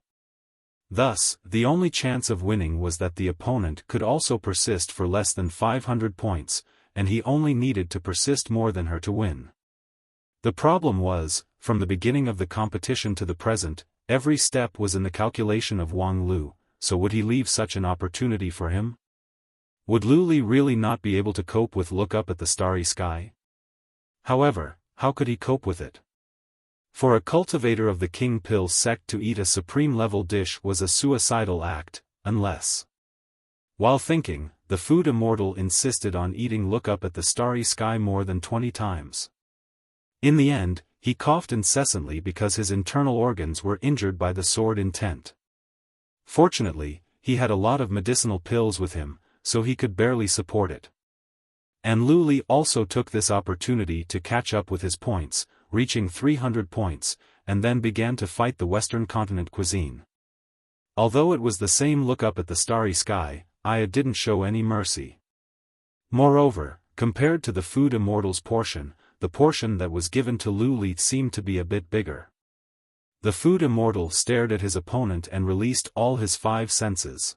Thus, the only chance of winning was that the opponent could also persist for less than 500 points, and he only needed to persist more than her to win. The problem was, from the beginning of the competition to the present, every step was in the calculation of Wang Lu, so would he leave such an opportunity for him? Would Lu Li really not be able to cope with look up at the starry sky? However, how could he cope with it? For a cultivator of the king pill sect to eat a supreme-level dish was a suicidal act, unless... While thinking, the food immortal insisted on eating look up at the starry sky more than 20 times. In the end, he coughed incessantly because his internal organs were injured by the sword intent. Fortunately, he had a lot of medicinal pills with him, so he could barely support it. And Lu Li also took this opportunity to catch up with his points, reaching 300 points, and then began to fight the Western continent cuisine. Although it was the same look up at the starry sky, Aya didn't show any mercy. Moreover, compared to the food immortal's portion, the portion that was given to Lu Li seemed to be a bit bigger. The food immortal stared at his opponent and released all his 5 senses.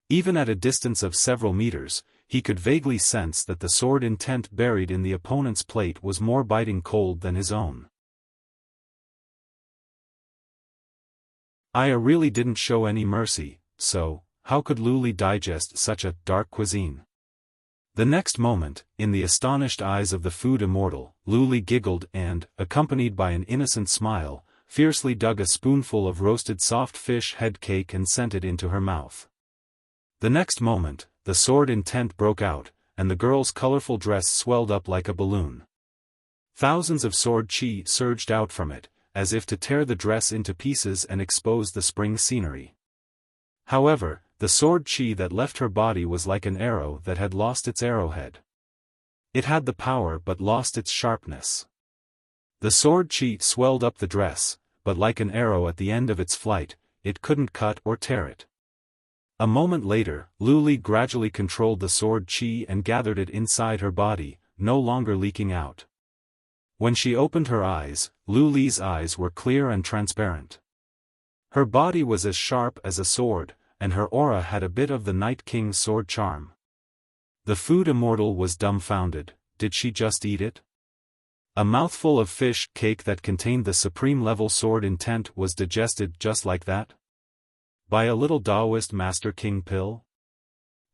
Even at a distance of several meters, he could vaguely sense that the sword intent buried in the opponent's plate was more biting cold than his own. Aya really didn't show any mercy, so, how could Lu Li digest such a dark cuisine? The next moment, in the astonished eyes of the food immortal, Lu Li giggled and, accompanied by an innocent smile, fiercely dug a spoonful of roasted soft fish head cake and sent it into her mouth. The next moment, the sword intent broke out, and the girl's colorful dress swelled up like a balloon. Thousands of sword chi surged out from it, as if to tear the dress into pieces and expose the spring scenery. However, the sword chi that left her body was like an arrow that had lost its arrowhead. It had the power but lost its sharpness. The sword chi swelled up the dress, but like an arrow at the end of its flight, it couldn't cut or tear it. A moment later, Lu Li gradually controlled the sword chi and gathered it inside her body, no longer leaking out. When she opened her eyes, Lu Li's eyes were clear and transparent. Her body was as sharp as a sword, and her aura had a bit of the Night King's sword charm. The food immortal was dumbfounded. Did she just eat it? A mouthful of fish cake that contained the supreme-level sword intent was digested just like that? By a little Taoist master king pill?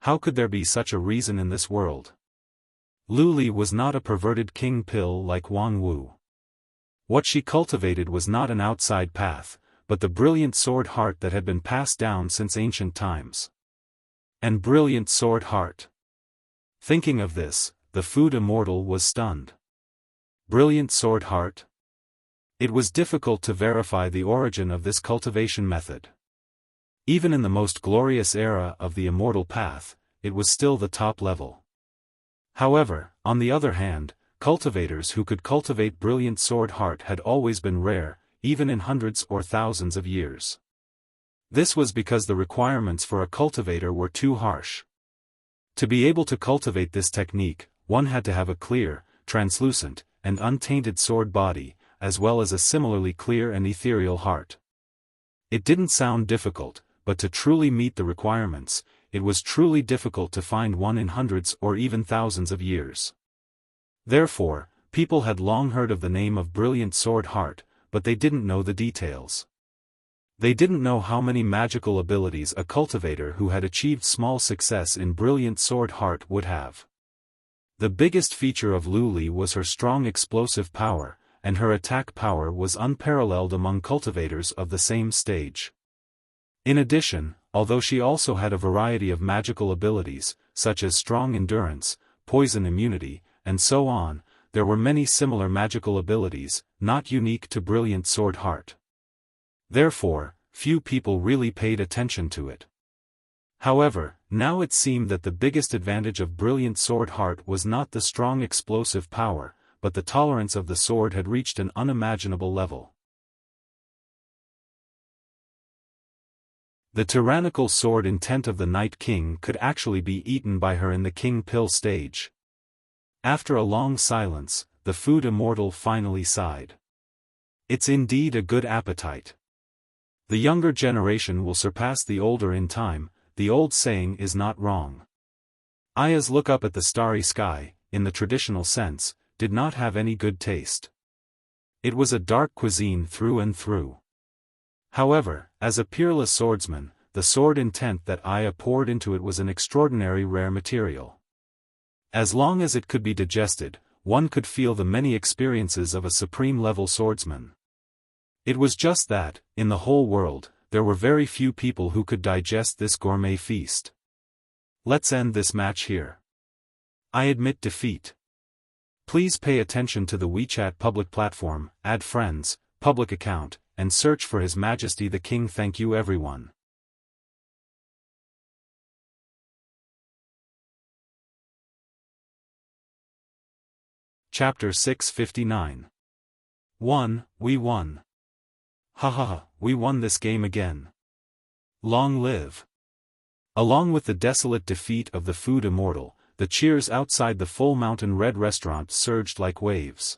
How could there be such a reason in this world? Lu Li was not a perverted king pill like Wang Wu. What she cultivated was not an outside path, but the brilliant sword heart that had been passed down since ancient times. And brilliant sword heart. Thinking of this, the food immortal was stunned. Brilliant sword heart? It was difficult to verify the origin of this cultivation method. Even in the most glorious era of the immortal path, it was still the top level. However, on the other hand, cultivators who could cultivate brilliant sword heart had always been rare, even in hundreds or thousands of years. This was because the requirements for a cultivator were too harsh. To be able to cultivate this technique, one had to have a clear, translucent, and untainted sword body, as well as a similarly clear and ethereal heart. It didn't sound difficult, but to truly meet the requirements, it was truly difficult to find one in hundreds or even thousands of years. Therefore, people had long heard of the name of brilliant sword heart, but they didn't know the details. They didn't know how many magical abilities a cultivator who had achieved small success in brilliant sword heart would have. The biggest feature of Lu Li was her strong explosive power, and her attack power was unparalleled among cultivators of the same stage. In addition, although she also had a variety of magical abilities, such as strong endurance, poison immunity, and so on, there were many similar magical abilities, not unique to brilliant sword heart. Therefore, few people really paid attention to it. However, now it seemed that the biggest advantage of brilliant sword heart was not the strong explosive power, but the tolerance of the sword had reached an unimaginable level. The tyrannical sword intent of the Night King could actually be eaten by her in the king pill stage. After a long silence, the food immortal finally sighed. It's indeed a good appetite. The younger generation will surpass the older in time, the old saying is not wrong. Aya's look up at the starry sky, in the traditional sense, did not have any good taste. It was a dark cuisine through and through. However, as a peerless swordsman, the sword intent that Aya poured into it was an extraordinary rare material. As long as it could be digested, one could feel the many experiences of a supreme-level swordsman. It was just that, in the whole world, there were very few people who could digest this gourmet feast. Let's end this match here. I admit defeat. Please pay attention to the WeChat public platform, add friends, public account, and search for His Majesty the King. Thank you everyone. Chapter 659. 1. We won. Haha, we won this game again. Long live. Along with the desolate defeat of the food immortal, the cheers outside the Full Mountain Red restaurant surged like waves.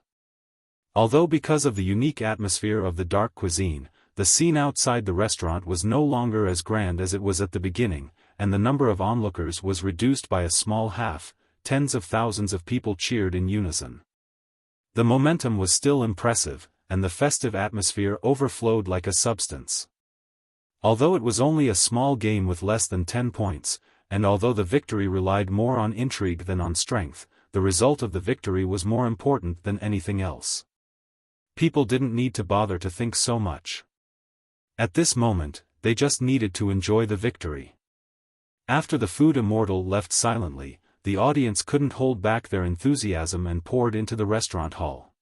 Although because of the unique atmosphere of the dark cuisine, the scene outside the restaurant was no longer as grand as it was at the beginning, and the number of onlookers was reduced by a small half, tens of thousands of people cheered in unison. The momentum was still impressive, and the festive atmosphere overflowed like a substance. Although it was only a small game with less than 10 points, and although the victory relied more on intrigue than on strength, the result of the victory was more important than anything else. People didn't need to bother to think so much. At this moment, they just needed to enjoy the victory. After the food immortal left silently, the audience couldn't hold back their enthusiasm and poured into the restaurant hall.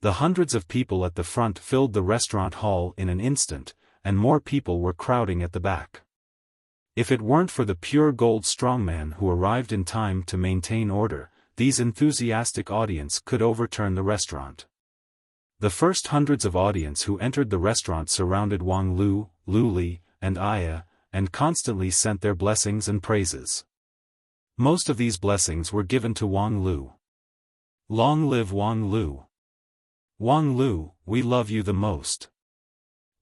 The hundreds of people at the front filled the restaurant hall in an instant, and more people were crowding at the back. If it weren't for the pure gold strongman who arrived in time to maintain order, these enthusiastic audience could overturn the restaurant. The first hundreds of audience who entered the restaurant surrounded Wang Lu, Lu Li, and Aya, and constantly sent their blessings and praises. Most of these blessings were given to Wang Lu. Long live Wang Lu. Wang Lu, we love you the most.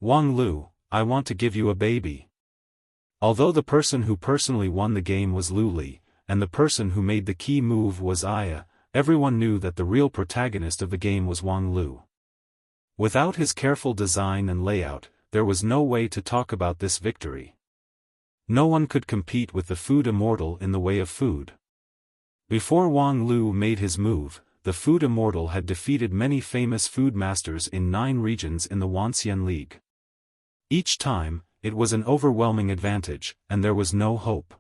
Wang Lu, I want to give you a baby. Although the person who personally won the game was Lu Li, and the person who made the key move was Aya, everyone knew that the real protagonist of the game was Wang Lu. Without his careful design and layout, there was no way to talk about this victory. No one could compete with the food immortal in the way of food. Before Wang Lu made his move, the food immortal had defeated many famous food masters in 9 regions in the Wuxia League. Each time, it was an overwhelming advantage, and there was no hope.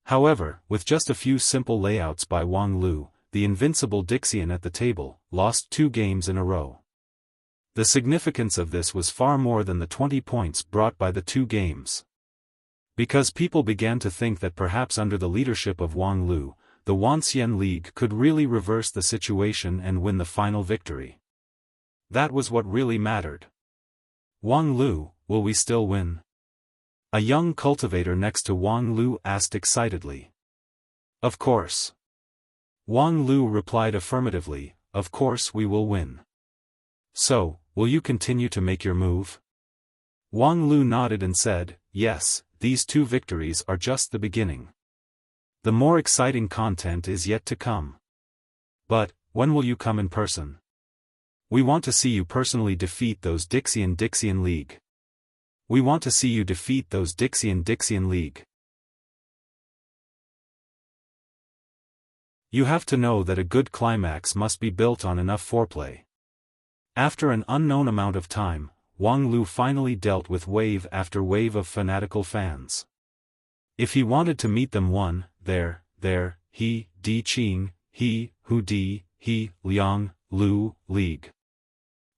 However, with just a few simple layouts by Wang Lu, the invincible Dixian at the table lost 2 games in a row. The significance of this was far more than the 20 points brought by the 2 games. Because people began to think that perhaps under the leadership of Wang Lu, the Wuxia League could really reverse the situation and win the final victory. That was what really mattered. Wang Lu, will we still win? A young cultivator next to Wang Lu asked excitedly. Of course. Wang Lu replied affirmatively, of course we will win. So, will you continue to make your move? Wang Lu nodded and said, yes, these 2 victories are just the beginning. The more exciting content is yet to come. But, when will you come in person? We want to see you personally defeat those Dixian League. We want to see you defeat those Dixian League. You have to know that a good climax must be built on enough foreplay. After an unknown amount of time, Wang Lu finally dealt with wave after wave of fanatical fans. If he wanted to meet them one, there, he, Di Qing, he, Hu Di, he, Liang, Lu, League.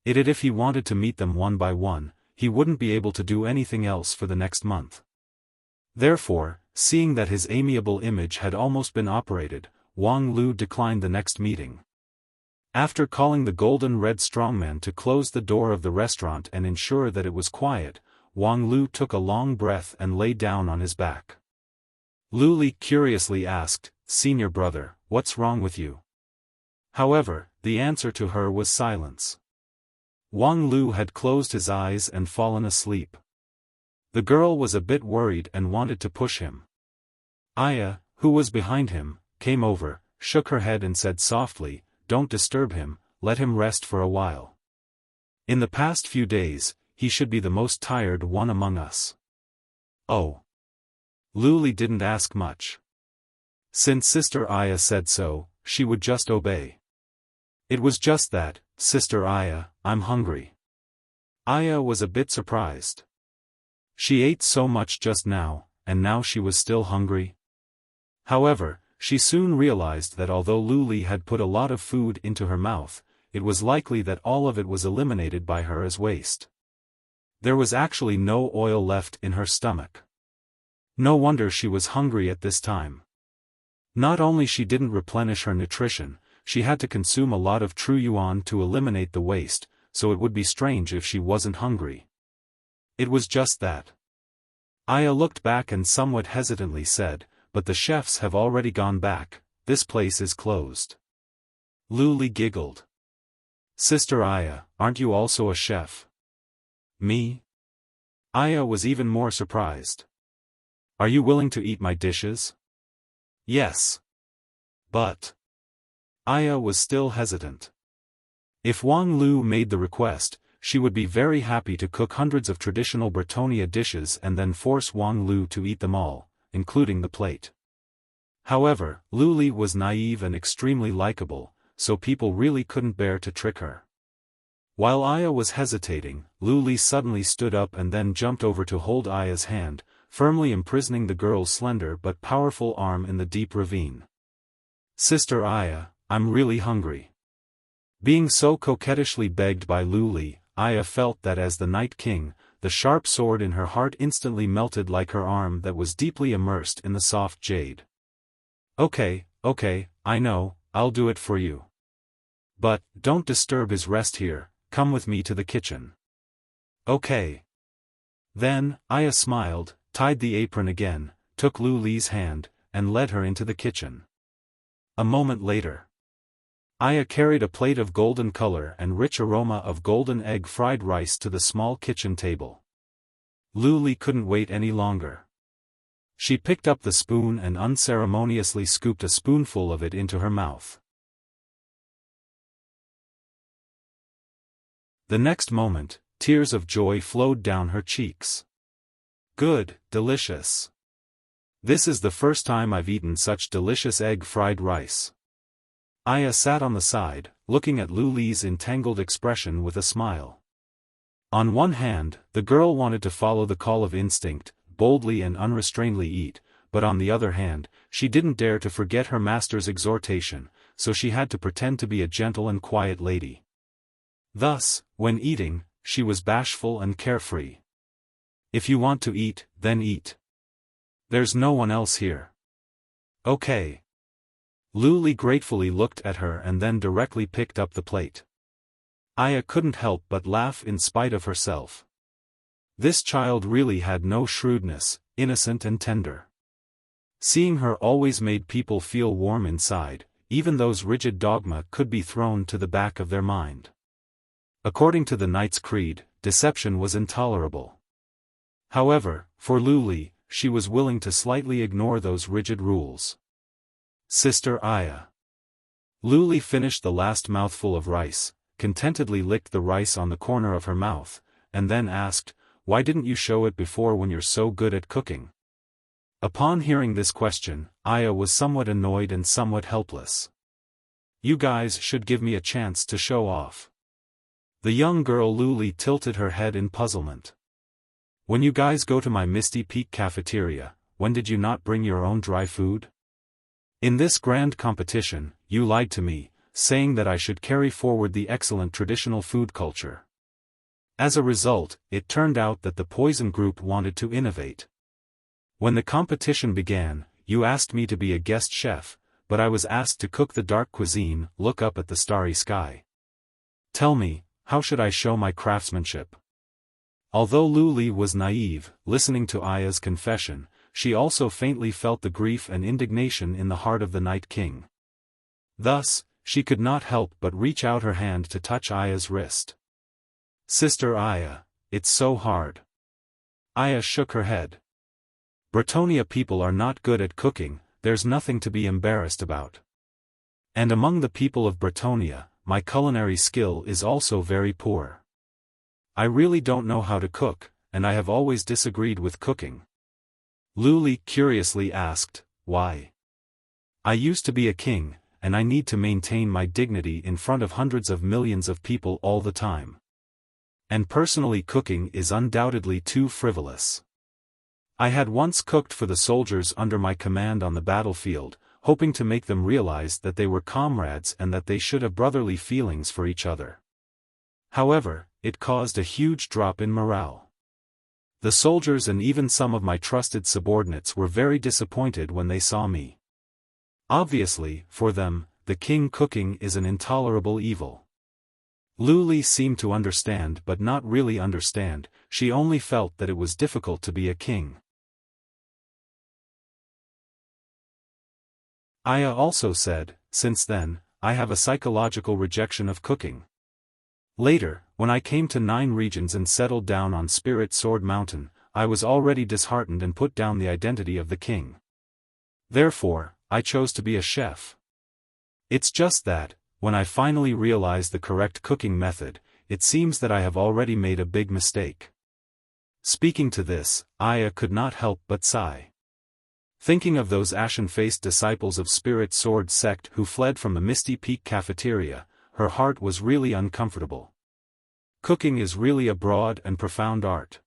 If he wanted to meet them one by one, he wouldn't be able to do anything else for the next month. Therefore, seeing that his amiable image had almost been operated, Wang Lu declined the next meeting. After calling the golden red strongman to close the door of the restaurant and ensure that it was quiet, Wang Lu took a long breath and lay down on his back. Lu Li curiously asked, "Senior brother, what's wrong with you?" However, the answer to her was silence. Wang Lu had closed his eyes and fallen asleep. The girl was a bit worried and wanted to push him. Aya, who was behind him, came over, shook her head and said softly, "Don't disturb him, let him rest for a while. In the past few days, he should be the most tired one among us." Oh. Lu Li didn't ask much. Since Sister Aya said so, she would just obey. It was just that, "Sister Aya, I'm hungry." Aya was a bit surprised. She ate so much just now, and now she was still hungry. However, she soon realized that although Luli had put a lot of food into her mouth, it was likely that all of it was eliminated by her as waste. There was actually no oil left in her stomach. No wonder she was hungry at this time. Not only she didn't replenish her nutrition, she had to consume a lot of true yuan to eliminate the waste, so it would be strange if she wasn't hungry. It was just that. Aya looked back and somewhat hesitantly said, "But the chefs have already gone back, this place is closed." Luli giggled. "Sister Aya, aren't you also a chef?" "Me?" Aya was even more surprised. "Are you willing to eat my dishes?" "Yes." "But..." Aya was still hesitant. If Wang Lu made the request, she would be very happy to cook hundreds of traditional Bretonia dishes and then force Wang Lu to eat them all, including the plate. However, Luli was naive and extremely likable, so people really couldn't bear to trick her. While Aya was hesitating, Luli suddenly stood up and then jumped over to hold Aya's hand, firmly imprisoning the girl's slender but powerful arm in the deep ravine. "Sister Aya, I'm really hungry." Being so coquettishly begged by Luli, Aya felt that as the Night King, the sharp sword in her heart instantly melted like her arm that was deeply immersed in the soft jade. Okay, I know, I'll do it for you. But, don't disturb his rest here, come with me to the kitchen." "Okay." Then, Aya smiled, tied the apron again, took Luli's hand, and led her into the kitchen. A moment later, Aya carried a plate of golden color and rich aroma of golden egg fried rice to the small kitchen table. Luli couldn't wait any longer. She picked up the spoon and unceremoniously scooped a spoonful of it into her mouth. The next moment, tears of joy flowed down her cheeks. "Good, delicious. This is the first time I've eaten such delicious egg fried rice." Aya sat on the side, looking at Luli's entangled expression with a smile. On one hand, the girl wanted to follow the call of instinct, boldly and unrestrainedly eat, but on the other hand, she didn't dare to forget her master's exhortation, so she had to pretend to be a gentle and quiet lady. Thus, when eating, she was bashful and carefree. "If you want to eat, then eat. There's no one else here." "Okay." Luli gratefully looked at her and then directly picked up the plate. Aya couldn't help but laugh in spite of herself. This child really had no shrewdness, innocent and tender. Seeing her always made people feel warm inside, even those rigid dogma could be thrown to the back of their mind. According to the Knight's Creed, deception was intolerable. However, for Luli, she was willing to slightly ignore those rigid rules. "Sister Aya." Luli finished the last mouthful of rice, contentedly licked the rice on the corner of her mouth, and then asked, "Why didn't you show it before when you're so good at cooking?" Upon hearing this question, Aya was somewhat annoyed and somewhat helpless. "You guys should give me a chance to show off." The young girl Luli tilted her head in puzzlement. "When you guys go to my Misty Peak cafeteria, when did you not bring your own dry food? In this grand competition, you lied to me, saying that I should carry forward the excellent traditional food culture. As a result, it turned out that the Poison Group wanted to innovate. When the competition began, you asked me to be a guest chef, but I was asked to cook the dark cuisine, look up at the starry sky. Tell me, how should I show my craftsmanship?" Although Luli was naive, listening to Aya's confession, she also faintly felt the grief and indignation in the heart of the Night King. Thus, she could not help but reach out her hand to touch Aya's wrist. "Sister Aya, it's so hard." Aya shook her head. "Bretonia people are not good at cooking, there's nothing to be embarrassed about. And among the people of Bretonia, my culinary skill is also very poor. I really don't know how to cook, and I have always disagreed with cooking." Luli curiously asked, "Why?" "I used to be a king, and I need to maintain my dignity in front of hundreds of millions of people all the time. And personally cooking is undoubtedly too frivolous. I had once cooked for the soldiers under my command on the battlefield, hoping to make them realize that they were comrades and that they should have brotherly feelings for each other. However, it caused a huge drop in morale. The soldiers and even some of my trusted subordinates were very disappointed when they saw me. Obviously, for them, the king cooking is an intolerable evil. Lu Li seemed to understand but not really understand, she only felt that it was difficult to be a king. Aya also said, since then, I have a psychological rejection of cooking. Later, when I came to 9 regions and settled down on Spirit Sword Mountain, I was already disheartened and put down the identity of the king. Therefore, I chose to be a chef. It's just that, when I finally realized the correct cooking method, it seems that I have already made a big mistake. Speaking to this, Aya could not help but sigh. Thinking of those ashen-faced disciples of Spirit Sword sect who fled from the Misty Peak cafeteria, her heart was really uncomfortable. Cooking is really a broad and profound art.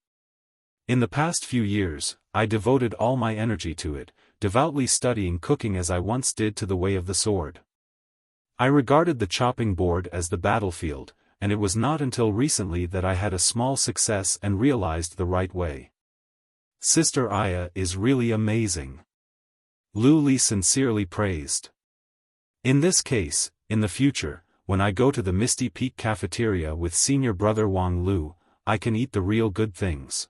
In the past few years, I devoted all my energy to it, devoutly studying cooking as I once did to the way of the sword. I regarded the chopping board as the battlefield, and it was not until recently that I had a small success and realized the right way. Sister Aya is really amazing. Lu Li sincerely praised. In this case, in the future, when I go to the Misty Peak cafeteria with senior brother Wang Lu, I can eat the real good things.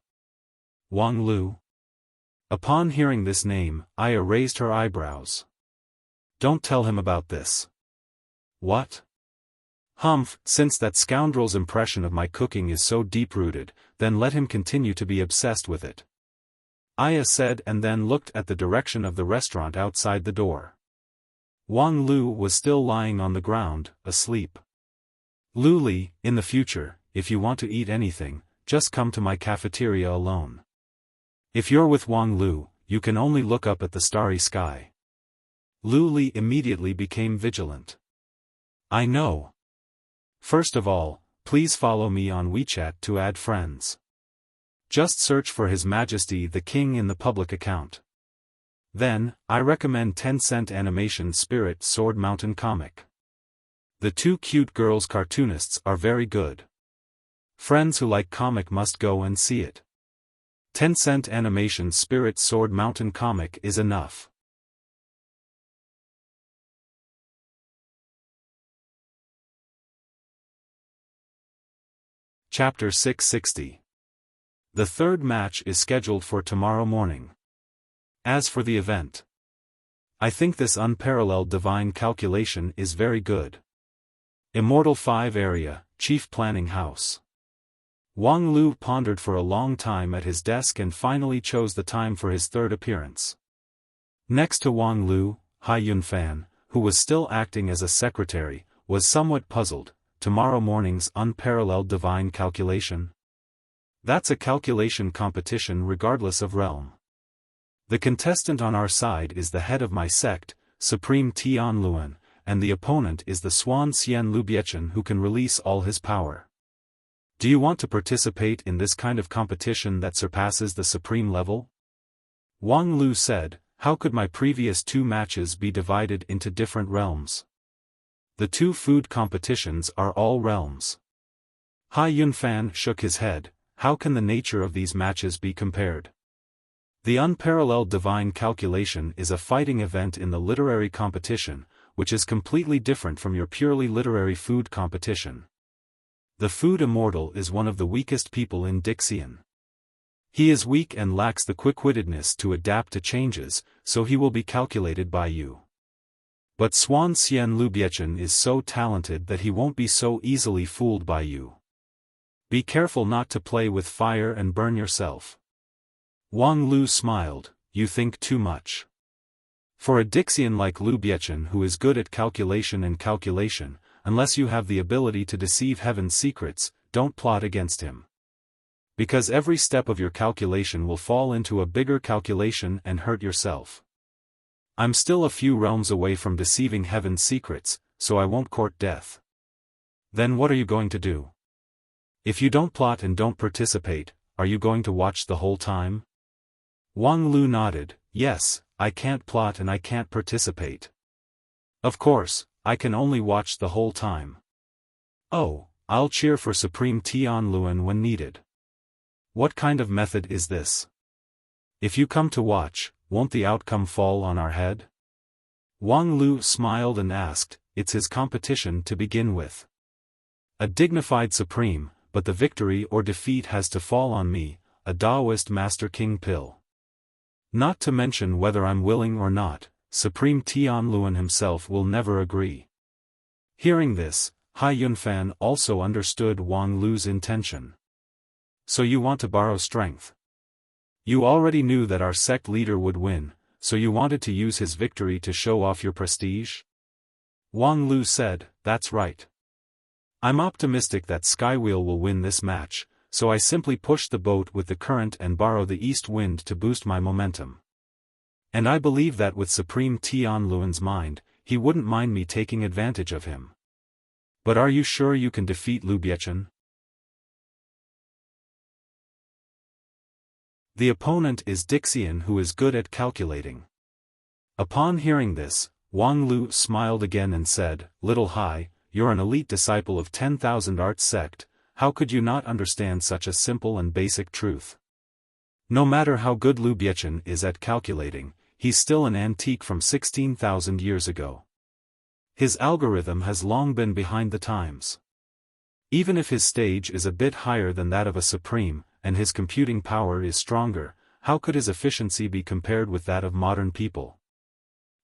Wang Lu? Upon hearing this name, Aya raised her eyebrows. Don't tell him about this. What? Humph, since that scoundrel's impression of my cooking is so deep-rooted, then let him continue to be obsessed with it. Aya said and then looked at the direction of the restaurant outside the door. Wang Lu was still lying on the ground, asleep. Lu Li, in the future, if you want to eat anything, just come to my cafeteria alone. If you're with Wang Lu, you can only look up at the starry sky. Lu Li immediately became vigilant. I know. First of all, please follow me on WeChat to add friends. Just search for His Majesty the King in the public account. Then, I recommend Tencent Animation Spirit Sword Mountain comic. The 2 cute girls cartoonists are very good. Friends who like comic must go and see it. Tencent Animation Spirit Sword Mountain comic is enough. Chapter 660. The 3rd match is scheduled for tomorrow morning. As for the event, I think this unparalleled divine calculation is very good. Immortal 5 area, Chief Planning House. Wang Lu pondered for a long time at his desk and finally chose the time for his 3rd appearance. Next to Wang Lu, Xiaofan, who was still acting as a secretary, was somewhat puzzled. Tomorrow morning's unparalleled divine calculation? That's a calculation competition regardless of realm. The contestant on our side is the head of my sect, Supreme Tianluan, and the opponent is the Swan Xian Lubiechan who can release all his power. Do you want to participate in this kind of competition that surpasses the supreme level? Wang Lu said, how could my previous 2 matches be divided into different realms? The 2 food competitions are all realms. Xiaofan shook his head, how can the nature of these matches be compared? The unparalleled divine calculation is a fighting event in the literary competition, which is completely different from your purely literary food competition. The food immortal is one of the weakest people in Dixian. He is weak and lacks the quick-wittedness to adapt to changes, so he will be calculated by you. But Swan Xian Lubiechan is so talented that he won't be so easily fooled by you. Be careful not to play with fire and burn yourself. Wang Lu smiled, you think too much. For a Dixian like Lubiechan who is good at calculation and calculation, unless you have the ability to deceive heaven's secrets, don't plot against him. Because every step of your calculation will fall into a bigger calculation and hurt yourself. I'm still a few realms away from deceiving heaven's secrets, so I won't court death. Then what are you going to do? If you don't plot and don't participate, are you going to watch the whole time? Wang Lu nodded. Yes, I can't plot and I can't participate. Of course, I can only watch the whole time. Oh, I'll cheer for Supreme Tianluan when needed. What kind of method is this? If you come to watch, won't the outcome fall on our head? Wang Lu smiled and asked, it's his competition to begin with. A dignified supreme, but the victory or defeat has to fall on me, a Taoist Master King Pill. Not to mention whether I'm willing or not, Supreme Tianluan himself will never agree. Hearing this, Hai Yunfan also understood Wang Lu's intention. So you want to borrow strength? You already knew that our sect leader would win, so you wanted to use his victory to show off your prestige? Wang Lu said, that's right. I'm optimistic that Skywheel will win this match, so I simply push the boat with the current and borrow the east wind to boost my momentum. And I believe that with Supreme Tianluan's mind, he wouldn't mind me taking advantage of him. But are you sure you can defeat Liu Biechen? The opponent is Dixian, who is good at calculating. Upon hearing this, Wang Lu smiled again and said, Little Hai, you're an elite disciple of 10,000 Arts sect, how could you not understand such a simple and basic truth? No matter how good Liu Biechen is at calculating, he's still an antique from 16,000 years ago. His algorithm has long been behind the times. Even if his stage is a bit higher than that of a supreme, and his computing power is stronger, how could his efficiency be compared with that of modern people?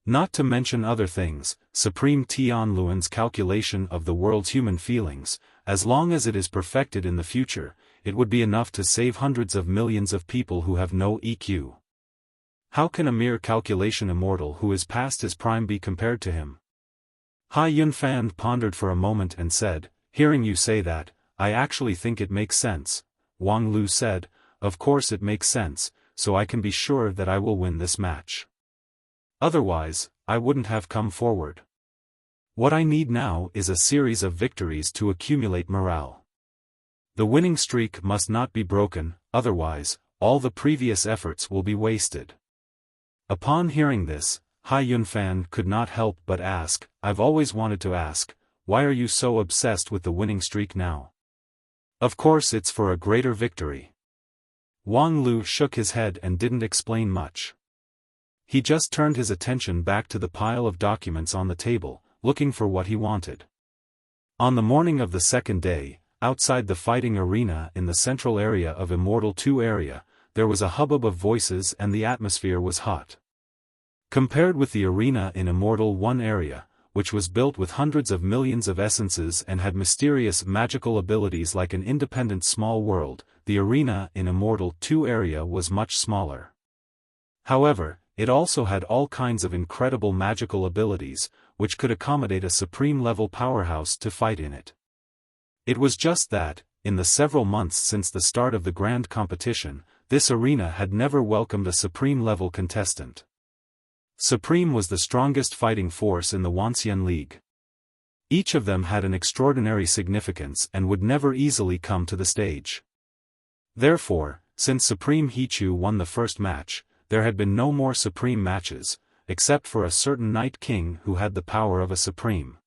Not to mention other things, Supreme Tianluan's calculation of the world's human feelings, as long as it is perfected in the future, it would be enough to save hundreds of millions of people who have no EQ. How can a mere calculation immortal who is past his prime be compared to him? Hai Yunfan pondered for a moment and said, hearing you say that, I actually think it makes sense. Wang Lu said, of course it makes sense, so I can be sure that I will win this match. Otherwise, I wouldn't have come forward. What I need now is a series of victories to accumulate morale. The winning streak must not be broken, otherwise, all the previous efforts will be wasted. Upon hearing this, Hai Yunfan could not help but ask, I've always wanted to ask, why are you so obsessed with the winning streak now? Of course it's for a greater victory. Wang Lu shook his head and didn't explain much. He just turned his attention back to the pile of documents on the table, looking for what he wanted. On the morning of the second day, outside the fighting arena in the central area of Immortal 2 area, there was a hubbub of voices and the atmosphere was hot. Compared with the arena in Immortal 1 area, which was built with hundreds of millions of essences and had mysterious magical abilities like an independent small world, the arena in Immortal 2 area was much smaller. However, it also had all kinds of incredible magical abilities, which could accommodate a supreme-level powerhouse to fight in it. It was just that, in the several months since the start of the grand competition, this arena had never welcomed a supreme-level contestant. Supreme was the strongest fighting force in the Wanxian League. Each of them had an extraordinary significance and would never easily come to the stage. Therefore, since Supreme Hichu won the first match, there had been no more supreme matches, except for a certain Night King who had the power of a supreme.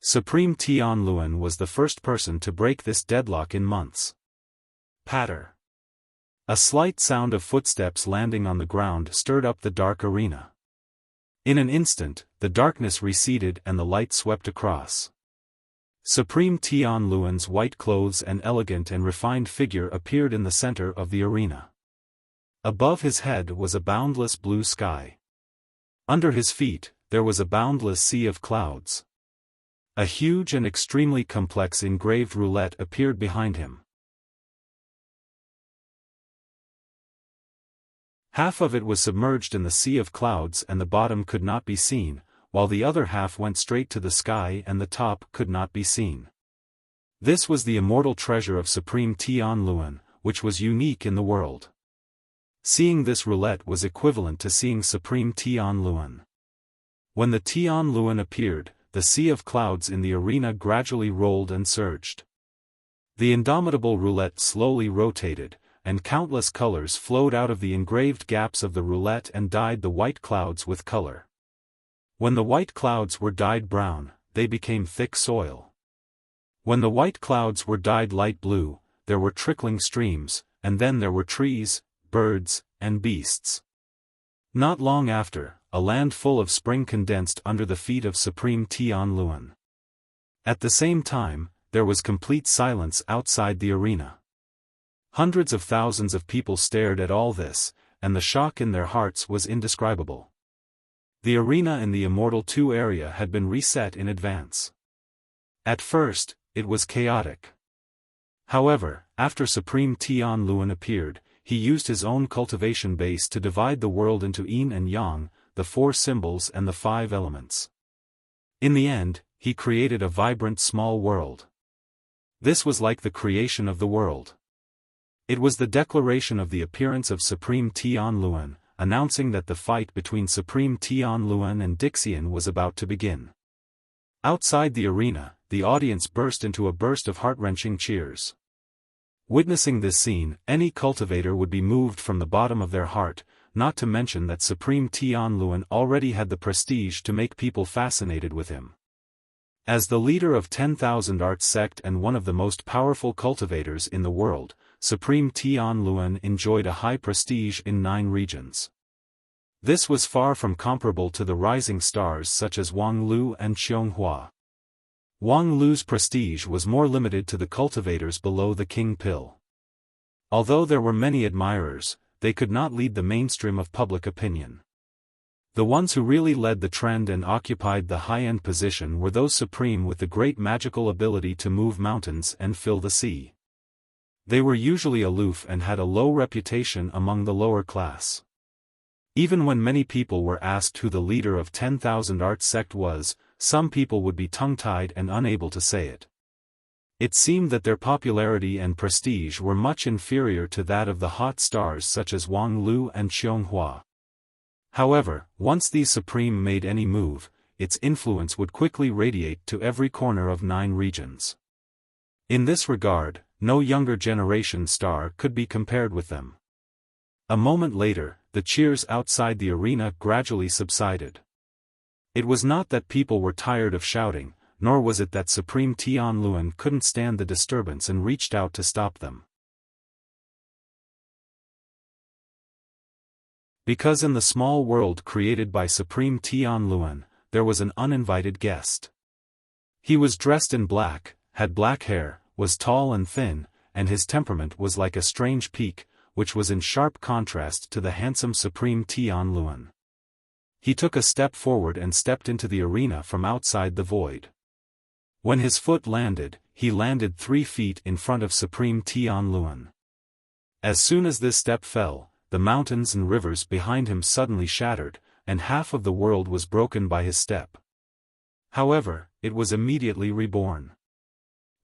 Supreme Tianluan was the first person to break this deadlock in months. Patter. A slight sound of footsteps landing on the ground stirred up the dark arena. In an instant, the darkness receded and the light swept across. Supreme Tianluan's white clothes and elegant and refined figure appeared in the center of the arena. Above his head was a boundless blue sky. Under his feet, there was a boundless sea of clouds. A huge and extremely complex engraved roulette appeared behind him. Half of it was submerged in the sea of clouds and the bottom could not be seen, while the other half went straight to the sky and the top could not be seen. This was the immortal treasure of Supreme Tianluan, which was unique in the world. Seeing this roulette was equivalent to seeing Supreme Tianluan. When the Tianluan appeared, the sea of clouds in the arena gradually rolled and surged. The indomitable roulette slowly rotated, and countless colors flowed out of the engraved gaps of the roulette and dyed the white clouds with color. When the white clouds were dyed brown, they became thick soil. When the white clouds were dyed light blue, there were trickling streams, and then there were trees, birds, and beasts. Not long after, a land full of spring condensed under the feet of Supreme Tian Luan. At the same time, there was complete silence outside the arena. Hundreds of thousands of people stared at all this, and the shock in their hearts was indescribable. The arena in the Immortal 2 area had been reset in advance. At first, it was chaotic. However, after Supreme Tian Luan appeared, he used his own cultivation base to divide the world into yin and yang, the 4 symbols and the 5 elements. In the end, he created a vibrant small world. This was like the creation of the world. It was the declaration of the appearance of Supreme Tian Luan, announcing that the fight between Supreme Tian Luan and Dixian was about to begin. Outside the arena, the audience burst into a burst of heart-wrenching cheers. Witnessing this scene, any cultivator would be moved from the bottom of their heart, not to mention that Supreme Tian Luan already had the prestige to make people fascinated with him. As the leader of 10,000 Arts sect and one of the most powerful cultivators in the world, Supreme Tian Luan enjoyed a high prestige in 9 regions. This was far from comparable to the rising stars such as Wang Lu and Xiaofan. Wang Lu's prestige was more limited to the cultivators below the King Pill. Although there were many admirers, they could not lead the mainstream of public opinion. The ones who really led the trend and occupied the high-end position were those supreme with the great magical ability to move mountains and fill the sea. They were usually aloof and had a low reputation among the lower class. Even when many people were asked who the leader of 10,000 Arts sect was, some people would be tongue-tied and unable to say it. It seemed that their popularity and prestige were much inferior to that of the hot stars such as Wang Lu and Xiaofan. However, once these supreme made any move, its influence would quickly radiate to every corner of 9 regions. In this regard, no younger generation star could be compared with them. A moment later, the cheers outside the arena gradually subsided. It was not that people were tired of shouting, nor was it that Supreme Tian Luan couldn't stand the disturbance and reached out to stop them. Because in the small world created by Supreme Tian Luan, there was an uninvited guest. He was dressed in black, had black hair, was tall and thin, and his temperament was like a strange peak, which was in sharp contrast to the handsome Supreme Tian Luan. He took a step forward and stepped into the arena from outside the void. When his foot landed, he landed 3 feet in front of Supreme Tian Luan. As soon as this step fell, the mountains and rivers behind him suddenly shattered, and half of the world was broken by his step. However, it was immediately reborn.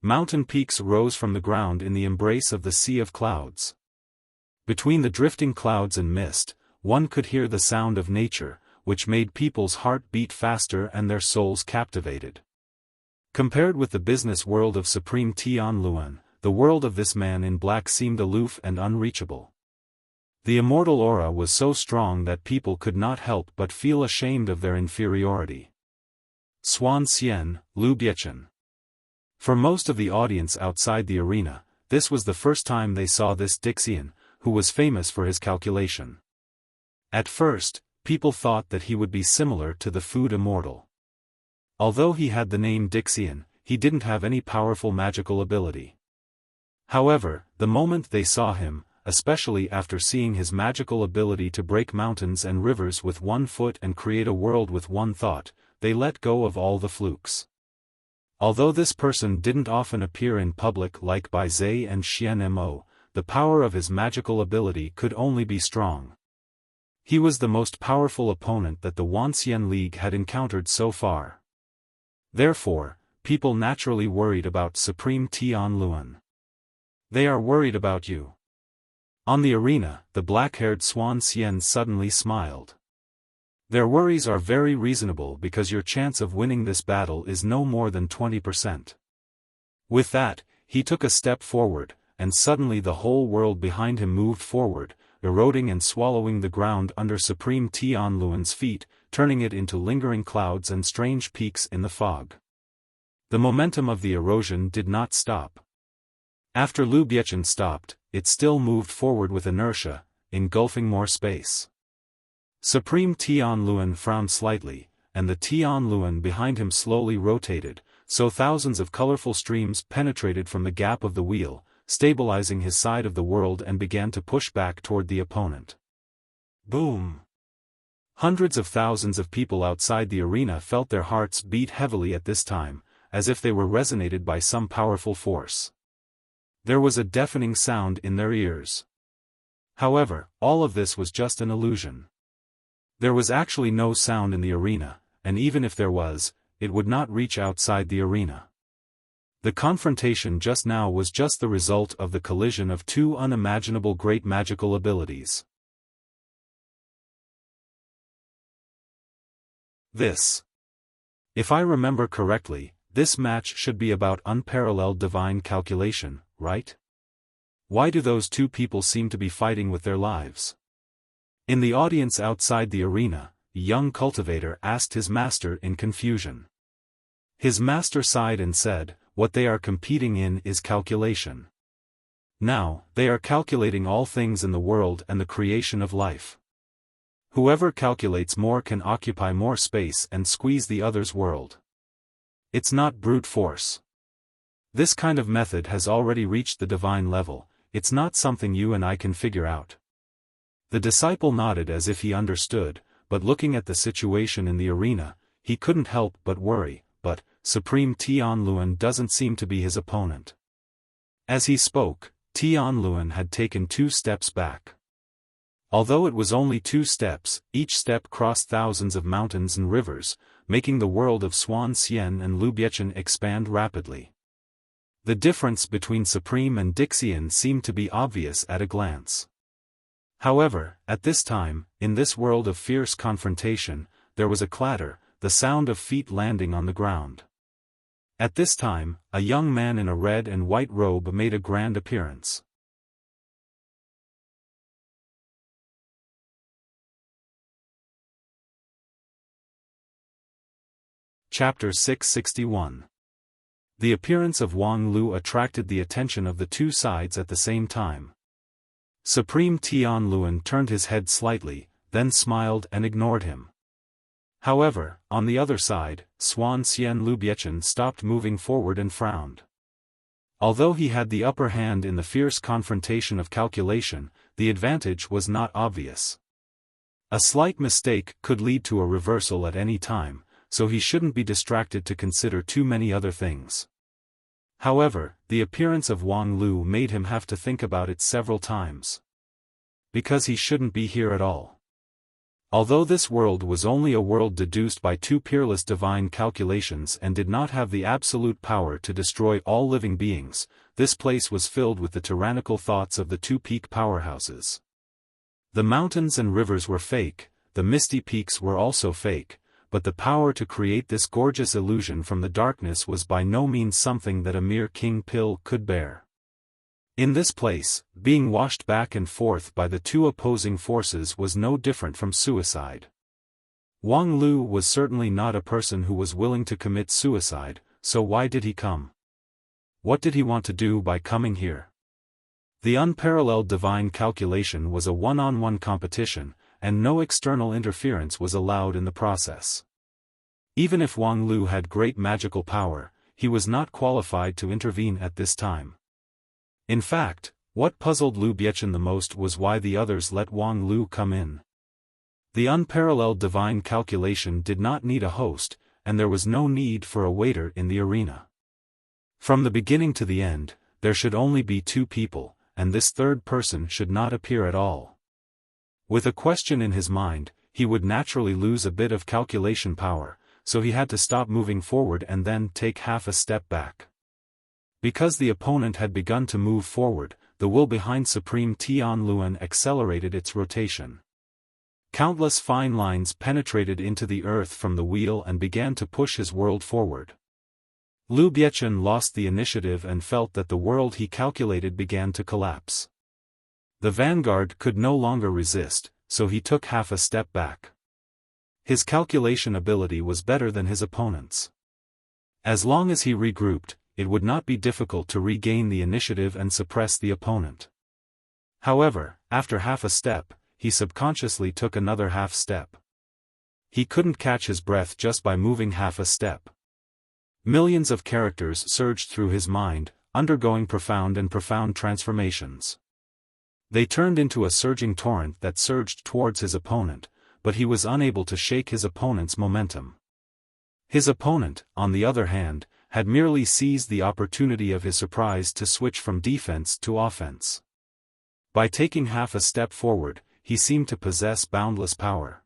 Mountain peaks rose from the ground in the embrace of the sea of clouds. Between the drifting clouds and mist, one could hear the sound of nature, which made people's heart beat faster and their souls captivated. Compared with the business world of Supreme Tian Luan, the world of this man in black seemed aloof and unreachable. The immortal aura was so strong that people could not help but feel ashamed of their inferiority. Xuan Xian, Lu Biechen. For most of the audience outside the arena, this was the first time they saw this Dixian, who was famous for his calculation. At first, people thought that he would be similar to the food immortal. Although he had the name Dixian, he didn't have any powerful magical ability. However, the moment they saw him, especially after seeing his magical ability to break mountains and rivers with 1 foot and create a world with 1 thought, they let go of all the flukes. Although this person didn't often appear in public like Bai Zhe and Xian Mo, the power of his magical ability could only be strong. He was the most powerful opponent that the Wanxian League had encountered so far. Therefore, people naturally worried about Supreme Tian Luan. They are worried about you. On the arena, the black-haired Xuan Xian suddenly smiled. Their worries are very reasonable because your chance of winning this battle is no more than 20%. With that, he took a step forward, and suddenly the whole world behind him moved forward, eroding and swallowing the ground under Supreme Tianluan's feet, turning it into lingering clouds and strange peaks in the fog. The momentum of the erosion did not stop. After Lu Biechen stopped, it still moved forward with inertia, engulfing more space. Supreme Tianluan frowned slightly, and the Tianluan behind him slowly rotated, so thousands of colorful streams penetrated from the gap of the wheel, stabilizing his side of the world and began to push back toward the opponent. Boom! Hundreds of thousands of people outside the arena felt their hearts beat heavily at this time, as if they were resonated by some powerful force. There was a deafening sound in their ears. However, all of this was just an illusion. There was actually no sound in the arena, and even if there was, it would not reach outside the arena. The confrontation just now was just the result of the collision of two unimaginable great magical abilities. If I remember correctly, this match should be about unparalleled divine calculation, right? Why do those two people seem to be fighting with their lives? In the audience outside the arena, a young cultivator asked his master in confusion. His master sighed and said, "What they are competing in is calculation. Now, they are calculating all things in the world and the creation of life. Whoever calculates more can occupy more space and squeeze the other's world. It's not brute force. This kind of method has already reached the divine level, it's not something you and I can figure out." The disciple nodded as if he understood, but looking at the situation in the arena, he couldn't help but worry, but Supreme Tianluan doesn't seem to be his opponent. As he spoke, Tianluan had taken 2 steps back. Although it was only 2 steps, each step crossed thousands of mountains and rivers, making the world of Xuan Xian and Lu Biechen expand rapidly. The difference between Supreme and Dixian seemed to be obvious at a glance. However, at this time, in this world of fierce confrontation, there was a clatter, the sound of feet landing on the ground. At this time, a young man in a red and white robe made a grand appearance. Chapter 661. The appearance of Wang Lu attracted the attention of the two sides at the same time. Supreme Tianluan turned his head slightly, then smiled and ignored him. However, on the other side, Xuan Xian Lu Biechen stopped moving forward and frowned. Although he had the upper hand in the fierce confrontation of calculation, the advantage was not obvious. A slight mistake could lead to a reversal at any time, so he shouldn't be distracted to consider too many other things. However, the appearance of Wang Lu made him have to think about it several times. Because he shouldn't be here at all. Although this world was only a world deduced by 2 peerless divine calculations and did not have the absolute power to destroy all living beings, this place was filled with the tyrannical thoughts of the 2 peak powerhouses. The mountains and rivers were fake, the misty peaks were also fake, but the power to create this gorgeous illusion from the darkness was by no means something that a mere king pill could bear. In this place, being washed back and forth by the 2 opposing forces was no different from suicide. Wang Lu was certainly not a person who was willing to commit suicide, so why did he come? What did he want to do by coming here? The unparalleled divine calculation was a one-on-one competition, and no external interference was allowed in the process. Even if Wang Lu had great magical power, he was not qualified to intervene at this time. In fact, what puzzled Lu Biechen the most was why the others let Wang Lu come in. The unparalleled divine calculation did not need a host, and there was no need for a waiter in the arena. From the beginning to the end, there should only be 2 people, and this third person should not appear at all. With a question in his mind, he would naturally lose a bit of calculation power, so he had to stop moving forward and then take half a step back. Because the opponent had begun to move forward, the will behind Supreme Tianluan accelerated its rotation. Countless fine lines penetrated into the earth from the wheel and began to push his world forward. Liu Biechen lost the initiative and felt that the world he calculated began to collapse. The vanguard could no longer resist, so he took half a step back. His calculation ability was better than his opponent's. As long as he regrouped, it would not be difficult to regain the initiative and suppress the opponent. However, after half a step, he subconsciously took another half step. He couldn't catch his breath just by moving half a step. Millions of characters surged through his mind, undergoing profound transformations. They turned into a surging torrent that surged towards his opponent, but he was unable to shake his opponent's momentum. His opponent, on the other hand, had merely seized the opportunity of his surprise to switch from defense to offense. By taking half a step forward, he seemed to possess boundless power.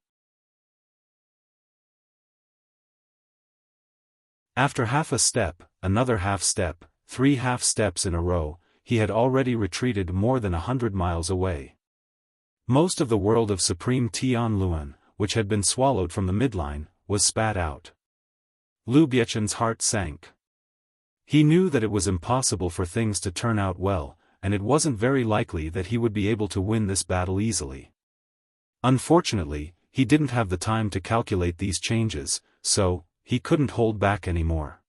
After half a step, another half step, 3 half steps in a row, he had already retreated more than 100 miles away. Most of the world of Supreme Tianluan, which had been swallowed from the midline, was spat out. Liu Biechen's heart sank. He knew that it was impossible for things to turn out well, and it wasn't very likely that he would be able to win this battle easily. Unfortunately, he didn't have the time to calculate these changes, so he couldn't hold back anymore.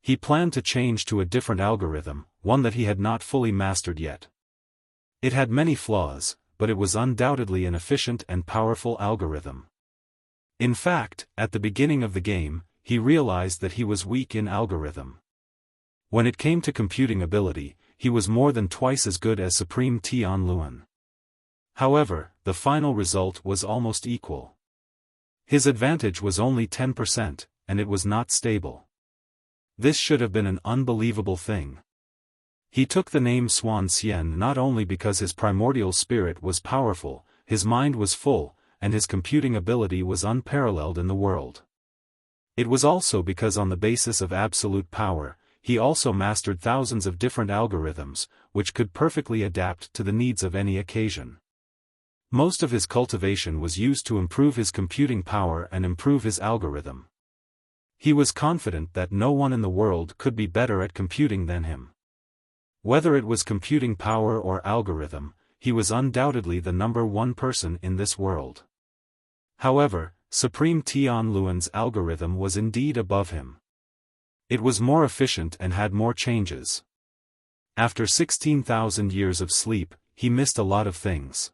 He planned to change to a different algorithm, one that he had not fully mastered yet. It had many flaws, but it was undoubtedly an efficient and powerful algorithm. In fact, at the beginning of the game, he realized that he was weak in algorithm. When it came to computing ability, he was more than twice as good as Supreme Tianluan. However, the final result was almost equal. His advantage was only 10%, and it was not stable. This should have been an unbelievable thing. He took the name Swan Xian not only because his primordial spirit was powerful, his mind was full, and his computing ability was unparalleled in the world. It was also because on the basis of absolute power, he also mastered thousands of different algorithms, which could perfectly adapt to the needs of any occasion. Most of his cultivation was used to improve his computing power and improve his algorithm. He was confident that no one in the world could be better at computing than him. Whether it was computing power or algorithm, he was undoubtedly the number one person in this world. However, Supreme Tianluan's algorithm was indeed above him. It was more efficient and had more changes. After 16,000 years of sleep, he missed a lot of things.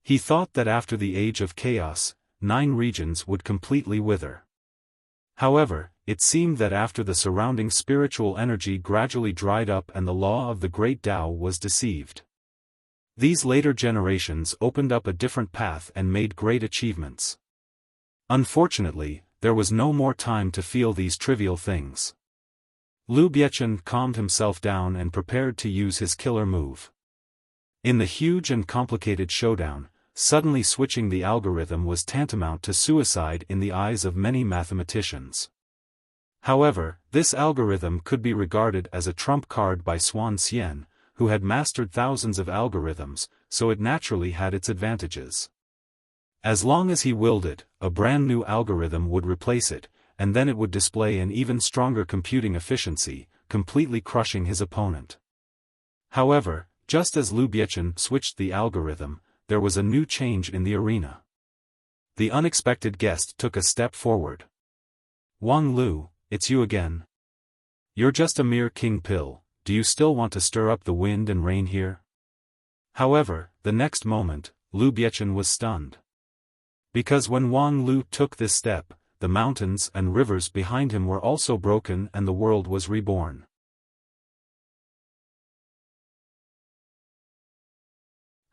He thought that after the age of chaos, 9 regions would completely wither. However, it seemed that after the surrounding spiritual energy gradually dried up and the law of the Great Tao was deceived. These later generations opened up a different path and made great achievements. Unfortunately, there was no more time to feel these trivial things. Liu Biechen calmed himself down and prepared to use his killer move. In the huge and complicated showdown, suddenly switching the algorithm was tantamount to suicide in the eyes of many mathematicians. However, this algorithm could be regarded as a trump card by Swan Xian, who had mastered thousands of algorithms, so it naturally had its advantages. As long as he willed it, a brand new algorithm would replace it, and then it would display an even stronger computing efficiency, completely crushing his opponent. However, just as Liu Biechen switched the algorithm, there was a new change in the arena. The unexpected guest took a step forward. "Wang Lu, it's you again. You're just a mere king pill, do you still want to stir up the wind and rain here?" However, the next moment, Liu Biechen was stunned. Because when Wang Lu took this step, the mountains and rivers behind him were also broken and the world was reborn.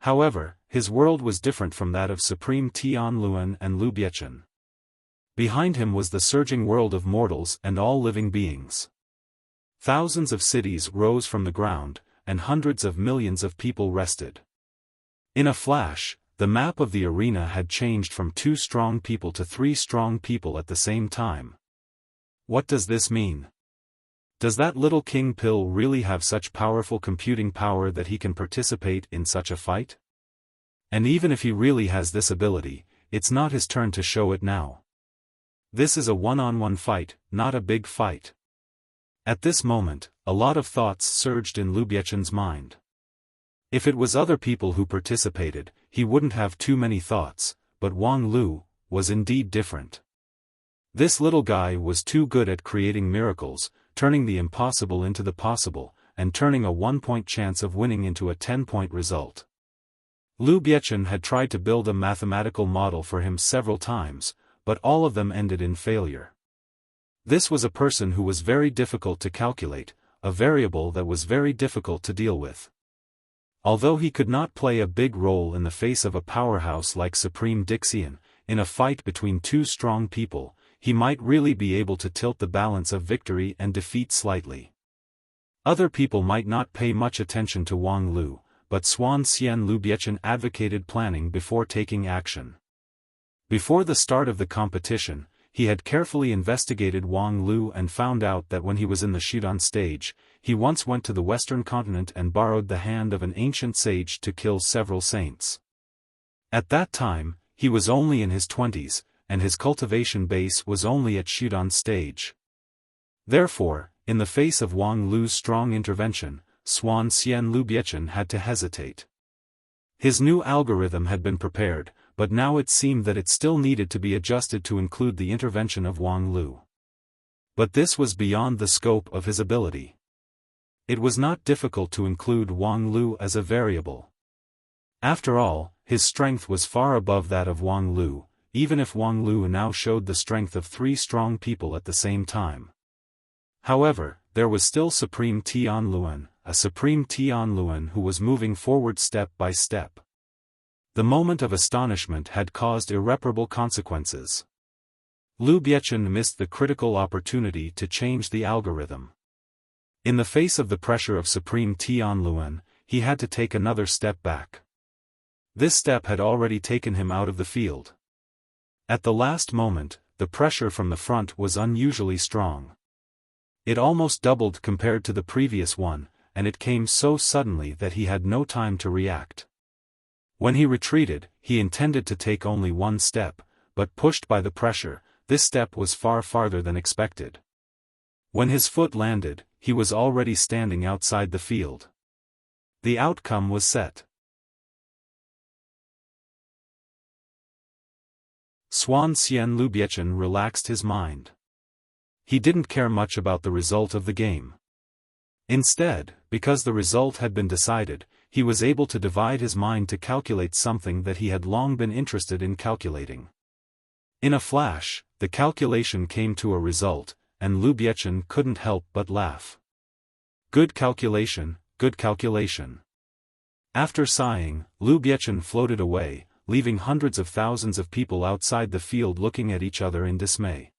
However, his world was different from that of Supreme Tianluan and Liu Biechen. Behind him was the surging world of mortals and all living beings. Thousands of cities rose from the ground, and hundreds of millions of people rested. In a flash, the map of the arena had changed from 2 strong people to 3 strong people at the same time. What does this mean? Does that little king pill really have such powerful computing power that he can participate in such a fight? And even if he really has this ability, it's not his turn to show it now. This is a one-on-one fight, not a big fight. At this moment, a lot of thoughts surged in Lu Biechen's mind. If it was other people who participated, he wouldn't have too many thoughts, but Wang Lu was indeed different. This little guy was too good at creating miracles, turning the impossible into the possible, and turning a 1-point chance of winning into a 10-point result. Lu Biechen had tried to build a mathematical model for him several times, but all of them ended in failure. This was a person who was very difficult to calculate, a variable that was very difficult to deal with. Although he could not play a big role in the face of a powerhouse like Supreme Dixian, in a fight between two strong people, he might really be able to tilt the balance of victory and defeat slightly. Other people might not pay much attention to Wang Lu, but Xuan Xian Lu Biechen advocated planning before taking action. Before the start of the competition, he had carefully investigated Wang Lu and found out that when he was in the Xidan stage, he once went to the Western continent and borrowed the hand of an ancient sage to kill several saints. At that time, he was only in his 20s, and his cultivation base was only at Xidan stage. Therefore, in the face of Wang Lu's strong intervention, Xuan Xian Lu Biechen had to hesitate. His new algorithm had been prepared, but now it seemed that it still needed to be adjusted to include the intervention of Wang Lu. But this was beyond the scope of his ability. It was not difficult to include Wang Lu as a variable. After all, his strength was far above that of Wang Lu, even if Wang Lu now showed the strength of 3 strong people at the same time. However, there was still Supreme Tianluan, a Supreme Tianluan who was moving forward step by step. The moment of astonishment had caused irreparable consequences. Lu Biechen missed the critical opportunity to change the algorithm. In the face of the pressure of Supreme Tianluan, he had to take another step back. This step had already taken him out of the field. At the last moment, the pressure from the front was unusually strong. It almost doubled compared to the previous one, and it came so suddenly that he had no time to react. When he retreated, he intended to take only one step, but pushed by the pressure, this step was far farther than expected. When his foot landed, he was already standing outside the field. The outcome was set. Xuan Xian Lu Biechen relaxed his mind. He didn't care much about the result of the game. Instead, because the result had been decided, he was able to divide his mind to calculate something that he had long been interested in calculating. In a flash, the calculation came to a result, and Lu Biechen couldn't help but laugh. Good calculation, good calculation. After sighing, Lu Biechen floated away, leaving hundreds of thousands of people outside the field looking at each other in dismay.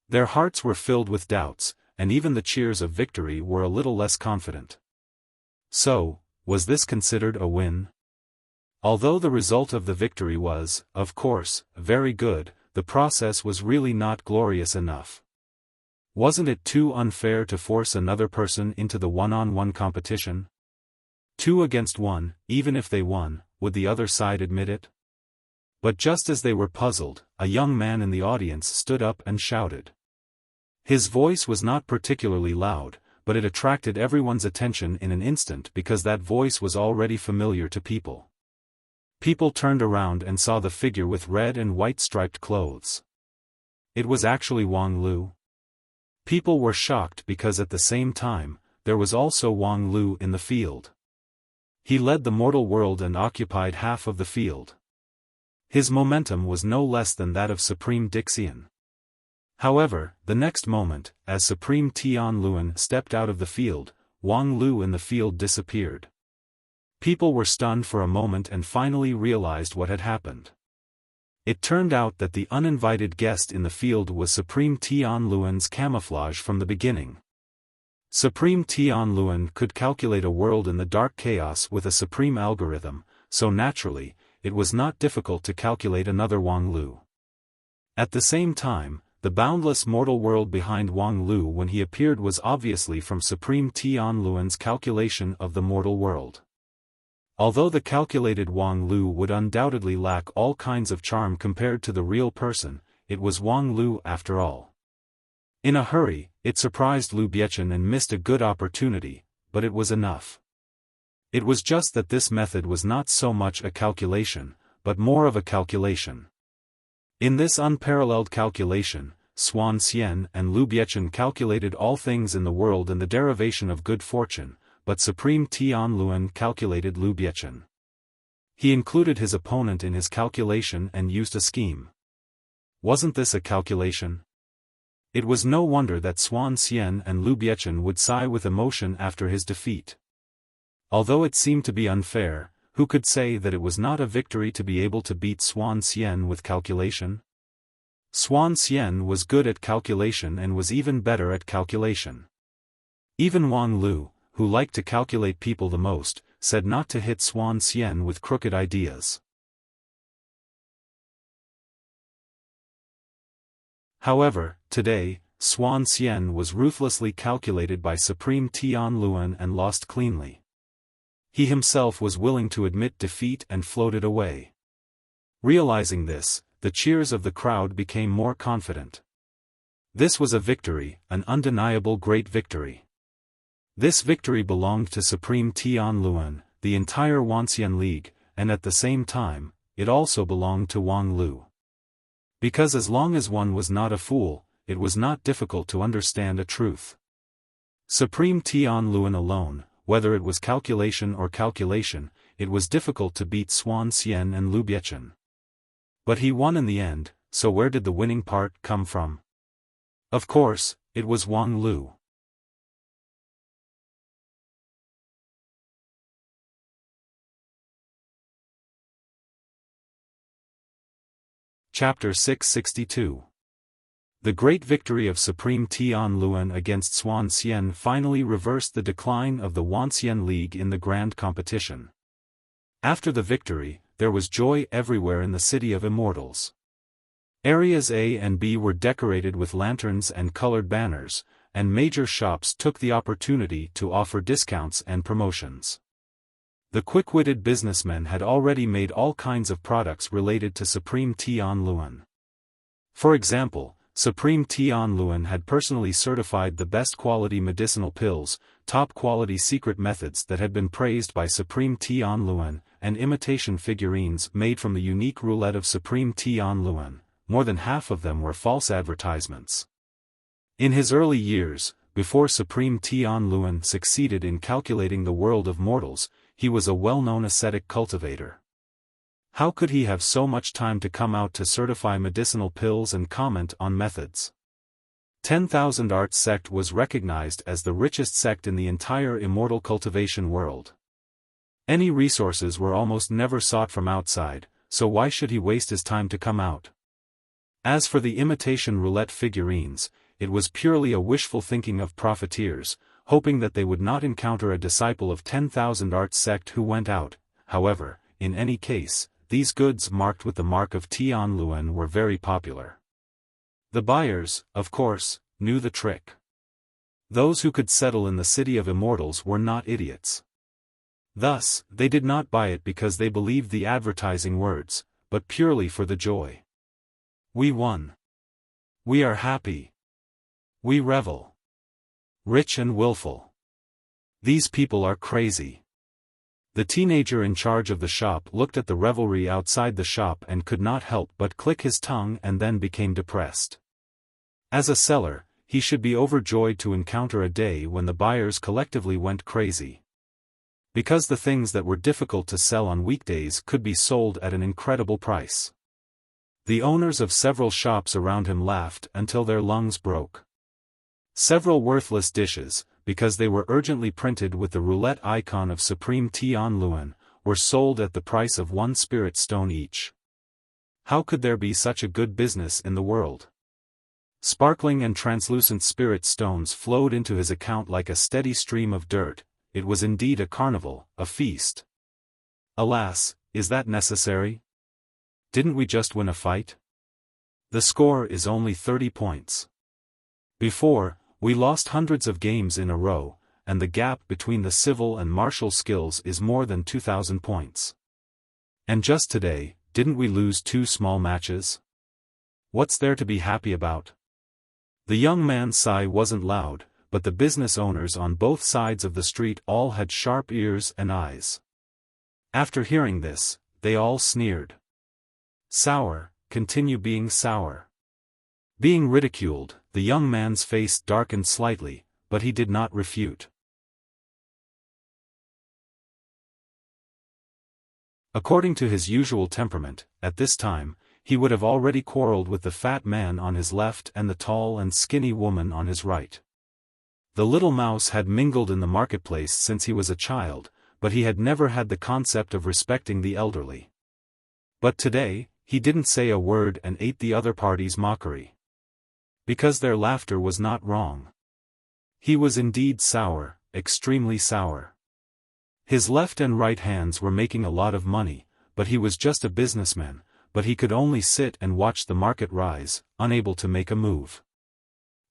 Their hearts were filled with doubts, and even the cheers of victory were a little less confident. So, was this considered a win? Although the result of the victory was, of course, very good, the process was really not glorious enough. Wasn't it too unfair to force another person into the one-on-one competition? 2 against 1, even if they won, would the other side admit it? But just as they were puzzled, a young man in the audience stood up and shouted. His voice was not particularly loud, but it attracted everyone's attention in an instant because that voice was already familiar to people. People turned around and saw the figure with red and white striped clothes. It was actually Wang Lu. People were shocked because at the same time, there was also Wang Lu in the field. He led the mortal world and occupied half of the field. His momentum was no less than that of Supreme Dixian. However, the next moment, as Supreme Tianluan stepped out of the field, Wang Lu in the field disappeared. People were stunned for a moment and finally realized what had happened. It turned out that the uninvited guest in the field was Supreme Tianluan's camouflage from the beginning. Supreme Tianluan could calculate a world in the dark chaos with a supreme algorithm, so naturally, it was not difficult to calculate another Wang Lu. At the same time, the boundless mortal world behind Wang Lu when he appeared was obviously from Supreme Tianluan's calculation of the mortal world. Although the calculated Wang Lu would undoubtedly lack all kinds of charm compared to the real person, it was Wang Lu after all. In a hurry, it surprised Liu Biechen and missed a good opportunity, but it was enough. It was just that this method was not so much a calculation, but more of a calculation. In this unparalleled calculation, Xuan Xian and Liu Biechen calculated all things in the world and the derivation of good fortune, but Supreme Tian Luan calculated Liu Biechen. He included his opponent in his calculation and used a scheme. Wasn't this a calculation? It was no wonder that Xuan Xian and Liu Biechen would sigh with emotion after his defeat. Although it seemed to be unfair, who could say that it was not a victory to be able to beat Xuan Xian with calculation? Xuan Xian was good at calculation and was even better at calculation. Even Wang Lu, who liked to calculate people the most, said not to hit Xuan Xian with crooked ideas. However, today, Xuan Xian was ruthlessly calculated by Supreme Tian Luan and lost cleanly. He himself was willing to admit defeat and floated away. Realizing this, the cheers of the crowd became more confident. This was a victory, an undeniable great victory. This victory belonged to Supreme Tian Luan, the entire Wanxian League, and at the same time, it also belonged to Wang Lu. Because as long as one was not a fool, it was not difficult to understand a truth. Supreme Tian Luan alone, whether it was calculation or calculation, it was difficult to beat Xuan Xian and Liu Biechen. But he won in the end, so where did the winning part come from? Of course, it was Wang Lu. Chapter 662. The great victory of Supreme Tian Luan against Xuan Xian finally reversed the decline of the Wanxian League in the grand competition. After the victory, there was joy everywhere in the City of Immortals. Areas A and B were decorated with lanterns and colored banners, and major shops took the opportunity to offer discounts and promotions. The quick-witted businessmen had already made all kinds of products related to Supreme Tian Luan. For example, Supreme Tian Luan had personally certified the best quality medicinal pills, top-quality secret methods that had been praised by Supreme Tian Luan, and imitation figurines made from the unique roulette of Supreme Tian Luan. More than half of them were false advertisements. In his early years, before Supreme Tian Luan succeeded in calculating the world of mortals, he was a well-known ascetic cultivator. How could he have so much time to come out to certify medicinal pills and comment on methods? 10,000 Arts sect was recognized as the richest sect in the entire immortal cultivation world. Any resources were almost never sought from outside, so why should he waste his time to come out? As for the imitation roulette figurines, it was purely a wishful thinking of profiteers, hoping that they would not encounter a disciple of 10,000 Arts sect who went out. However, in any case, these goods marked with the mark of Tian Luan were very popular. The buyers, of course, knew the trick. Those who could settle in the City of Immortals were not idiots. Thus, they did not buy it because they believed the advertising words, but purely for the joy. We won. We are happy. We revel. Rich and willful. These people are crazy. The teenager in charge of the shop looked at the revelry outside the shop and could not help but click his tongue and then became depressed. As a seller, he should be overjoyed to encounter a day when the buyers collectively went crazy. Because the things that were difficult to sell on weekdays could be sold at an incredible price. The owners of several shops around him laughed until their lungs broke. Several worthless dishes, because they were urgently printed with the roulette icon of Supreme Tian Luan, were sold at the price of 1 spirit stone each. How could there be such a good business in the world? Sparkling and translucent spirit stones flowed into his account like a steady stream of dirt. It was indeed a carnival, a feast. Alas, is that necessary? Didn't we just win a fight? The score is only 30 points. Before, we lost hundreds of games in a row, and the gap between the civil and martial skills is more than 2,000 points. And just today, didn't we lose 2 small matches? What's there to be happy about? The young man's sigh wasn't loud, but the business owners on both sides of the street all had sharp ears and eyes. After hearing this, they all sneered. Sour, continue being sour. Being ridiculed, the young man's face darkened slightly, but he did not refute. According to his usual temperament, at this time, he would have already quarreled with the fat man on his left and the tall and skinny woman on his right. The little mouse had mingled in the marketplace since he was a child, but he had never had the concept of respecting the elderly. But today, he didn't say a word and ate the other party's mockery. Because their laughter was not wrong. He was indeed sour, extremely sour. His left and right hands were making a lot of money, but he was just a businessman, but he could only sit and watch the market rise, unable to make a move.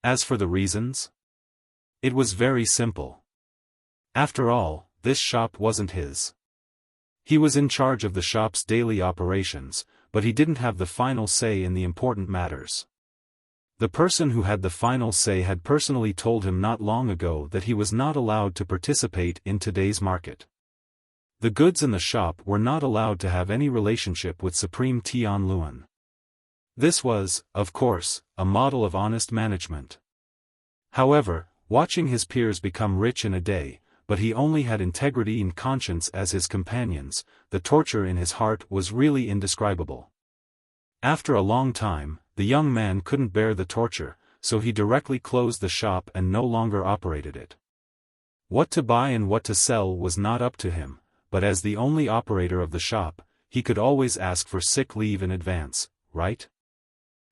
As for the reasons? It was very simple. After all, this shop wasn't his. He was in charge of the shop's daily operations, but he didn't have the final say in the important matters. The person who had the final say had personally told him not long ago that he was not allowed to participate in today's market. The goods in the shop were not allowed to have any relationship with Supreme Tianluan. This was, of course, a model of honest management. However, watching his peers become rich in a day, but he only had integrity and conscience as his companions, the torture in his heart was really indescribable. After a long time, the young man couldn't bear the torture, so he directly closed the shop and no longer operated it. What to buy and what to sell was not up to him, but as the only operator of the shop, he could always ask for sick leave in advance, right?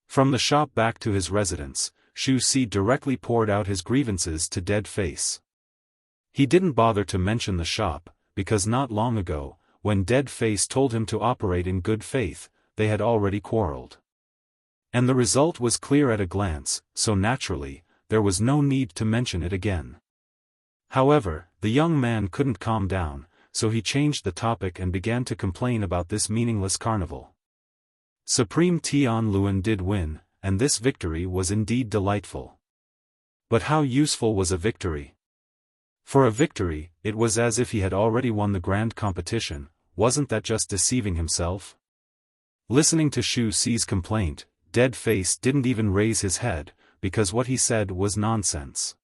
From the shop back to his residence, Xiaofan directly poured out his grievances to Dead Face. He didn't bother to mention the shop, because not long ago, when Dead Face told him to operate in good faith, they had already quarreled. And the result was clear at a glance, so naturally, there was no need to mention it again. However, the young man couldn't calm down, so he changed the topic and began to complain about this meaningless carnival. Supreme Tianluan did win, and this victory was indeed delightful. But how useful was a victory? For a victory, it was as if he had already won the grand competition. Wasn't that just deceiving himself? Listening to Xiaofan's complaint, Dead Face didn't even raise his head, because what he said was nonsense.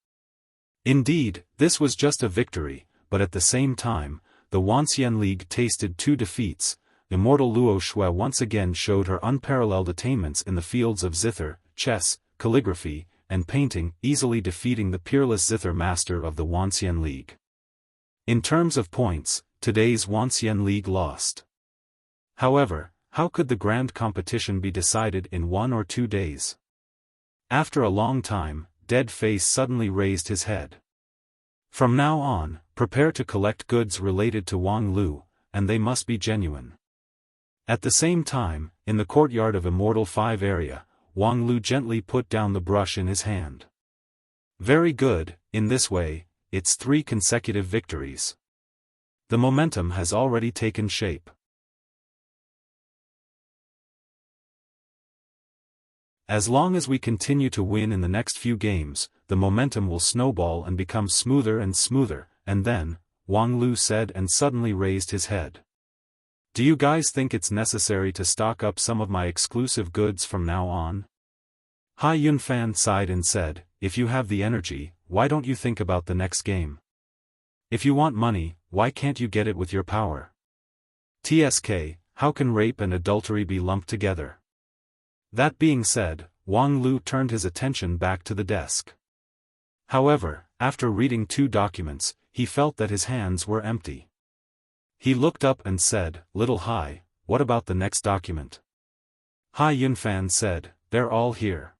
Indeed, this was just a victory, but at the same time, the Wuxia League tasted 2 defeats. Immortal Luo Shui once again showed her unparalleled attainments in the fields of zither, chess, calligraphy, and painting, easily defeating the peerless zither master of the Wuxia League. In terms of points, today's Wuxia League lost. However, how could the grand competition be decided in 1 or 2 days? After a long time, Dead Face suddenly raised his head. From now on, prepare to collect goods related to Wang Lu, and they must be genuine. At the same time, in the courtyard of Immortal 5 area, Wang Lu gently put down the brush in his hand. Very good, in this way, it's 3 consecutive victories. The momentum has already taken shape. As long as we continue to win in the next few games, the momentum will snowball and become smoother and smoother, and then, Wang Lu said and suddenly raised his head. Do you guys think it's necessary to stock up some of my exclusive goods from now on? Xiaofan sighed and said, if you have the energy, why don't you think about the next game? If you want money, why can't you get it with your power? TSK, how can rape and adultery be lumped together? That being said, Wang Lu turned his attention back to the desk. However, after reading 2 documents, he felt that his hands were empty. He looked up and said, Little Hai, what about the next document? Xiaofan said, they're all here.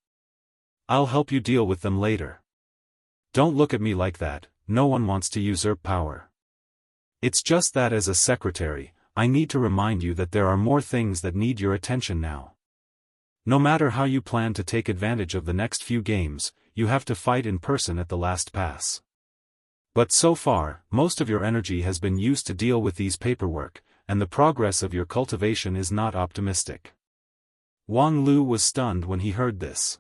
I'll help you deal with them later. Don't look at me like that, no one wants to usurp power. It's just that as a secretary, I need to remind you that there are more things that need your attention now. No matter how you plan to take advantage of the next few games, you have to fight in person at the last pass. But so far, most of your energy has been used to deal with these paperwork, and the progress of your cultivation is not optimistic. Wang Lu was stunned when he heard this.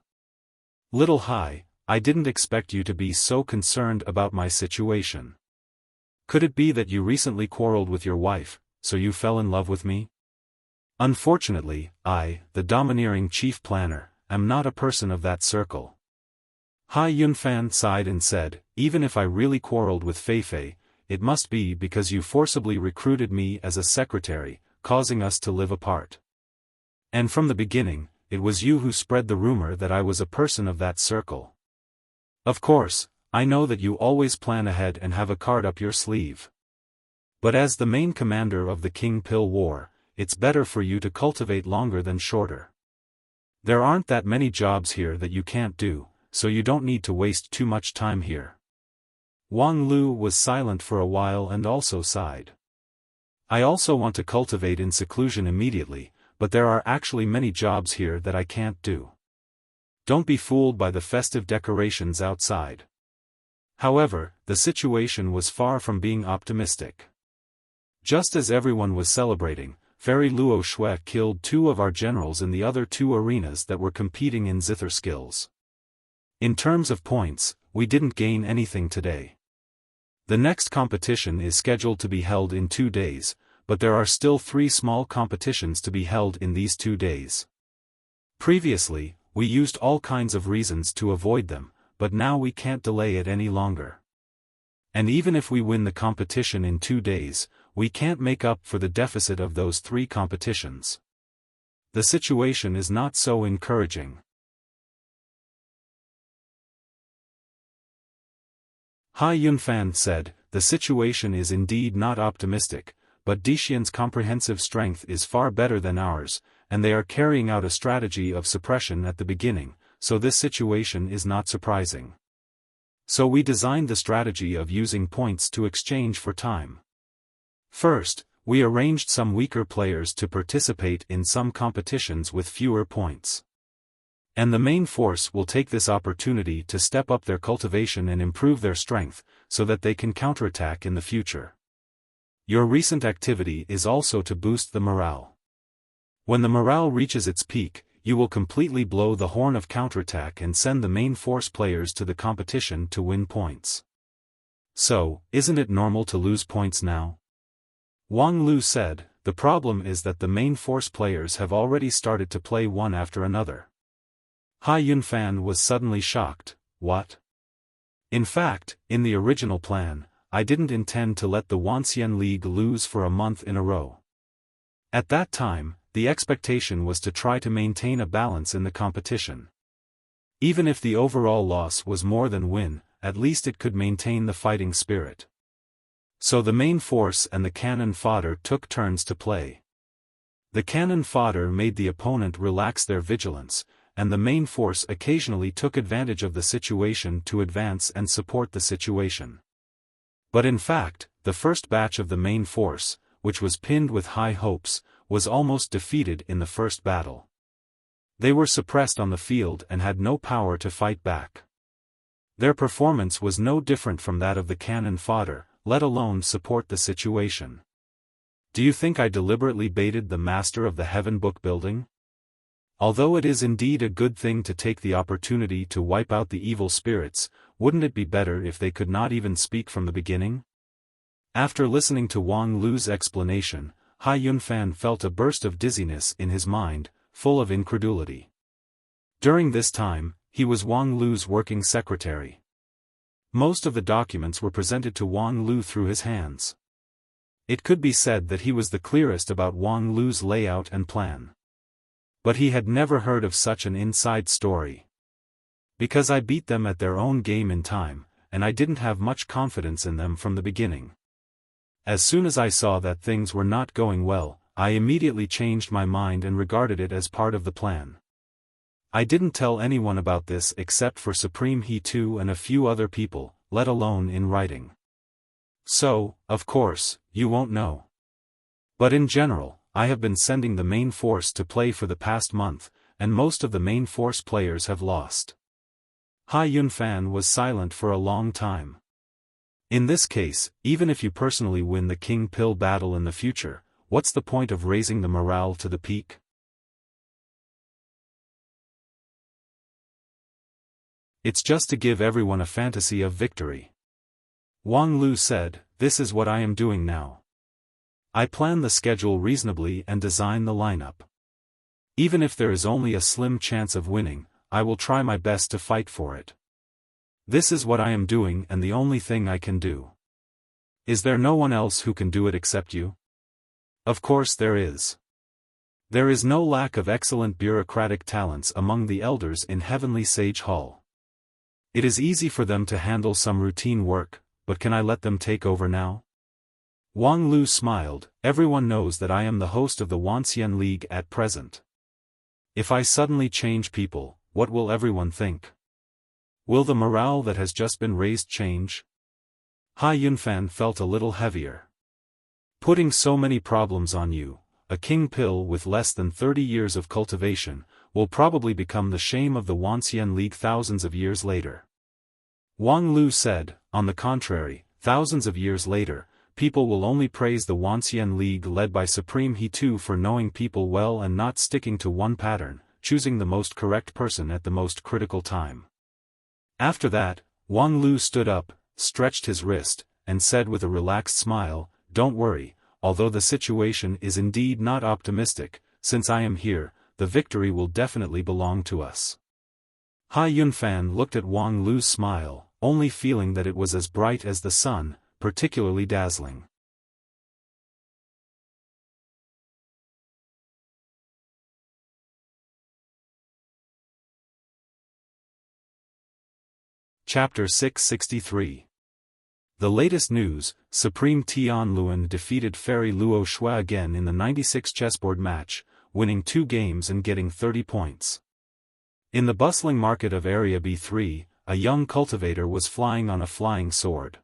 Little Hai, I didn't expect you to be so concerned about my situation. Could it be that you recently quarreled with your wife, so you fell in love with me? Unfortunately, I, the domineering chief planner, am not a person of that circle. Hai Yunfan sighed and said, even if I really quarreled with Feifei, it must be because you forcibly recruited me as a secretary, causing us to live apart. And from the beginning, it was you who spread the rumor that I was a person of that circle. Of course, I know that you always plan ahead and have a card up your sleeve. But as the main commander of the King Pill War, it's better for you to cultivate longer than shorter. There aren't that many jobs here that you can't do, so you don't need to waste too much time here. Wang Lu was silent for a while and also sighed. I also want to cultivate in seclusion immediately, but there are actually many jobs here that I can't do. Don't be fooled by the festive decorations outside. However, the situation was far from being optimistic. Just as everyone was celebrating, Fairy Luo Shui killed 2 of our generals in the other 2 arenas that were competing in zither skills. In terms of points, we didn't gain anything today. The next competition is scheduled to be held in 2 days, but there are still 3 small competitions to be held in these 2 days. Previously, we used all kinds of reasons to avoid them, but now we can't delay it any longer. And even if we win the competition in 2 days, we can't make up for the deficit of those 3 competitions. The situation is not so encouraging. Hai Yunfan said, the situation is indeed not optimistic, but Dixian's comprehensive strength is far better than ours, and they are carrying out a strategy of suppression at the beginning, so this situation is not surprising. So we designed the strategy of using points to exchange for time. First, we arranged some weaker players to participate in some competitions with fewer points. And the main force will take this opportunity to step up their cultivation and improve their strength, so that they can counterattack in the future. Your recent activity is also to boost the morale. When the morale reaches its peak, you will completely blow the horn of counterattack and send the main force players to the competition to win points. So, isn't it normal to lose points now? Wang Lu said, the problem is that the main force players have already started to play one after another. Hai Yunfan was suddenly shocked, what? In fact, in the original plan, I didn't intend to let the Wanxian League lose for a month in a row. At that time, the expectation was to try to maintain a balance in the competition. Even if the overall loss was more than win, at least it could maintain the fighting spirit. So the main force and the cannon fodder took turns to play. The cannon fodder made the opponent relax their vigilance, and the main force occasionally took advantage of the situation to advance and support the situation. But in fact, the first batch of the main force, which was pinned with high hopes, was almost defeated in the first battle. They were suppressed on the field and had no power to fight back. Their performance was no different from that of the cannon fodder, let alone support the situation. Do you think I deliberately baited the master of the heaven book building? Although it is indeed a good thing to take the opportunity to wipe out the evil spirits, wouldn't it be better if they could not even speak from the beginning? After listening to Wang Lu's explanation, Hai Yunfan felt a burst of dizziness in his mind, full of incredulity. During this time, he was Wang Lu's working secretary. Most of the documents were presented to Wang Lu through his hands. It could be said that he was the clearest about Wang Lu's layout and plan. But he had never heard of such an inside story. Because I beat them at their own game in time, and I didn't have much confidence in them from the beginning. As soon as I saw that things were not going well, I immediately changed my mind and regarded it as part of the plan. I didn't tell anyone about this except for Supreme He Tu and a few other people, let alone in writing. So, of course, you won't know. But in general, I have been sending the main force to play for the past month, and most of the main force players have lost. Hai Yunfan was silent for a long time. In this case, even if you personally win the King Pill battle in the future, what's the point of raising the morale to the peak? It's just to give everyone a fantasy of victory. Wang Lu said, "This is what I am doing now. I plan the schedule reasonably and design the lineup. Even if there is only a slim chance of winning, I will try my best to fight for it. This is what I am doing and the only thing I can do. Is there no one else who can do it except you?" Of course there is. There is no lack of excellent bureaucratic talents among the elders in Heavenly Sage Hall. It is easy for them to handle some routine work, but can I let them take over now? Wang Lu smiled. Everyone knows that I am the host of the Wanxian League at present. If I suddenly change people, what will everyone think? Will the morale that has just been raised change? Hai Yunfan felt a little heavier. Putting so many problems on you, a king pill with less than 30 years of cultivation, will probably become the shame of the Wanxian League thousands of years later. Wang Lu said, on the contrary, thousands of years later, people will only praise the Wanxian League led by Supreme He Tu for knowing people well and not sticking to one pattern, choosing the most correct person at the most critical time. After that, Wang Lu stood up, stretched his wrist, and said with a relaxed smile, "Don't worry, although the situation is indeed not optimistic, since I am here, the victory will definitely belong to us." Hai Yunfan looked at Wang Lu's smile, only feeling that it was as bright as the sun, particularly dazzling. Chapter 663. The latest news: Supreme Tianluan defeated Fairy Luo Shui again in the 96 chessboard match, winning 2 games and getting 30 points. In the bustling market of Area B3, a young cultivator was flying on a flying sword.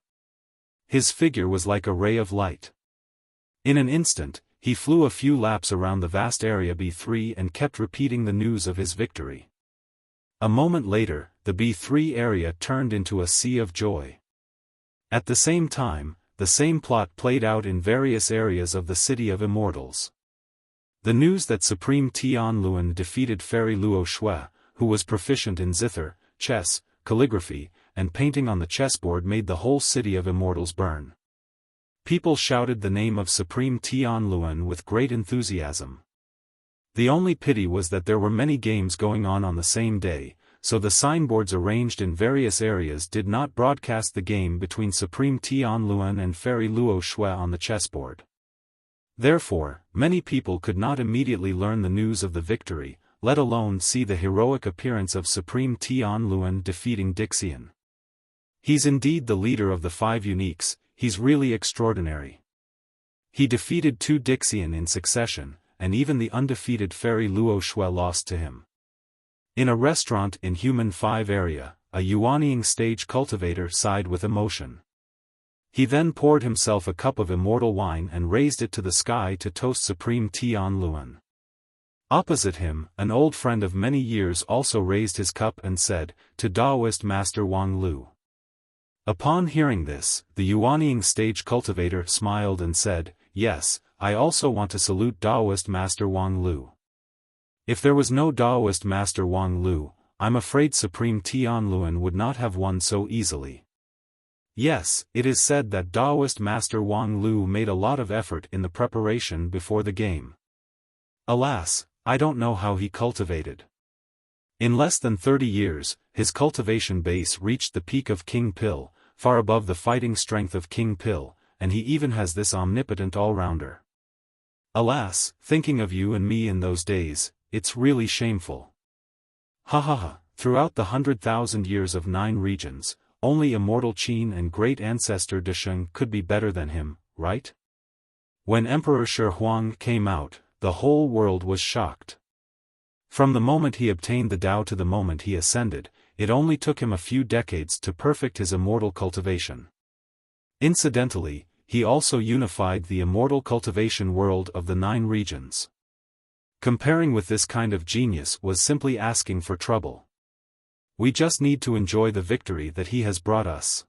His figure was like a ray of light. In an instant, he flew a few laps around the vast Area B3 and kept repeating the news of his victory. A moment later, the B3 area turned into a sea of joy. At the same time, the same plot played out in various areas of the City of Immortals. The news that Supreme Tianluan defeated Fairy Luo Shui, who was proficient in zither, chess, calligraphy, and painting on the chessboard made the whole City of Immortals burn. People shouted the name of Supreme Tianluan with great enthusiasm. The only pity was that there were many games going on the same day, so the signboards arranged in various areas did not broadcast the game between Supreme Tianluan and Fairy Luo Shui on the chessboard. Therefore, many people could not immediately learn the news of the victory, let alone see the heroic appearance of Supreme Tianluan defeating Dixian. He's indeed the leader of the 5 uniques, he's really extraordinary. He defeated 2 Dixian in succession, and even the undefeated Fairy Luo Shui lost to him. In a restaurant in Human 5 area, a Yuanying stage cultivator sighed with emotion. He then poured himself a cup of immortal wine and raised it to the sky to toast Supreme Tianluan. Opposite him, an old friend of many years also raised his cup and said, "To Taoist Master Wang Lu." Upon hearing this, the Yuanying stage cultivator smiled and said, "Yes, I also want to salute Taoist Master Wang Lu. If there was no Taoist Master Wang Lu, I'm afraid Supreme Tianluan would not have won so easily." Yes, it is said that Taoist Master Wang Lu made a lot of effort in the preparation before the game. Alas, I don't know how he cultivated. In less than 30 years, his cultivation base reached the peak of King Pill, far above the fighting strength of King Pill, and he even has this omnipotent all-rounder. Alas, thinking of you and me in those days, it's really shameful. Ha ha ha, throughout the 100,000 years of 9 regions, only Immortal Qin and great ancestor Desheng could be better than him, right? When Emperor Shi Huang came out, the whole world was shocked. From the moment he obtained the Tao to the moment he ascended, it only took him a few decades to perfect his immortal cultivation. Incidentally, he also unified the immortal cultivation world of the 9 regions. Comparing with this kind of genius was simply asking for trouble. We just need to enjoy the victory that he has brought us.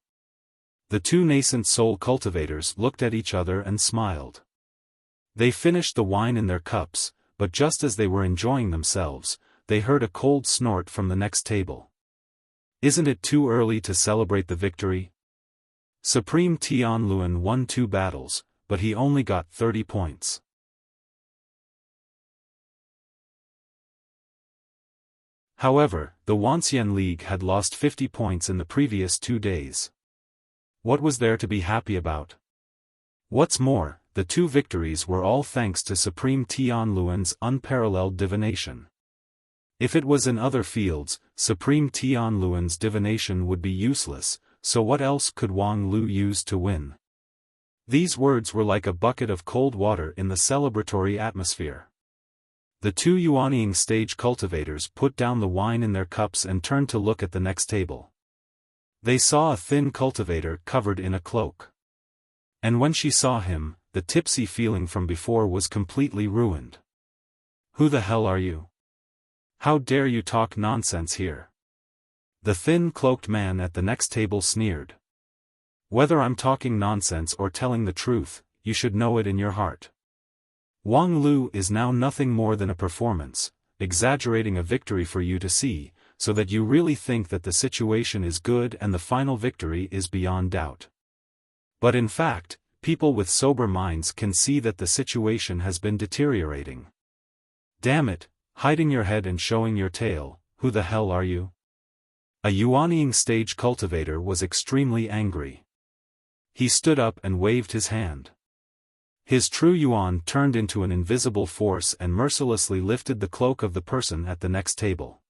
The 2 nascent soul cultivators looked at each other and smiled. They finished the wine in their cups, but just as they were enjoying themselves, they heard a cold snort from the next table. Isn't it too early to celebrate the victory? Supreme Tianluan won 2 battles, but he only got 30 points. However, the Wuxia League had lost 50 points in the previous 2 days. What was there to be happy about? What's more, the 2 victories were all thanks to Supreme Tianluan's unparalleled divination. If it was in other fields, Supreme Tianluan's divination would be useless, so what else could Wang Lu use to win? These words were like a bucket of cold water in the celebratory atmosphere. The 2 Yuanying stage cultivators put down the wine in their cups and turned to look at the next table. They saw a thin cultivator covered in a cloak. And when she saw him, the tipsy feeling from before was completely ruined. Who the hell are you? How dare you talk nonsense here? The thin cloaked man at the next table sneered. Whether I'm talking nonsense or telling the truth, you should know it in your heart. Wang Lu is now nothing more than a performance, exaggerating a victory for you to see, so that you really think that the situation is good and the final victory is beyond doubt. But in fact, people with sober minds can see that the situation has been deteriorating. Damn it, hiding your head and showing your tail, who the hell are you? A Yuanying stage cultivator was extremely angry. He stood up and waved his hand. His true yuan turned into an invisible force and mercilessly lifted the cloak of the person at the next table.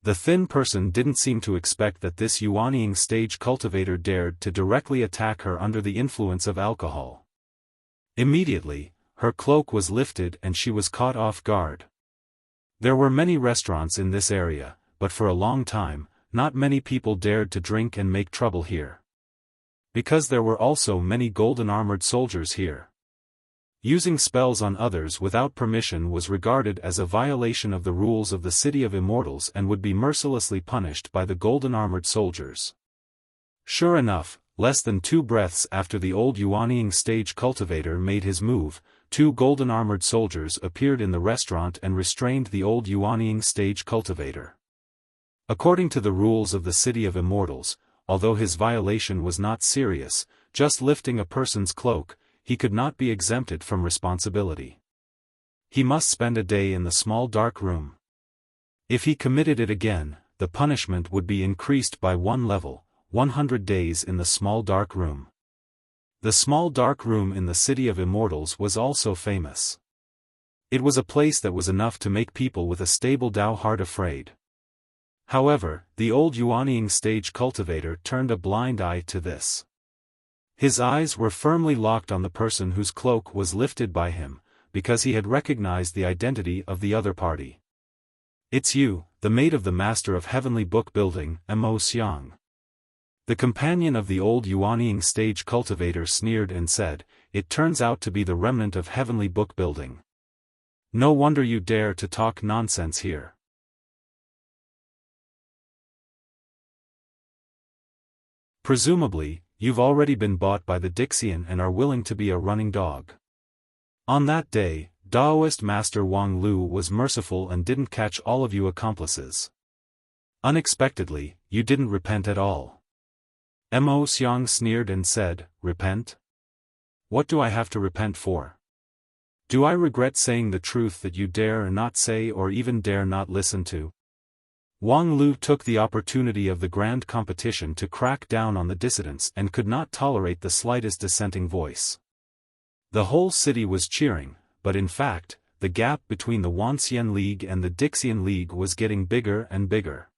The thin person didn't seem to expect that this Yuanying stage cultivator dared to directly attack her under the influence of alcohol. Immediately, her cloak was lifted and she was caught off guard. There were many restaurants in this area, but for a long time, not many people dared to drink and make trouble here. Because there were also many golden-armored soldiers here. Using spells on others without permission was regarded as a violation of the rules of the City of Immortals and would be mercilessly punished by the golden-armored soldiers. Sure enough, less than 2 breaths after the old Yuanying stage cultivator made his move, 2 golden-armored soldiers appeared in the restaurant and restrained the old Yuanying stage cultivator. According to the rules of the City of Immortals, although his violation was not serious, just lifting a person's cloak, he could not be exempted from responsibility. He must spend a day in the small dark room. If he committed it again, the punishment would be increased by 1 level, 100 days in the small dark room. The small dark room in the City of Immortals was also famous. It was a place that was enough to make people with a stable Dao heart afraid. However, the old Yuanying stage cultivator turned a blind eye to this. His eyes were firmly locked on the person whose cloak was lifted by him, because he had recognized the identity of the other party. It's you, the mate of the master of heavenly book building, Mo Xiang. The companion of the old Yuanying stage cultivator sneered and said, "It turns out to be the remnant of heavenly book building. No wonder you dare to talk nonsense here. Presumably, you've already been bought by the Dixian and are willing to be a running dog." On that day, Daoist Master Wang Lu was merciful and didn't catch all of you accomplices. Unexpectedly, you didn't repent at all. Mo Xiang sneered and said, "Repent? What do I have to repent for? Do I regret saying the truth that you dare not say or even dare not listen to?" Wang Lu took the opportunity of the grand competition to crack down on the dissidents and could not tolerate the slightest dissenting voice. The whole city was cheering, but in fact, the gap between the Wuxia League and the Dixian League was getting bigger and bigger.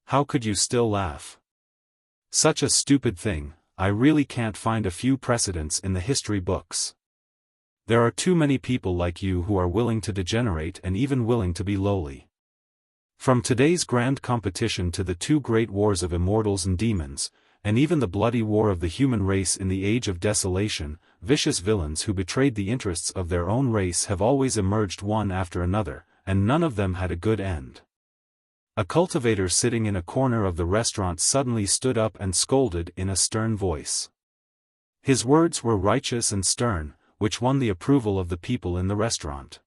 How could you still laugh? Such a stupid thing, I really can't find a few precedents in the history books. There are too many people like you who are willing to degenerate and even willing to be lowly. From today's grand competition to the 2 great wars of immortals and demons, and even the bloody war of the human race in the Age of Desolation, vicious villains who betrayed the interests of their own race have always emerged one after another, and none of them had a good end. A cultivator sitting in a corner of the restaurant suddenly stood up and scolded in a stern voice. His words were righteous and stern, which won the approval of the people in the restaurant.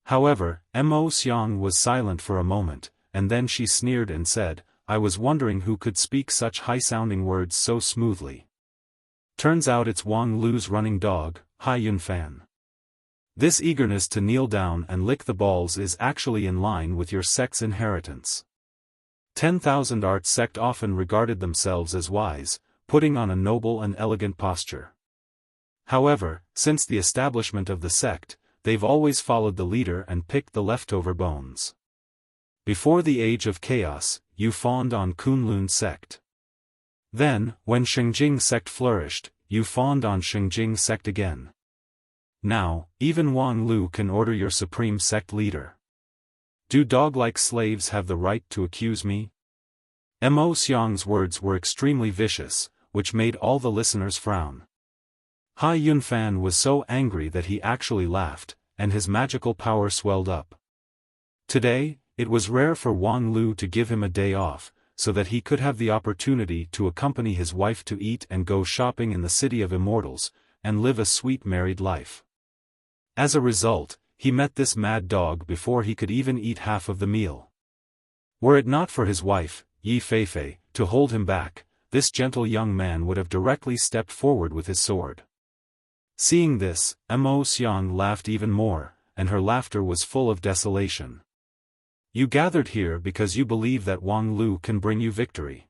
However, Mo Xiang was silent for a moment, and then she sneered and said, I was wondering who could speak such high-sounding words so smoothly. Turns out it's Wang Lu's running dog, Xiaofan. This eagerness to kneel down and lick the balls is actually in line with your sect's inheritance. 10,000 Art sect often regarded themselves as wise, putting on a noble and elegant posture. However, since the establishment of the sect, they've always followed the leader and picked the leftover bones. Before the age of chaos, you fawned on Kunlun sect. Then, when Shengjing sect flourished, you fawned on Shengjing sect again. Now, even Wang Lu can order your supreme sect leader. Do dog-like slaves have the right to accuse me? Mo Xiang's words were extremely vicious, which made all the listeners frown. Xiaofan was so angry that he actually laughed, and his magical power swelled up. Today, it was rare for Wang Lu to give him a day off, so that he could have the opportunity to accompany his wife to eat and go shopping in the city of immortals, and live a sweet married life. As a result, he met this mad dog before he could even eat half of the meal. Were it not for his wife, Yi Feifei, to hold him back, this gentle young man would have directly stepped forward with his sword. Seeing this, Mo Xiang laughed even more, and her laughter was full of desolation. You gathered here because you believe that Wang Lu can bring you victory.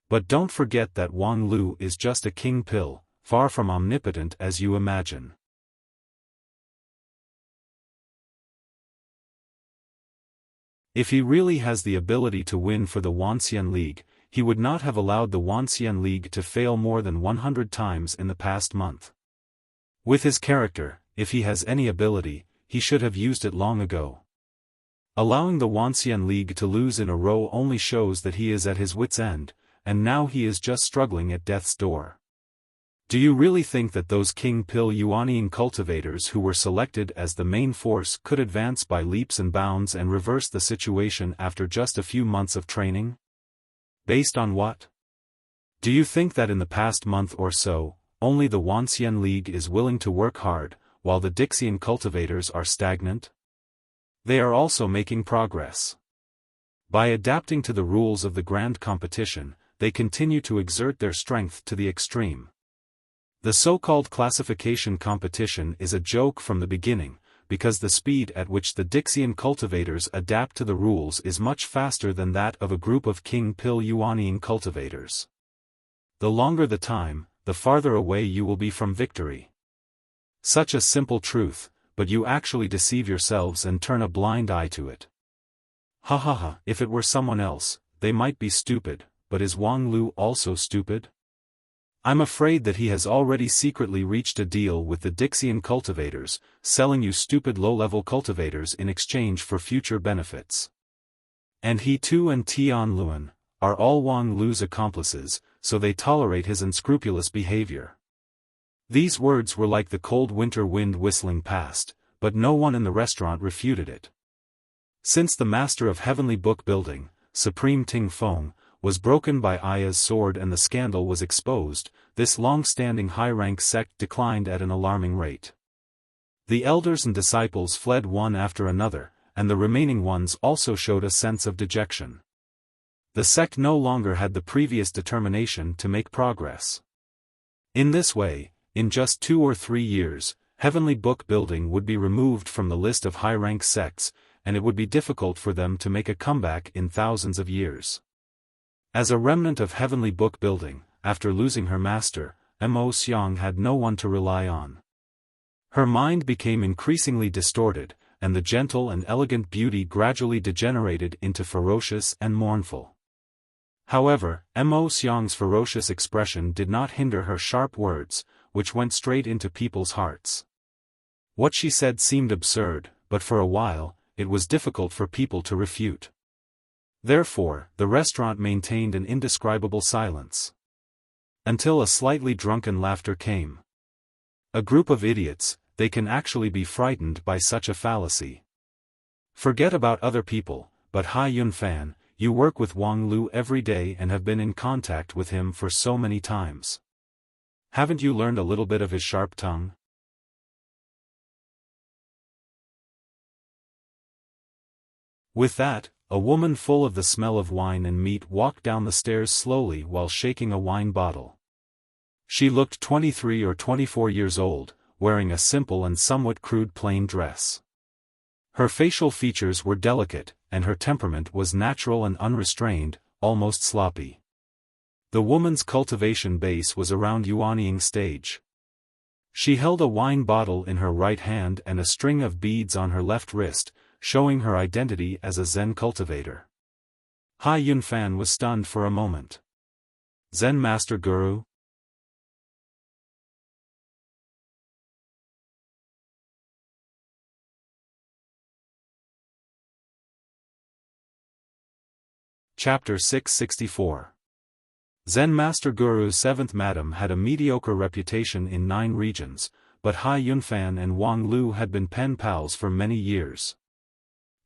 But don't forget that Wang Lu is just a king pill, far from omnipotent as you imagine. If he really has the ability to win for the Wanxian League, he would not have allowed the Wanxian League to fail more than 100 times in the past month. With his character, if he has any ability, he should have used it long ago. Allowing the Wanxian League to lose in a row only shows that he is at his wit's end, and now he is just struggling at death's door. Do you really think that those King Pill Yuanian cultivators who were selected as the main force could advance by leaps and bounds and reverse the situation after just a few months of training? Based on what? Do you think that in the past month or so, only the Wanxian League is willing to work hard, while the Dixian cultivators are stagnant? They are also making progress. By adapting to the rules of the grand competition, they continue to exert their strength to the extreme. The so-called classification competition is a joke from the beginning, because the speed at which the Dixian cultivators adapt to the rules is much faster than that of a group of King Pill Yuanian cultivators. The longer the time, the farther away you will be from victory. Such a simple truth, but you actually deceive yourselves and turn a blind eye to it. Ha ha ha, if it were someone else, they might be stupid, but is Wang Lu also stupid? I'm afraid that he has already secretly reached a deal with the Dixian cultivators, selling you stupid low-level cultivators in exchange for future benefits. And he too and Tian Luan are all Wang Lu's accomplices, so they tolerate his unscrupulous behavior. These words were like the cold winter wind whistling past, but no one in the restaurant refuted it. Since the master of heavenly book building, Supreme Ting Feng, was broken by Aya's sword and the scandal was exposed, this long-standing high-rank sect declined at an alarming rate. The elders and disciples fled one after another, and the remaining ones also showed a sense of dejection. The sect no longer had the previous determination to make progress. In this way, in just 2 or 3 years, heavenly book building would be removed from the list of high-rank sects, and it would be difficult for them to make a comeback in thousands of years. As a remnant of heavenly book building, after losing her master, Mo Xiang had no one to rely on. Her mind became increasingly distorted, and the gentle and elegant beauty gradually degenerated into ferocious and mournful. However, Mo Xiang's ferocious expression did not hinder her sharp words, which went straight into people's hearts. What she said seemed absurd, but for a while, it was difficult for people to refute. Therefore, the restaurant maintained an indescribable silence. Until a slightly drunken laughter came. A group of idiots, they can actually be frightened by such a fallacy. Forget about other people, but Xiaofan, you work with Wang Lu every day and have been in contact with him for so many times. Haven't you learned a little bit of his sharp tongue? With that, a woman full of the smell of wine and meat walked down the stairs slowly while shaking a wine bottle. She looked 23 or 24 years old, wearing a simple and somewhat crude plain dress. Her facial features were delicate, and her temperament was natural and unrestrained, almost sloppy. The woman's cultivation base was around Yuanying stage. She held a wine bottle in her right hand and a string of beads on her left wrist, showing her identity as a Zen cultivator. Hai Yunfan was stunned for a moment. Zen Master Guru? Chapter 664. Zen Master Guru's seventh madam had a mediocre reputation in 9 regions, but Hai Yunfan and Wang Lu had been pen pals for many years.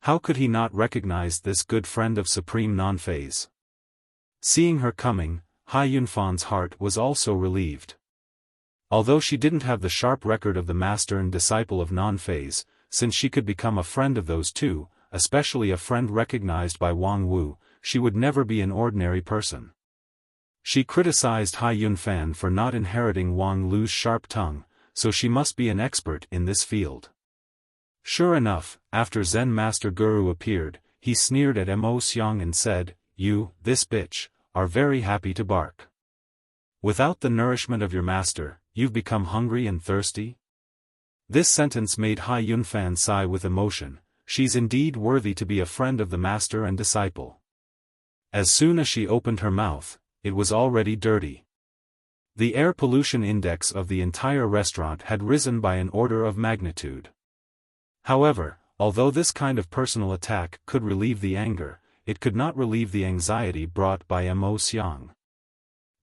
How could he not recognize this good friend of supreme non-phase? Seeing her coming, Hai Yunfan's heart was also relieved. Although she didn't have the sharp record of the master and disciple of non-phase, since she could become a friend of those two, especially a friend recognized by Wang Wu, she would never be an ordinary person. She criticized Hai Yunfan for not inheriting Wang Lu's sharp tongue, so she must be an expert in this field. Sure enough, after Zen Master Guru appeared, he sneered at Mo Xiang and said, "You, this bitch, are very happy to bark. Without the nourishment of your master, you've become hungry and thirsty?" This sentence made Hai Yunfan sigh with emotion. She's indeed worthy to be a friend of the master and disciple. As soon as she opened her mouth, it was already dirty. The air pollution index of the entire restaurant had risen by an order of magnitude. However, although this kind of personal attack could relieve the anger, it could not relieve the anxiety brought by Mo Xiang.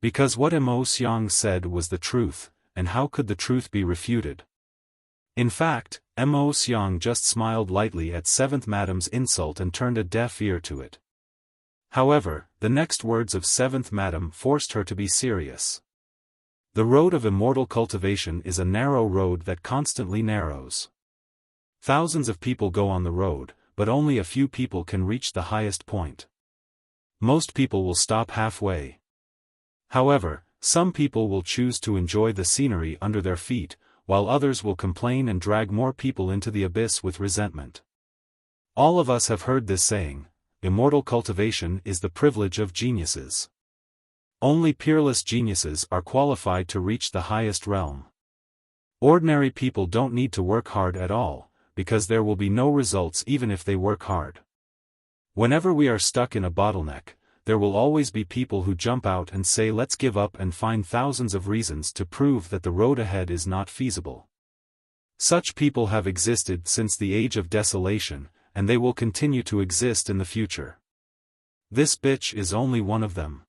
Because what Mo Xiang said was the truth, and how could the truth be refuted? In fact, Mo Xiang just smiled lightly at seventh madam's insult and turned a deaf ear to it. However, the next words of seventh madam forced her to be serious. The road of immortal cultivation is a narrow road that constantly narrows. Thousands of people go on the road, but only a few people can reach the highest point. Most people will stop halfway. However, some people will choose to enjoy the scenery under their feet, while others will complain and drag more people into the abyss with resentment. All of us have heard this saying: immortal cultivation is the privilege of geniuses. Only peerless geniuses are qualified to reach the highest realm. Ordinary people don't need to work hard at all, because there will be no results even if they work hard. Whenever we are stuck in a bottleneck, there will always be people who jump out and say let's give up and find thousands of reasons to prove that the road ahead is not feasible. Such people have existed since the age of desolation, and they will continue to exist in the future. This bitch is only one of them.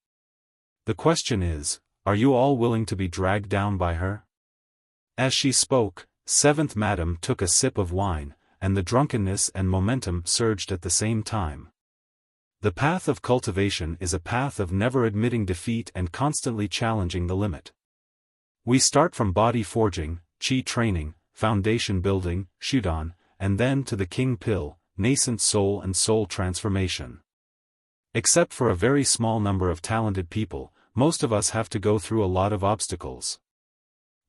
The question is, are you all willing to be dragged down by her? As she spoke, seventh madam took a sip of wine, and the drunkenness and momentum surged at the same time. The path of cultivation is a path of never admitting defeat and constantly challenging the limit. We start from body forging, qi training, foundation building, shudan, and then to the king pill, nascent soul and soul transformation. Except for a very small number of talented people, most of us have to go through a lot of obstacles.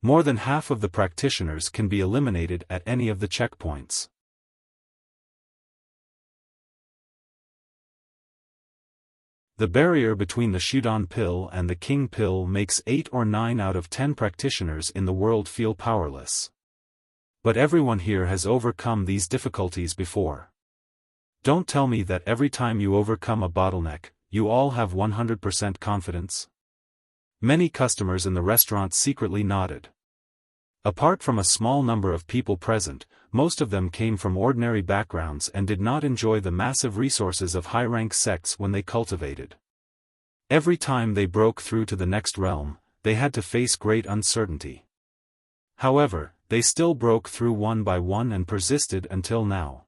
More than half of the practitioners can be eliminated at any of the checkpoints. The barrier between the Shudan pill and the King pill makes 8 or 9 out of 10 practitioners in the world feel powerless. But everyone here has overcome these difficulties before. Don't tell me that every time you overcome a bottleneck, you all have 100% confidence. Many customers in the restaurant secretly nodded. Apart from a small number of people present, most of them came from ordinary backgrounds and did not enjoy the massive resources of high-rank sects when they cultivated. Every time they broke through to the next realm, they had to face great uncertainty. However, they still broke through one by one and persisted until now.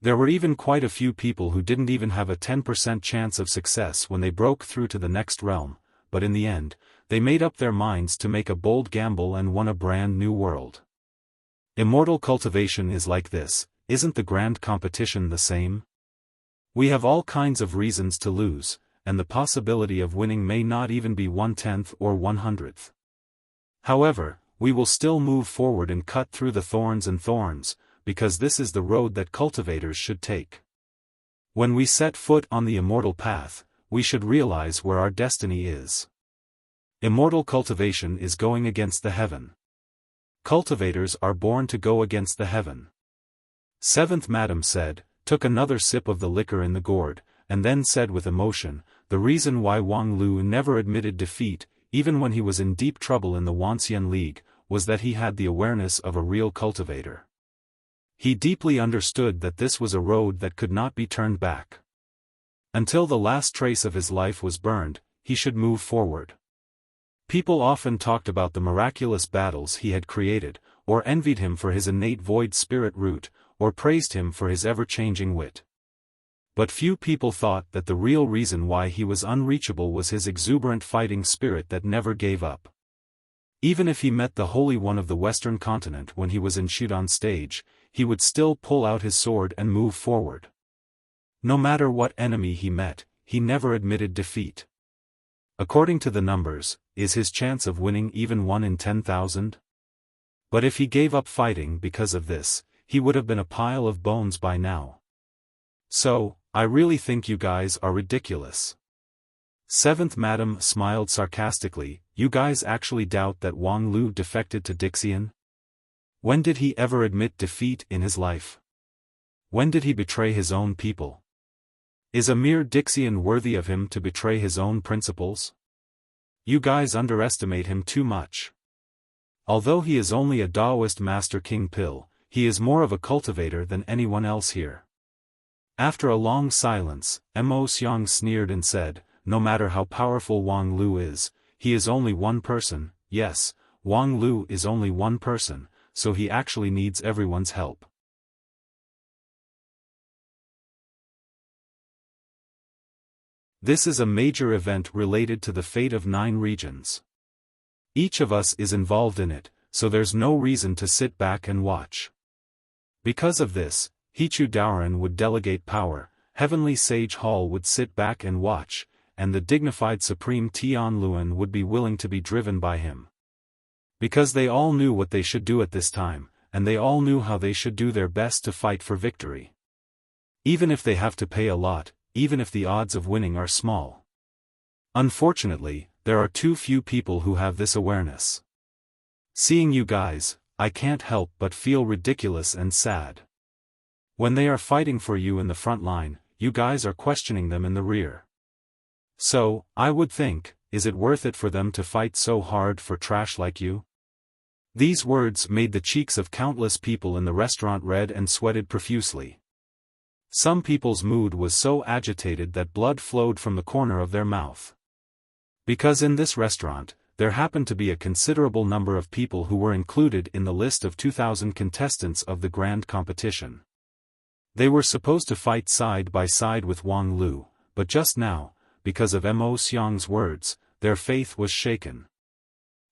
There were even quite a few people who didn't even have a 10% chance of success when they broke through to the next realm, but in the end, they made up their minds to make a bold gamble and won a brand new world. Immortal cultivation is like this, isn't the grand competition the same? We have all kinds of reasons to lose, and the possibility of winning may not even be 1/10 or 1/100th. However, we will still move forward and cut through the thorns, because this is the road that cultivators should take. When we set foot on the immortal path, we should realize where our destiny is. Immortal cultivation is going against the heaven. Cultivators are born to go against the heaven. Seventh Madam said, took another sip of the liquor in the gourd, and then said with emotion, the reason why Wang Lu never admitted defeat, even when he was in deep trouble in the Wanxian League, was that he had the awareness of a real cultivator. He deeply understood that this was a road that could not be turned back. Until the last trace of his life was burned, he should move forward. People often talked about the miraculous battles he had created, or envied him for his innate void spirit root, or praised him for his ever-changing wit. But few people thought that the real reason why he was unreachable was his exuberant fighting spirit that never gave up. Even if he met the Holy One of the Western Continent when he was in Shudan stage, he would still pull out his sword and move forward. No matter what enemy he met, he never admitted defeat. According to the numbers, is his chance of winning even 1 in 10,000? But if he gave up fighting because of this, he would have been a pile of bones by now. So, I really think you guys are ridiculous. Seventh Madam smiled sarcastically, you guys actually doubt that Wang Lu defected to Dixian? When did he ever admit defeat in his life? When did he betray his own people? Is a mere Dixian worthy of him to betray his own principles? You guys underestimate him too much. Although he is only a Taoist Master King Pill, he is more of a cultivator than anyone else here. After a long silence, Mo Xiang sneered and said, no matter how powerful Wang Lu is, he is only one person. Yes, Wang Lu is only one person, so he actually needs everyone's help. This is a major event related to the fate of 9 regions. Each of us is involved in it, so there's no reason to sit back and watch. Because of this, Hichu Daoran would delegate power, Heavenly Sage Hall would sit back and watch, and the dignified Supreme Tian Luan would be willing to be driven by him. Because they all knew what they should do at this time, and they all knew how they should do their best to fight for victory. Even if they have to pay a lot, even if the odds of winning are small. Unfortunately, there are too few people who have this awareness. Seeing you guys, I can't help but feel ridiculous and sad. When they are fighting for you in the front line, you guys are questioning them in the rear. So, I would think, is it worth it for them to fight so hard for trash like you? These words made the cheeks of countless people in the restaurant red and sweated profusely. Some people's mood was so agitated that blood flowed from the corner of their mouth. Because in this restaurant, there happened to be a considerable number of people who were included in the list of 2,000 contestants of the grand competition. They were supposed to fight side by side with Wang Lu, but just now, because of Mo Xiang's words, their faith was shaken.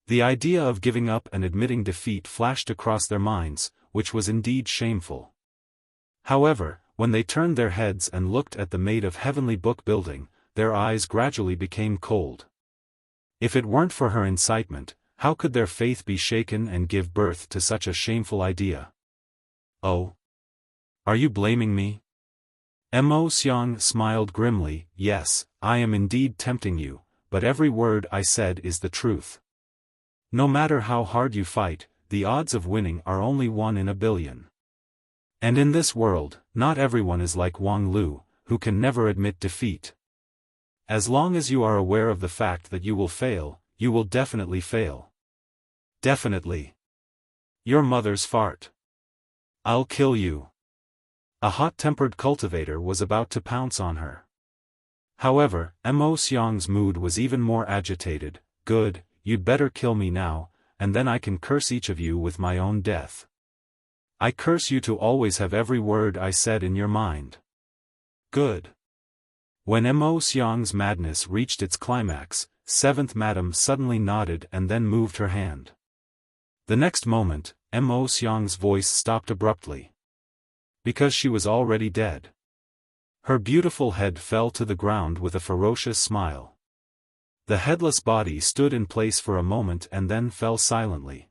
The idea of giving up and admitting defeat flashed across their minds, which was indeed shameful. However, when they turned their heads and looked at the maid of Heavenly Book building, their eyes gradually became cold. If it weren't for her incitement, how could their faith be shaken and give birth to such a shameful idea? Oh? Are you blaming me? Mo Xiang smiled grimly, yes, I am indeed tempting you, but every word I said is the truth. No matter how hard you fight, the odds of winning are only 1 in a billion. And in this world, not everyone is like Wang Lu, who can never admit defeat. As long as you are aware of the fact that you will fail, you will definitely fail. Definitely. Your mother's fart. I'll kill you. A hot-tempered cultivator was about to pounce on her. However, Mo Xiang's mood was even more agitated. Good, you'd better kill me now, and then I can curse each of you with my own death. I curse you to always have every word I said in your mind. Good. When Mo Xiang's madness reached its climax, Seventh Madam suddenly nodded and then moved her hand. The next moment, Mo Xiang's voice stopped abruptly. Because she was already dead. Her beautiful head fell to the ground with a ferocious smile. The headless body stood in place for a moment and then fell silently.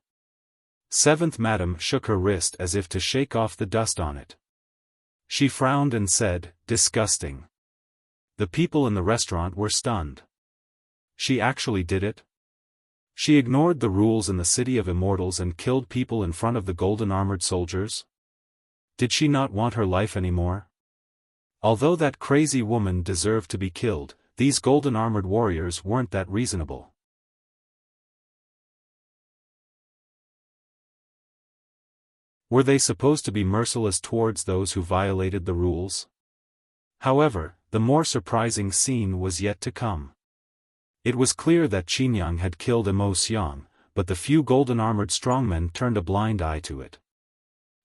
Seventh Madam shook her wrist as if to shake off the dust on it. She frowned and said, "Disgusting." The people in the restaurant were stunned. She actually did it? She ignored the rules in the City of Immortals and killed people in front of the golden-armored soldiers? Did she not want her life anymore? Although that crazy woman deserved to be killed, these golden-armored warriors weren't that reasonable. Were they supposed to be merciless towards those who violated the rules? However, the more surprising scene was yet to come. It was clear that Qinyang had killed Emo Xiang, but the few golden-armored strongmen turned a blind eye to it.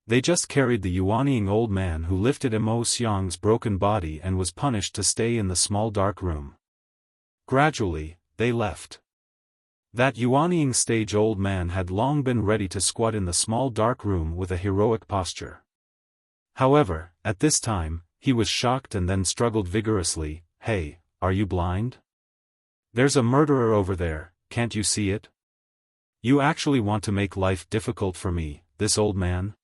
They just carried the yuanying old man who lifted Emo Xiang's broken body and was punished to stay in the small dark room. Gradually, they left. That yuanying stage old man had long been ready to squat in the small dark room with a heroic posture. However, at this time, he was shocked and then struggled vigorously. "Hey, are you blind? There's a murderer over there, can't you see it? You actually want to make life difficult for me, this old man?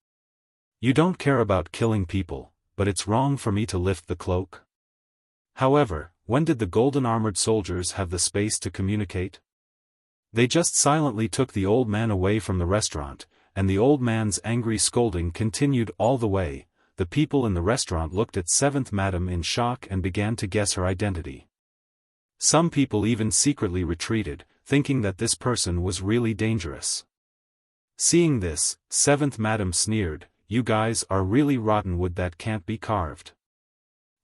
You don't care about killing people, but it's wrong for me to lift the cloak?" However, when did the golden-armored soldiers have the space to communicate? They just silently took the old man away from the restaurant, and the old man's angry scolding continued all the way. The people in the restaurant looked at Seventh Madam in shock and began to guess her identity. Some people even secretly retreated, thinking that this person was really dangerous. Seeing this, Seventh Madam sneered, "You guys are really rotten wood that can't be carved.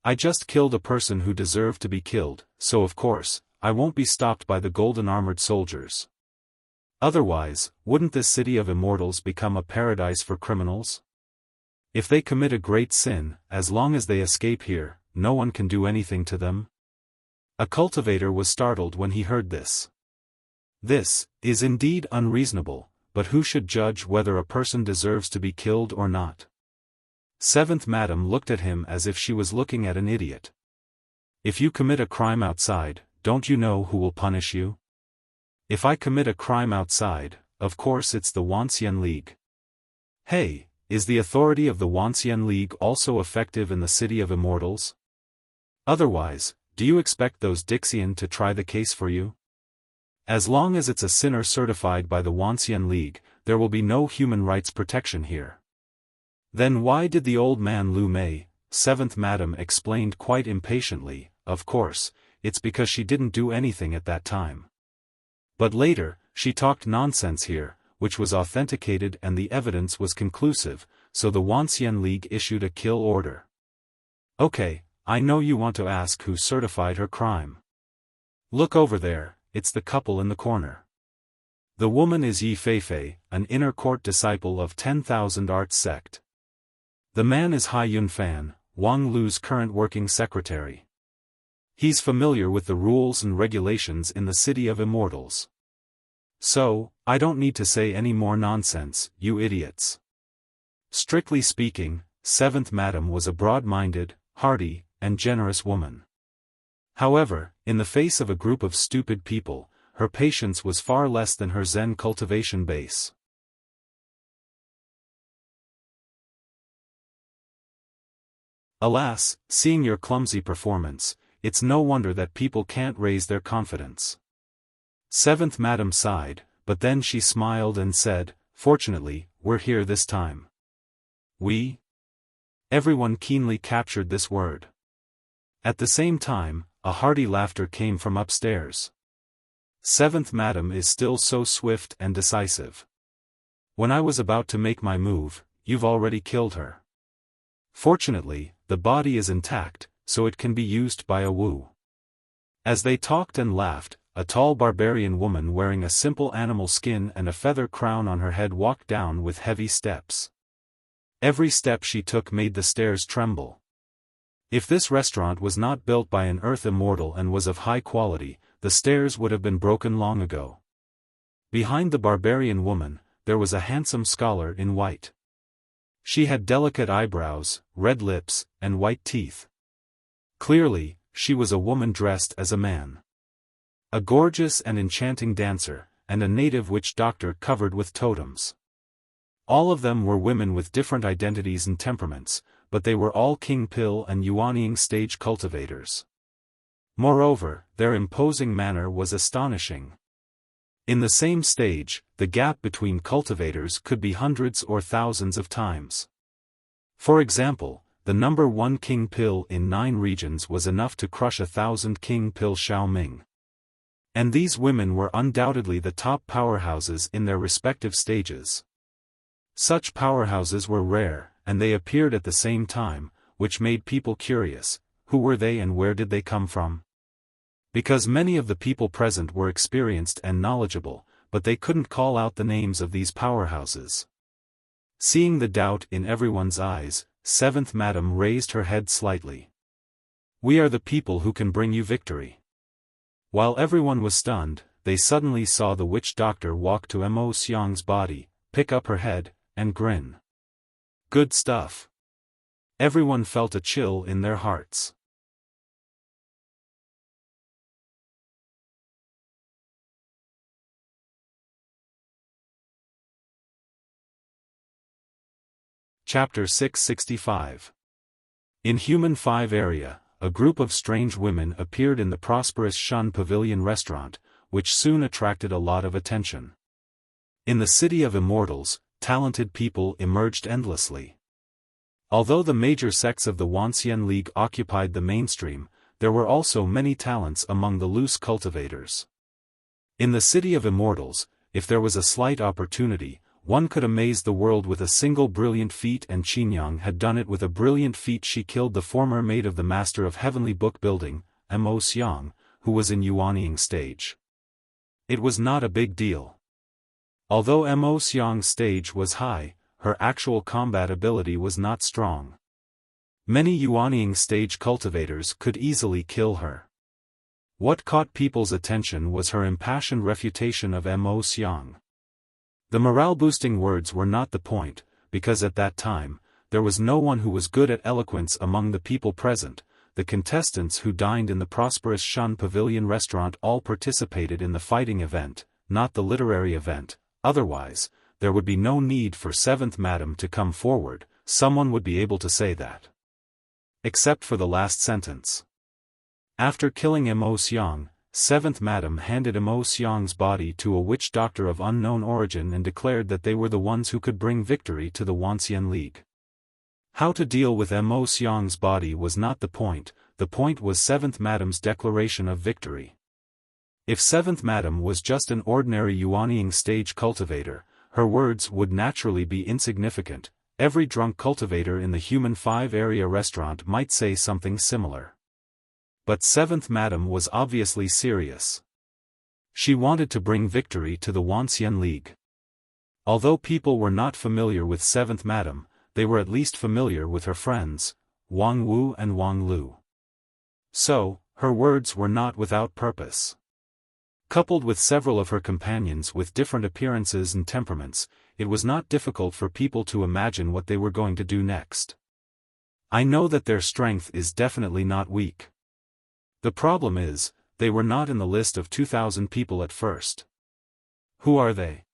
I just killed a person who deserved to be killed, so of course, I won't be stopped by the golden-armored soldiers. Otherwise, wouldn't this City of Immortals become a paradise for criminals? If they commit a great sin, as long as they escape here, no one can do anything to them?" A cultivator was startled when he heard this. This is indeed unreasonable, but who should judge whether a person deserves to be killed or not? Seventh Madam looked at him as if she was looking at an idiot. "If you commit a crime outside, don't you know who will punish you? If I commit a crime outside, of course it's the Wanxian League. Hey, is the authority of the Wanxian League also effective in the City of Immortals? Otherwise, do you expect those Dixian to try the case for you? As long as it's a sinner certified by the Wanxian League, there will be no human rights protection here." Then why did the old man Lu Mei? Seventh Madam explained quite impatiently, "Of course, it's because she didn't do anything at that time. But later, she talked nonsense here, which was authenticated and the evidence was conclusive, so the Wanxian League issued a kill order." "Okay, I know you want to ask who certified her crime. Look over there, it's the couple in the corner. The woman is Yi Feifei, an inner court disciple of 10,000 Arts sect. The man is Hai Yunfan, Wang Lu's current working secretary. He's familiar with the rules and regulations in the City of Immortals. So, I don't need to say any more nonsense, you idiots." Strictly speaking, Seventh Madam was a broad-minded, hearty, and generous woman. However, in the face of a group of stupid people, her patience was far less than her Zen cultivation base. "Alas, seeing your clumsy performance, it's no wonder that people can't raise their confidence." Seventh Madam sighed, but then she smiled and said, "Fortunately, we're here this time." "We?" Everyone keenly captured this word. At the same time, a hearty laughter came from upstairs. "Seventh Madam is still so swift and decisive. When I was about to make my move, you've already killed her. Fortunately, the body is intact, so it can be used by a Wu." As they talked and laughed, a tall barbarian woman wearing a simple animal skin and a feather crown on her head walked down with heavy steps. Every step she took made the stairs tremble. If this restaurant was not built by an earth immortal and was of high quality, the stairs would have been broken long ago. Behind the barbarian woman, there was a handsome scholar in white. She had delicate eyebrows, red lips, and white teeth. Clearly, she was a woman dressed as a man. A gorgeous and enchanting dancer, and a native witch doctor covered with totems. All of them were women with different identities and temperaments, but they were all King Pill and Yuanying stage cultivators. Moreover, their imposing manner was astonishing. In the same stage, the gap between cultivators could be hundreds or thousands of times. For example, the number 1 King Pill in 9 regions was enough to crush 1,000 King Pill Xiaoming. And these women were undoubtedly the top powerhouses in their respective stages. Such powerhouses were rare, and they appeared at the same time, which made people curious. Who were they and where did they come from? Because many of the people present were experienced and knowledgeable, but they couldn't call out the names of these powerhouses. Seeing the doubt in everyone's eyes, 7th Madam raised her head slightly. "We are the people who can bring you victory." While everyone was stunned, they suddenly saw the witch doctor walk to Mo Xiang's body, pick up her head, and grin. Good stuff. Everyone felt a chill in their hearts. Chapter 665. In Human 5 area, a group of strange women appeared in the prosperous Shun Pavilion restaurant, which soon attracted a lot of attention. In the City of Immortals, talented people emerged endlessly. Although the major sects of the Wuxia League occupied the mainstream, there were also many talents among the loose cultivators. In the City of Immortals, if there was a slight opportunity, one could amaze the world with a single brilliant feat, and Qinyang had done it with a brilliant feat. She killed the former maid of the Master of Heavenly Book Building, Mo Xiang, who was in Yuanying stage. It was not a big deal. Although Mo Xiang's stage was high, her actual combat ability was not strong. Many Yuanying stage cultivators could easily kill her. What caught people's attention was her impassioned refutation of Mo Xiang. The morale-boosting words were not the point, because at that time, there was no one who was good at eloquence among the people present. The contestants who dined in the prosperous Shun Pavilion restaurant all participated in the fighting event, not the literary event. Otherwise, there would be no need for 7th Madam to come forward. Someone would be able to say that. Except for the last sentence. After killing Mo Xiang, 7th Madam handed Mo Xiang's body to a witch doctor of unknown origin and declared that they were the ones who could bring victory to the Wuxia League. How to deal with Mo Xiang's body was not the point was 7th Madam's declaration of victory. If 7th Madam was just an ordinary Yuanying stage cultivator, her words would naturally be insignificant. Every drunk cultivator in the Human 5 area restaurant might say something similar. But 7th Madam was obviously serious. She wanted to bring victory to the Wuxia League. Although people were not familiar with 7th Madam, they were at least familiar with her friends, Wang Wu and Wang Lu. So, her words were not without purpose. Coupled with several of her companions with different appearances and temperaments, it was not difficult for people to imagine what they were going to do next. I know that their strength is definitely not weak. The problem is, they were not in the list of 2,000 people at first. Who are they?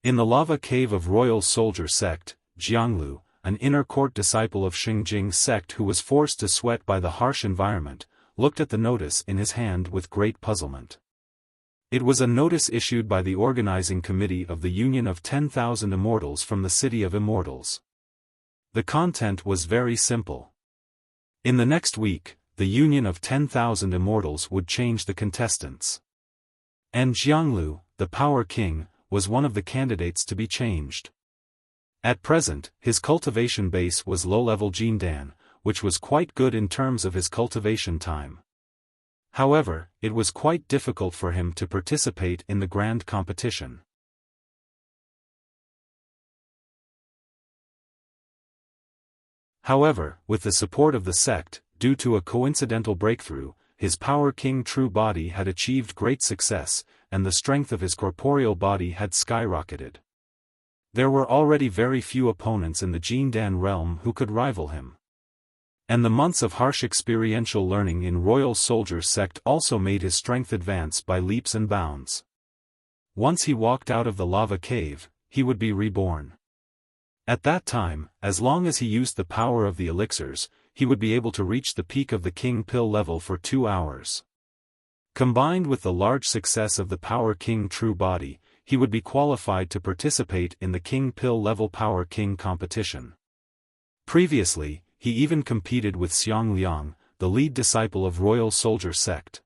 In the lava cave of Royal Soldier Sect, Jianglu, an inner court disciple of Xingjing sect who was forced to sweat by the harsh environment, looked at the notice in his hand with great puzzlement. It was a notice issued by the organizing committee of the Union of 10,000 Immortals from the City of Immortals. The content was very simple. In the next week, the Union of 10,000 Immortals would change the contestants. And Jianglu, the Power King, was one of the candidates to be changed. At present, his cultivation base was low-level Jindan, which was quite good in terms of his cultivation time. However, it was quite difficult for him to participate in the grand competition. However, with the support of the sect, due to a coincidental breakthrough, his Power King true body had achieved great success, and the strength of his corporeal body had skyrocketed. There were already very few opponents in the Jindan realm who could rival him. And the months of harsh experiential learning in Royal Soldier Sect also made his strength advance by leaps and bounds. Once he walked out of the lava cave, he would be reborn. At that time, as long as he used the power of the elixirs, he would be able to reach the peak of the King Pill level for 2 hours. Combined with the large success of the Power King True Body, he would be qualified to participate in the King Pill level Power King competition. Previously, he even competed with Xiang Liang, the lead disciple of Royal Soldier Sect.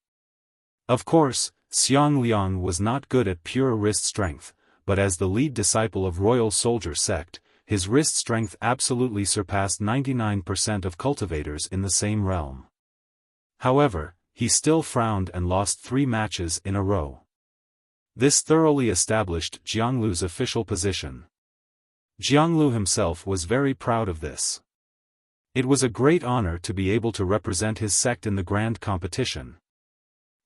Of course, Xiang Liang was not good at pure wrist strength, but as the lead disciple of Royal Soldier Sect, his wrist strength absolutely surpassed 99% of cultivators in the same realm. However, he still frowned and lost 3 matches in a row. This thoroughly established Jianglu's official position. Jianglu himself was very proud of this. It was a great honor to be able to represent his sect in the grand competition.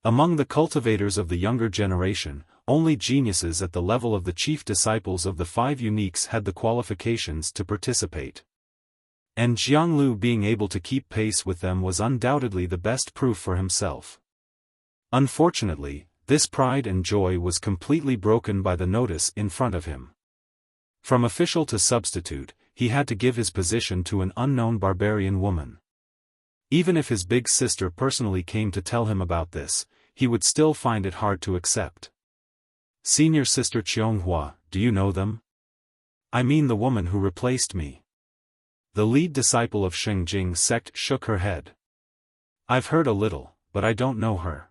Among the cultivators of the younger generation, only geniuses at the level of the chief disciples of the 5 uniques had the qualifications to participate. And Jianglu being able to keep pace with them was undoubtedly the best proof for himself. Unfortunately, this pride and joy was completely broken by the notice in front of him. From official to substitute, he had to give his position to an unknown barbarian woman. Even if his big sister personally came to tell him about this, he would still find it hard to accept. Senior Sister Qianghua, do you know them? I mean the woman who replaced me. The lead disciple of Shengjing sect shook her head. I've heard a little, but I don't know her.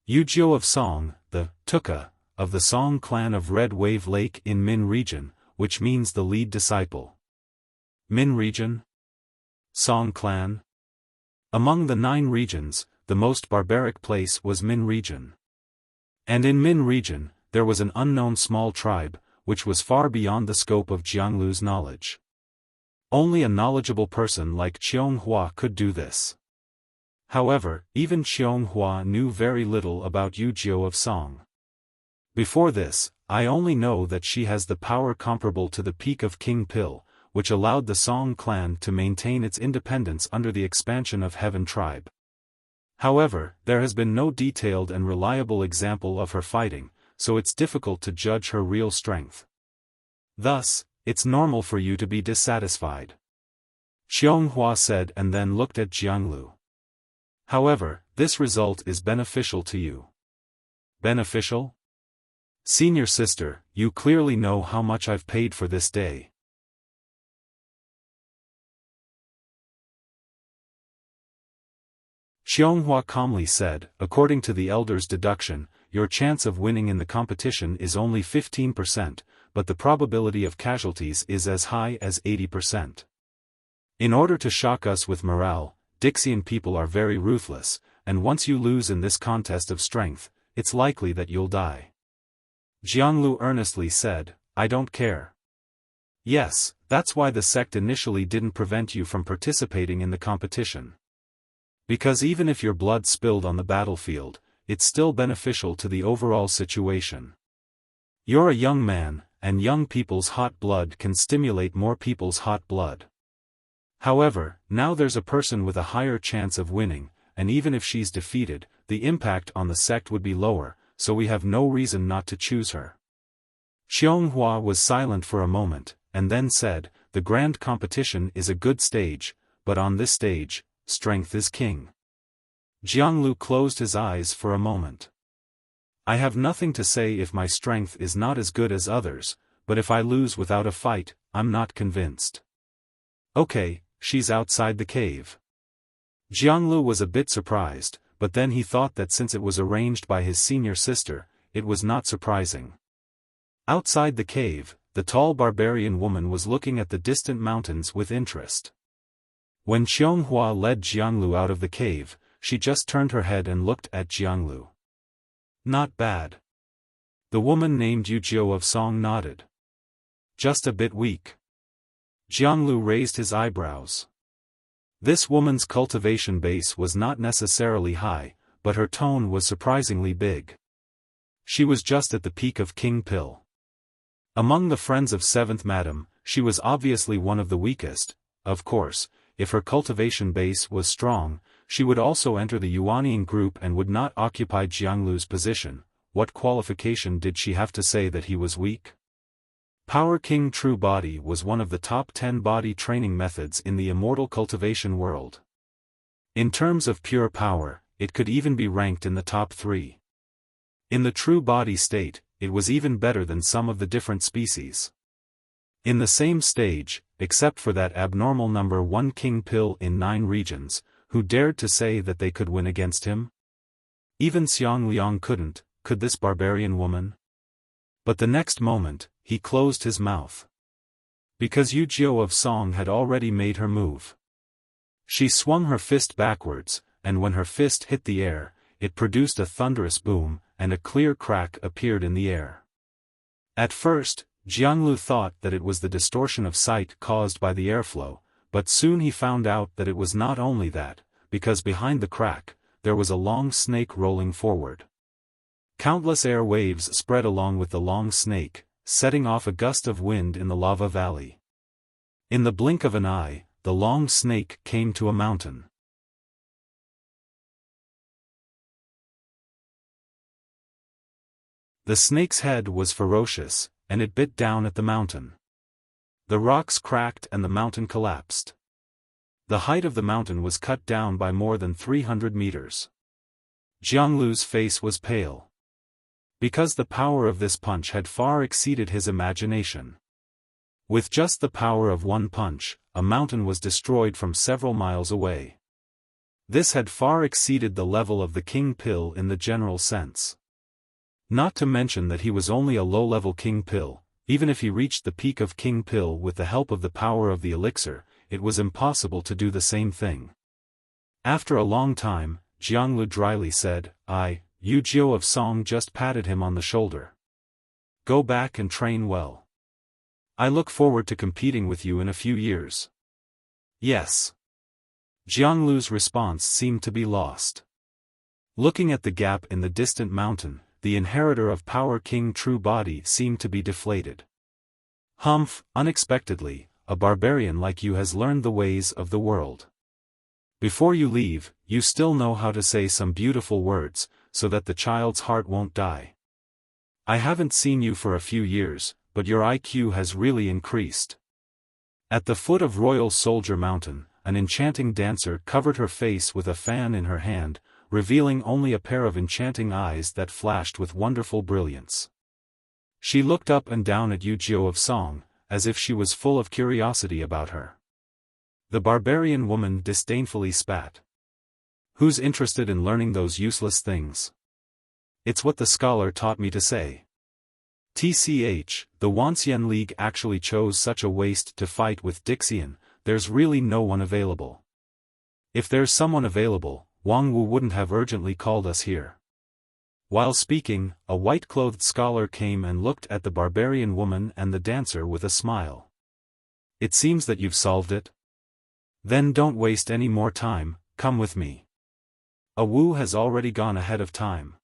Yujiu of Song, the Tuka, of the Song clan of Red Wave Lake in Min region, which means the lead disciple. Min region? Song clan? Among the 9 regions, the most barbaric place was Min region. And in Min region, there was an unknown small tribe, which was far beyond the scope of Jianglu's knowledge. Only a knowledgeable person like Qianghua could do this. However, even Qianghua knew very little about Yujiu of Song. Before this, I only know that she has the power comparable to the peak of King Pill, which allowed the Song clan to maintain its independence under the expansion of Heaven tribe. However, there has been no detailed and reliable example of her fighting, so it's difficult to judge her real strength. Thus, it's normal for you to be dissatisfied. Qianghua said and then looked at Jianglu. However, this result is beneficial to you. Beneficial? Senior sister, you clearly know how much I've paid for this day. Qianghua calmly said, according to the elder's deduction, your chance of winning in the competition is only 15%, but the probability of casualties is as high as 80%. In order to shock us with morale, Dixian people are very ruthless, and once you lose in this contest of strength, it's likely that you'll die. Jianglu earnestly said, I don't care. Yes, that's why the sect initially didn't prevent you from participating in the competition. Because even if your blood spilled on the battlefield, it's still beneficial to the overall situation. You're a young man, and young people's hot blood can stimulate more people's hot blood. However, now there's a person with a higher chance of winning, and even if she's defeated, the impact on the sect would be lower, so we have no reason not to choose her. Qianghua was silent for a moment, and then said, the grand competition is a good stage, but on this stage, strength is king. Jianglu closed his eyes for a moment. I have nothing to say if my strength is not as good as others, but if I lose without a fight, I'm not convinced. Okay, she's outside the cave. Jianglu was a bit surprised, but then he thought that since it was arranged by his senior sister, it was not surprising. Outside the cave, the tall barbarian woman was looking at the distant mountains with interest. When Qianghua led Jianglu out of the cave, she just turned her head and looked at Jianglu. Not bad. The woman named Yujiu of Song nodded. Just a bit weak. Jianglu raised his eyebrows. This woman's cultivation base was not necessarily high, but her tone was surprisingly big. She was just at the peak of King Pill. Among the friends of 7th Madam, she was obviously one of the weakest. Of course, if her cultivation base was strong, she would also enter the Yuanian group and would not occupy Jianglu's position. What qualification did she have to say that he was weak? Power King True Body was one of the top 10 body training methods in the immortal cultivation world. In terms of pure power, it could even be ranked in the top 3. In the true body state, it was even better than some of the different species. In the same stage, except for that abnormal number 1 king pill in 9 regions, who dared to say that they could win against him? Even Xiang Liang couldn't, could this barbarian woman? But the next moment, he closed his mouth. Because Yu Jiao of Song had already made her move. She swung her fist backwards, and when her fist hit the air, it produced a thunderous boom, and a clear crack appeared in the air. At first, Jianglu thought that it was the distortion of sight caused by the airflow, but soon he found out that it was not only that, because behind the crack, there was a long snake rolling forward. Countless air waves spread along with the long snake, setting off a gust of wind in the lava valley. In the blink of an eye, the long snake came to a mountain. The snake's head was ferocious, and it bit down at the mountain. The rocks cracked and the mountain collapsed. The height of the mountain was cut down by more than 300 meters. Jianglu's face was pale. Because the power of this punch had far exceeded his imagination. With just the power of one punch, a mountain was destroyed from several miles away. This had far exceeded the level of the king pill in the general sense. Not to mention that he was only a low-level king pill. Even if he reached the peak of king pill with the help of the power of the elixir, it was impossible to do the same thing. After a long time, Jianglu dryly said, Yu Jiao of Song just patted him on the shoulder. Go back and train well. I look forward to competing with you in a few years. Yes. Jianglu's response seemed to be lost. Looking at the gap in the distant mountain, the inheritor of Power King True Body seemed to be deflated. Humph, unexpectedly, a barbarian like you has learned the ways of the world. Before you leave, you still know how to say some beautiful words, so that the child's heart won't die. I haven't seen you for a few years, but your IQ has really increased. At the foot of Royal Soldier Mountain, an enchanting dancer covered her face with a fan in her hand, revealing only a pair of enchanting eyes that flashed with wonderful brilliance. She looked up and down at Yu Jiao of Song, as if she was full of curiosity about her. The barbarian woman disdainfully spat. Who's interested in learning those useless things? It's what the scholar taught me to say. TCH, the Wanxian League actually chose such a waste to fight with Dixian. There's really no one available. If there's someone available, Wang Wu wouldn't have urgently called us here. While speaking, a white-clothed scholar came and looked at the barbarian woman and the dancer with a smile. It seems that you've solved it? Then don't waste any more time, come with me. A Wu has already gone ahead of time.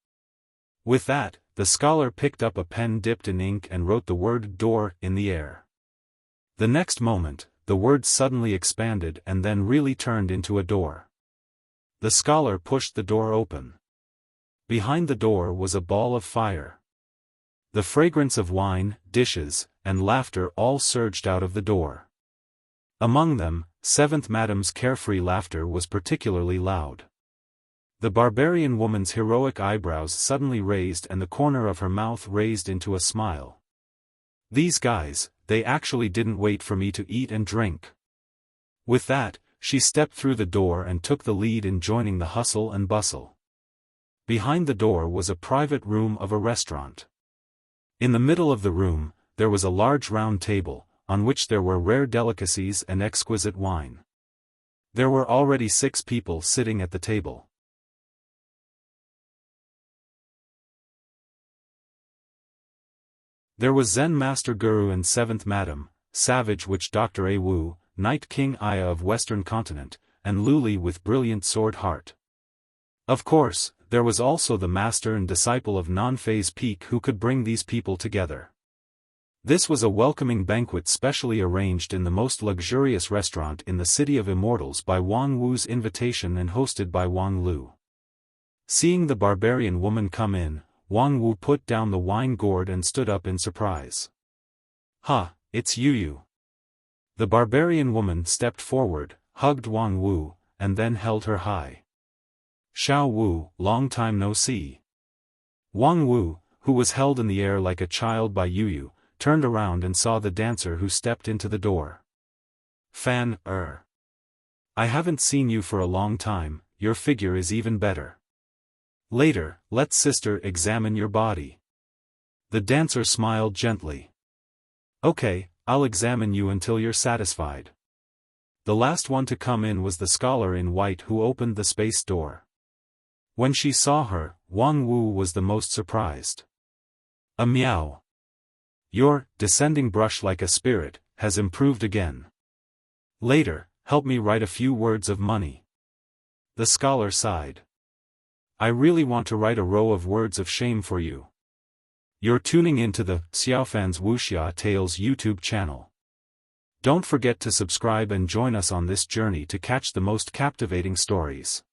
With that, the scholar picked up a pen dipped in ink and wrote the word door in the air. The next moment, the word suddenly expanded and then really turned into a door. The scholar pushed the door open. Behind the door was a ball of fire. The fragrance of wine, dishes, and laughter all surged out of the door. Among them, Seventh Madam's carefree laughter was particularly loud. The barbarian woman's heroic eyebrows suddenly raised and the corner of her mouth raised into a smile. These guys, they actually didn't wait for me to eat and drink. With that, she stepped through the door and took the lead in joining the hustle and bustle. Behind the door was a private room of a restaurant. In the middle of the room, there was a large round table, on which there were rare delicacies and exquisite wine. There were already 6 people sitting at the table. There was Zen Master Guru and Seventh Madam, Savage Witch Dr. A Wu, Night King Aya of Western Continent, and Luli with brilliant sword heart. Of course, there was also the master and disciple of Non-Phase Peak who could bring these people together. This was a welcoming banquet specially arranged in the most luxurious restaurant in the City of Immortals by Wang Wu's invitation and hosted by Wang Lu. Seeing the barbarian woman come in, Wang Wu put down the wine gourd and stood up in surprise. "Ha, it's you." The barbarian woman stepped forward, hugged Wang Wu, and then held her high. "Xiao Wu, long time no see." Wang Wu, who was held in the air like a child by Yu, turned around and saw the dancer who stepped into the door. "Fan, I haven't seen you for a long time, your figure is even better. Later, let sister examine your body." The dancer smiled gently. "Okay, I'll examine you until you're satisfied." The last one to come in was the scholar in white who opened the space door. When she saw her, Wang Wu was the most surprised. "A meow. Your descending brush like a spirit has improved again. Later, help me write a few words of money." The scholar sighed. "I really want to write a row of words of shame for you." You're tuning into the Xiaofan's Wuxia Tales YouTube channel. Don't forget to subscribe and join us on this journey to catch the most captivating stories.